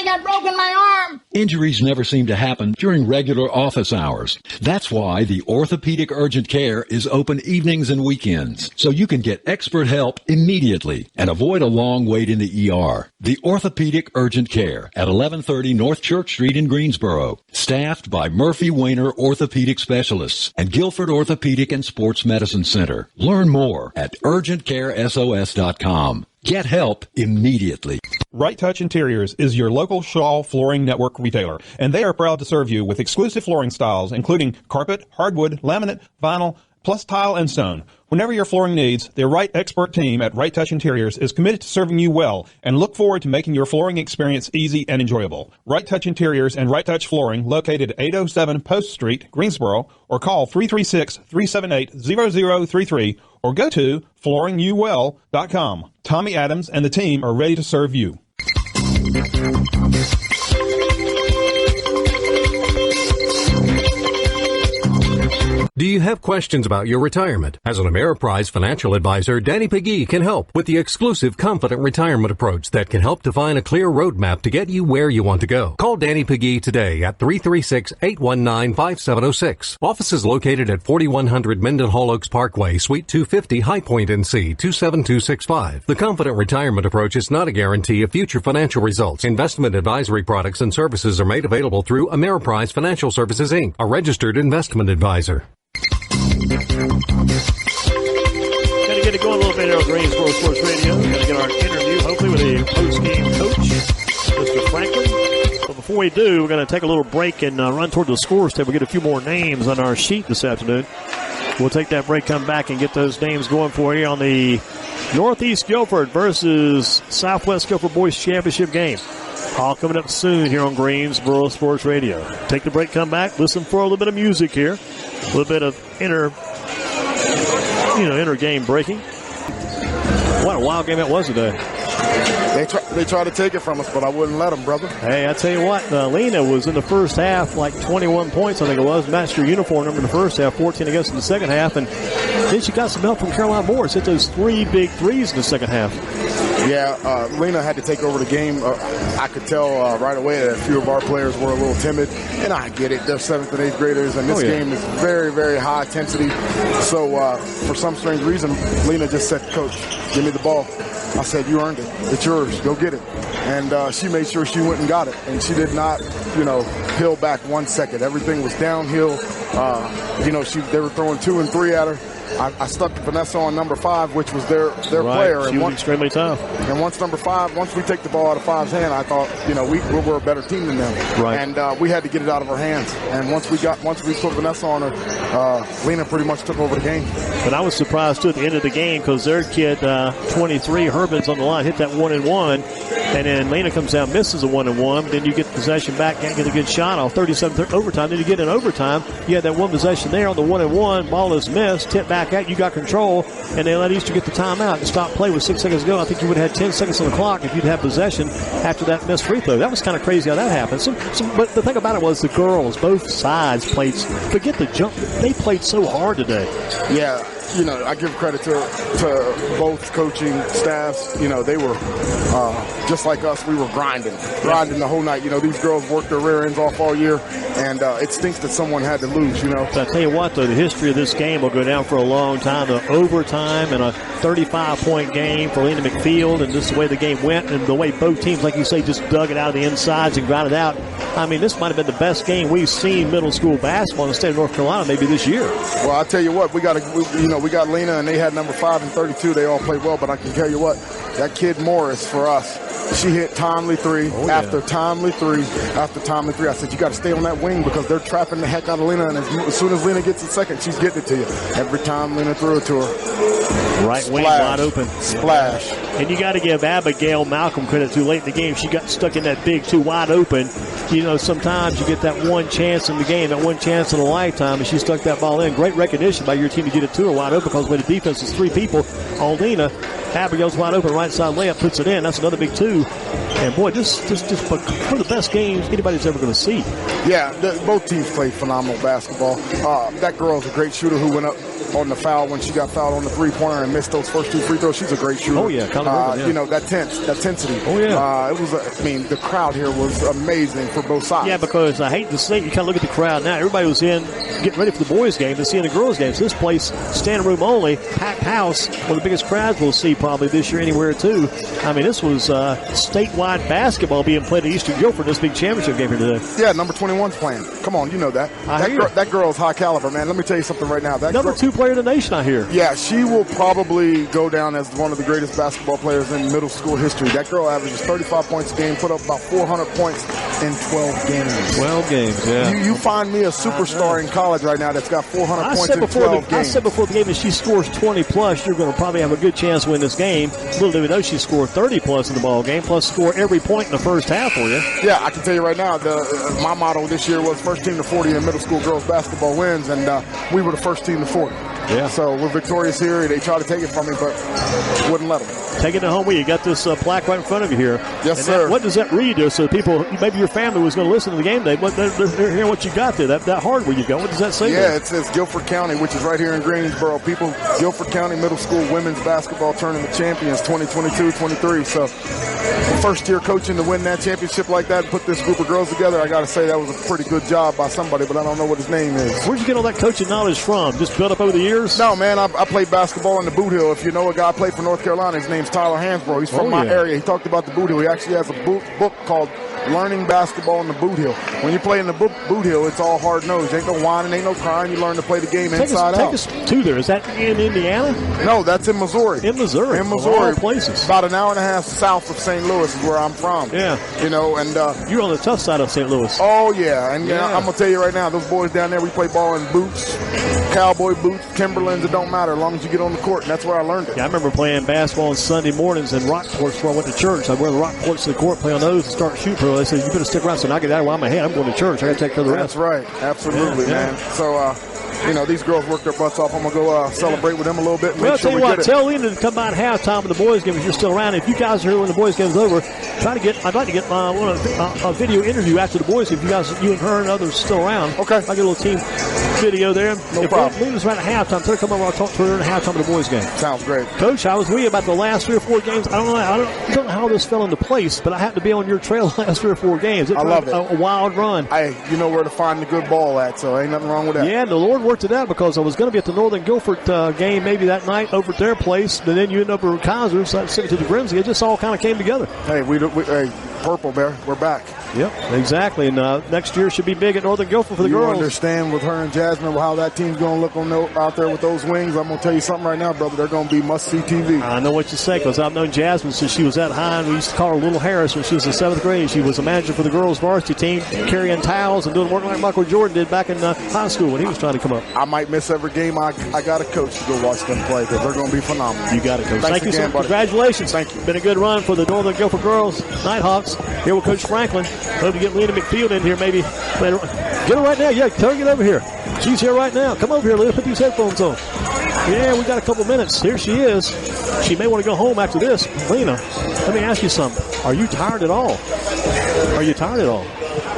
I've broken my arm. Injuries never seem to happen during regular office hours. That's why the Orthopedic Urgent Care is open evenings and weekends, so you can get expert help immediately and avoid a long wait in the ER. The Orthopedic Urgent Care at 1130 North Church Street in Greensboro. Staffed by Murphy Wayner Orthopedic Specialists and Guilford Orthopedic and Sports Medicine Center. Learn more at urgentcaresos.com. Get help immediately. Right Touch Interiors is your local Shaw Flooring Network retailer, and they are proud to serve you with exclusive flooring styles, including carpet, hardwood, laminate, vinyl, plus tile and stone. Whenever your flooring needs, their Right expert team at Right Touch Interiors is committed to serving you well and look forward to making your flooring experience easy and enjoyable. Right Touch Interiors and Right Touch Flooring, located at 807 Post Street, Greensboro, or call 336-378-0033 or go to flooringyouwell.com. Tommy Adams and the team are ready to serve you. Do you have questions about your retirement? As an Ameriprise financial advisor, Danny Pegee can help with the exclusive Confident Retirement approach that can help define a clear roadmap to get you where you want to go. Call Danny Pegee today at 336-819-5706. Office is located at 4100 Mendenhall Oaks Parkway, Suite 250, High Point, NC, 27265. The Confident Retirement approach is not a guarantee of future financial results. Investment advisory products and services are made available through Ameriprise Financial Services, Inc., a registered investment advisor. Got to get it going a little bit here on Greensboro Sports Radio. Got to get our interview, hopefully, with a post-game coach, Mr. Franklin. But before we do, we're going to take a little break and run toward the scores table. We'll get a few more names on our sheet this afternoon. We'll take that break, come back, and get those names going for you on the Northeast Guilford versus Southwest Guilford Boys Championship game. All coming up soon here on Greensboro Sports Radio. Take the break, come back, listen for a little bit of music here. A little bit of inner game breaking. What a wild game it was today. They tried to take it from us, but I wouldn't let them, brother. Hey, I tell you what, Lena was in the first half like 21 points, I think it was. Matched her uniform number in the first half, 14 against in the second half. And then she got some help from Caroline Morris. Hit those 3 big threes in the second half. Yeah, Lena had to take over the game. I could tell right away that a few of our players were a little timid, and I get it. They're 7th and 8th graders, and this game is very, very high intensity. So for some strange reason, Lena just said, "Coach, give me the ball." I said, "You earned it. It's yours. Go get it." And she made sure she went and got it, and she did not, peel back 1 second. Everything was downhill. They were throwing 2 and 3 at her. I stuck Vanessa on number 5, which was their player. She was extremely tough. And once we take the ball out of 5's hand, I thought, we were a better team than them. Right. And we had to get it out of her hands. And once we put Vanessa on her, Lena pretty much took over the game. But I was surprised too at the end of the game because their kid, 23, Herman's on the line, hit that 1-and-1. And then Lena comes down, misses a 1-and-1. Then you get possession back, can't get a good shot off 37 overtime. Then you get in overtime. You had that one possession there on the 1-and-1. Ball is missed, tipped back back out. You got control, and they let Easter get the timeout and stop play with 6 seconds to go. I think you would have had 10 seconds on the clock if you'd had possession after that missed free throw. That was kind of crazy how that happened. But the thing about it was the girls, both sides played, forget the jump, they played so hard today. Yeah. I give credit to both coaching staffs. They were just like us. We were grinding the whole night. These girls worked their rear ends off all year, and it stinks that someone had to lose. So I tell you what, though, the history of this game will go down for a long time. The overtime and a 35-point game for Lena McField, and just the way the game went, and the way both teams, like you say, just dug it out of the insides and grounded out. I mean, this might have been the best game we've seen middle school basketball in the state of North Carolina maybe this year. Well, I tell you what, we got Lena, and they had number 5 and 32. They all played well, but I can tell you what, that kid Morris for us, she hit timely three after timely three after timely three. I said, you got to stay on that wing because they're trapping the heck out of Lena, and as soon as Lena gets a second, she's getting it to you. Every time Lena threw it to her. Right wing wide open. Splash. And you got to give Abigail Malcolm credit too. Late in the game, she got stuck in that big 2 wide open. Sometimes you get that one chance in the game, that one chance in a lifetime, and she stuck that ball in. Great recognition by your team to get it to her wide open because when the defense is 3 people on Lena, Abigail's wide open, right side layup, puts it in. That's another big 2. And boy, just one of the best games anybody's ever going to see. Yeah, both teams played phenomenal basketball. That girl's a great shooter who went up on the foul when she got fouled on the 3-pointer and missed those first 2 free throws. She's a great shooter. Oh yeah, that tensity. Oh yeah. It was. The crowd here was amazing for both sides. Yeah, because I hate to say, you kind of look at the crowd now. Everybody was in getting ready for the boys' game to see in the girls' game. So this place, standing room only, packed house, one of the biggest crowds we'll see probably this year anywhere too. I mean, this was statewide basketball being played at Eastern Guilford. This big championship game here today. Yeah, number 21's playing. Come on, you know that. That girl's high caliber, man. Let me tell you something right now. That number 2 player in the nation, I hear. Yeah, she will probably go down as one of the greatest basketball players in middle school history. That girl averages 35 points a game, put up about 400 points in 12 games. 12 games, yeah. You find me a superstar in college right now that's got 400 points in 12 games. I said before the game, if she scores 20 plus, you're going to probably have a good chance to win this game. Little do we know she scored 30 plus in the ball game, plus score every point in the first half for you. Yeah, I can tell you right now, my motto this year was first team to 40 in middle school girls basketball wins, and we were the first team to 40. Yeah. So we're victorious here. They tried to take it from me, but wouldn't let them. Taking it home with you. You got this plaque right in front of you here. Yes, sir. What does that read? So people, maybe your family was going to listen to the game today, but they're hearing what you got there. That hardware you got. What does that say? Yeah, it says Guilford County, which is right here in Greensboro. People, Guilford County Middle School Women's Basketball Tournament Champions 2022-23. So first-year coaching to win that championship like that and put this group of girls together, I got to say that was a pretty good job by somebody, but I don't know what his name is. Where'd you get all that coaching knowledge from? Just built up over the years? No, man, I played basketball in the Boot Hill. If you know a guy played for North Carolina, his name's Tyler Hansbrough. He's from my area. He talked about the Boot Hill. He actually has a book called Learning Basketball in the Boot Hill. When you play in the Boot Hill, it's all hard-nosed. Ain't no whining, ain't no crying. You learn to play the game inside out. Take us to there. Is that in Indiana? No, that's in Missouri. In Missouri. In Missouri. Of all places. About an hour and a half south of St. Louis is where I'm from. Yeah. And you're on the tough side of St. Louis. Oh, yeah. And I'm going to tell you right now, those boys down there, we play ball in boots, cowboy boots, Timberlands. It don't matter as long as you get on the court, and that's where I learned it. Yeah, I remember playing basketball on Sunday mornings in rock courts before I went to church. I'd wear the rock courts to the court, play on those, and start shooting pro. They said, you better stick around. So I get out while I'm ahead. I'm going to church. I got to take care of the rest. That's right. Absolutely, man. So, these girls work their butts off. I'm going to go celebrate with them a little bit and make sure we get it. Tell Lena to come by at halftime of the boys' game if you're still around. If you guys are here when the boys' game is over, I'd like to get a video interview after the boys' game. If you and her and others are still around. Okay. I'll get a little team video there. No problem. If Lena's right at halftime, so come over. I'll talk to her at halftime of the boys' game. Sounds great. Coach, I was with you about the last 3 or 4 games. I don't know how this fell into place, but I happened to be on your trail the last 3 or 4 games. I love it. A wild run. You know where to find the good ball at, so ain't nothing wrong with that. Yeah, the Lord worked it out because I was going to be at the Northern Guilford game maybe that night over at their place, and then you end up at Kaiser, so I sent it to the Grimsby. It just all kind of came together. Hey, Purple Bear, we're back. Yep, exactly. And next year should be big at Northern Guilford for the girls. You understand with her and Jasmine how that team's going to look out there with those wings. I'm going to tell you something right now, brother. They're going to be must-see TV. I know what you say because I've known Jasmine since she was at high, and we used to call her Little Harris when she was in 7th grade. She was a manager for the girls' varsity team, carrying towels and doing work like Michael Jordan did back in high school when he was trying to come up. I might miss every game. I got a coach to go watch them play because they're going to be phenomenal. You got it, Coach. Thank you again, so much. Congratulations. Thank you. Been a good run for the Northern Guilford girls. Nighthawks here with Coach Franklin. Hope to get Lena McField in here maybe later. Get her right now. Yeah, tell her to get over here. She's here right now. Come over here, Lena. Put these headphones on. Yeah, we got a couple minutes. Here she is. She may want to go home after this. Lena, let me ask you something. Are you tired at all? Are you tired at all?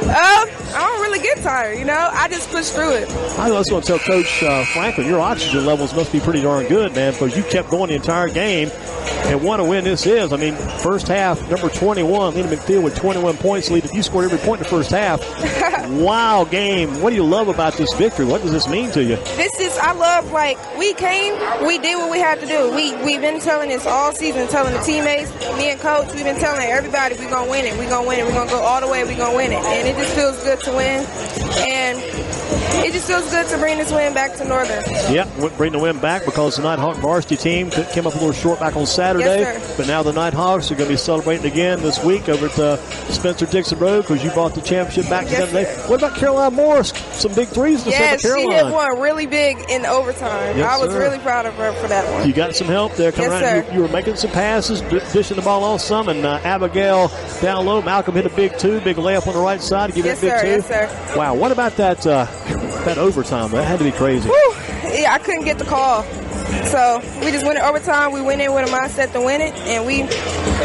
I don't really get tired, you know. I just push through it. I was going to tell Coach Franklin, your oxygen levels must be pretty darn good, man, because you kept going the entire game. And what a win this is. I mean, first half, number 21, Lena McField with 21 points lead. You scored every point in the first half. Wow, game. What do you love about this victory? What does this mean to you? I love, we came, we did what we had to do. We've been telling this all season, telling the teammates, me and Coach, we've been telling everybody we're going to win it. We're going to win it. We're going to go all the way. We're going to win it. And it just feels good to win. And it just feels good to bring this win back to Northern. Yeah, bring the win back because the Nighthawk varsity team came up a little short back on Saturday. Yes, but now the Nighthawks are going to be celebrating again this week over at Spencer Dixon Road because you brought the championship back to them today. What about Caroline Morris? Some big threes to set for Caroline. She hit one really big in overtime. Yes, I was really proud of her for that one. You got some help there coming yes, around. You were making some passes, dishing the ball off some, and Abigail down low. Malcolm hit a big layup on the right side to give it a big two. Yes, sir. Wow, what about that overtime? That had to be crazy. Whew. Yeah, I couldn't get the call. So we just went in overtime. We went in with a mindset to win it, and we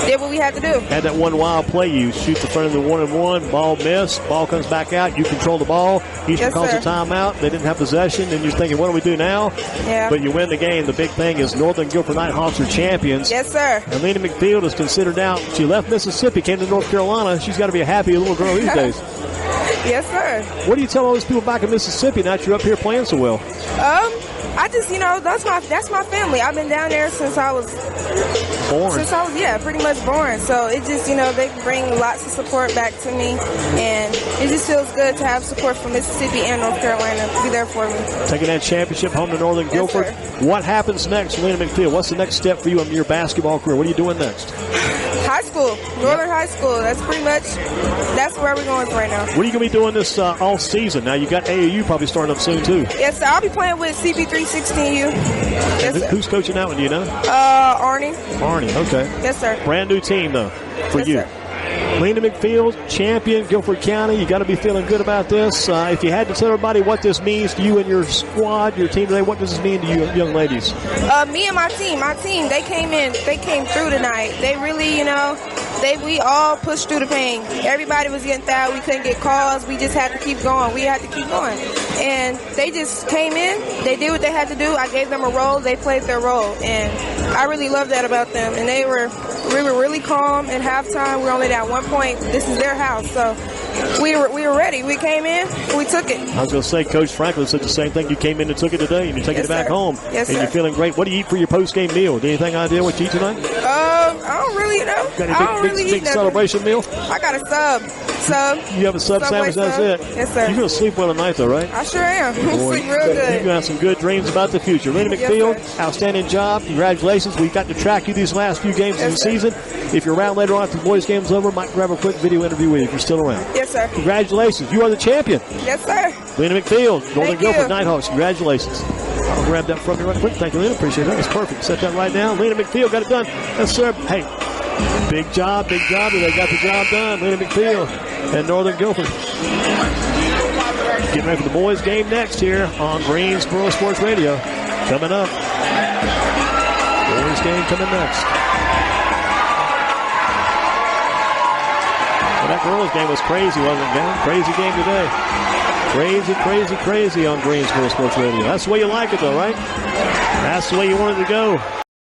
did what we had to do. Had that one wild play. You shoot the front of the 1-and-1. Ball missed. Ball comes back out. You control the ball. Eastern calls a timeout. They didn't have possession, and you're thinking, what do we do now? Yeah. But you win the game. The big thing is Northern Guilford Nighthawks are champions. Yes, sir. And Lena McField is considered now. She left Mississippi, came to North Carolina. She's got to be a happy little girl these days. Yes, sir. What do you tell all those people back in Mississippi now that you're up here playing so well? I just, that's my family. I've been down there since I was born. Pretty much born. So it just, they bring lots of support back to me, and it just feels good to have support from Mississippi and North Carolina to be there for me. Taking that championship home to Northern Guilford. Sir. What happens next, Lena McField? What's the next step for you in your basketball career? What are you doing next? High school, Northern High School. That's where we're going right now. What are you going to be doing this off season? Now you got AAU probably starting up soon too. Yes, sir. I'll be playing with CP316U. Yes, who's coaching that one? Do you know? Arnie. Arnie. Okay. Yes, sir. Brand new team though for you. Sir. Lena McField, champion, Guilford County. You got to be feeling good about this. If you had to tell everybody what this means to you and your squad, your team today, what does this mean to you, young ladies? Me and my team, they came through tonight. They really, we all pushed through the pain. Everybody was getting fouled. We couldn't get calls. We just had to keep going. We had to keep going. And they just came in. They did what they had to do. I gave them a role. They played their role. And I really love that about them. And we were really calm at halftime. We were only down 1 point. This is their house. So we were ready. We came in. We took it. I was going to say, Coach Franklin said the same thing. You came in and took it today, and you're taking it back home. Yes, and sir. you're feeling great. What do you eat for your post-game meal? Do you have anything idea what you eat tonight? I don't really know. Got any big celebration meal? I got a sub. You have a sub sandwich, that's it? Yes, sir. You're going to sleep well tonight, though, right? I sure am. Sleep real good. You're going to have some good dreams about the future. Lena McField, yes, outstanding job. Congratulations. We've got to track you these last few games of the season. If you're around later on after the boys' game's over, might grab a quick video interview with you if you're still around. Yes, sir. Congratulations. You are the champion. Yes, sir. Lena McField, Northern Thank Guilford you. Nighthawks. Congratulations. I'll grab that from you right quick. Thank you, Lena. Appreciate that. That's perfect. Set that right now. Lena McField got it done. Yes, sir. Hey, big job. They got the job done. Lena McField and Northern Guilford. Getting ready for the boys' game next here on Greensboro Sports Radio. Coming up. Boys' game coming next. Well, that girls' game was crazy, wasn't it, gang? Crazy game today. Crazy on Greensboro Sports Radio. That's the way you like it, though, right? That's the way you want it to go.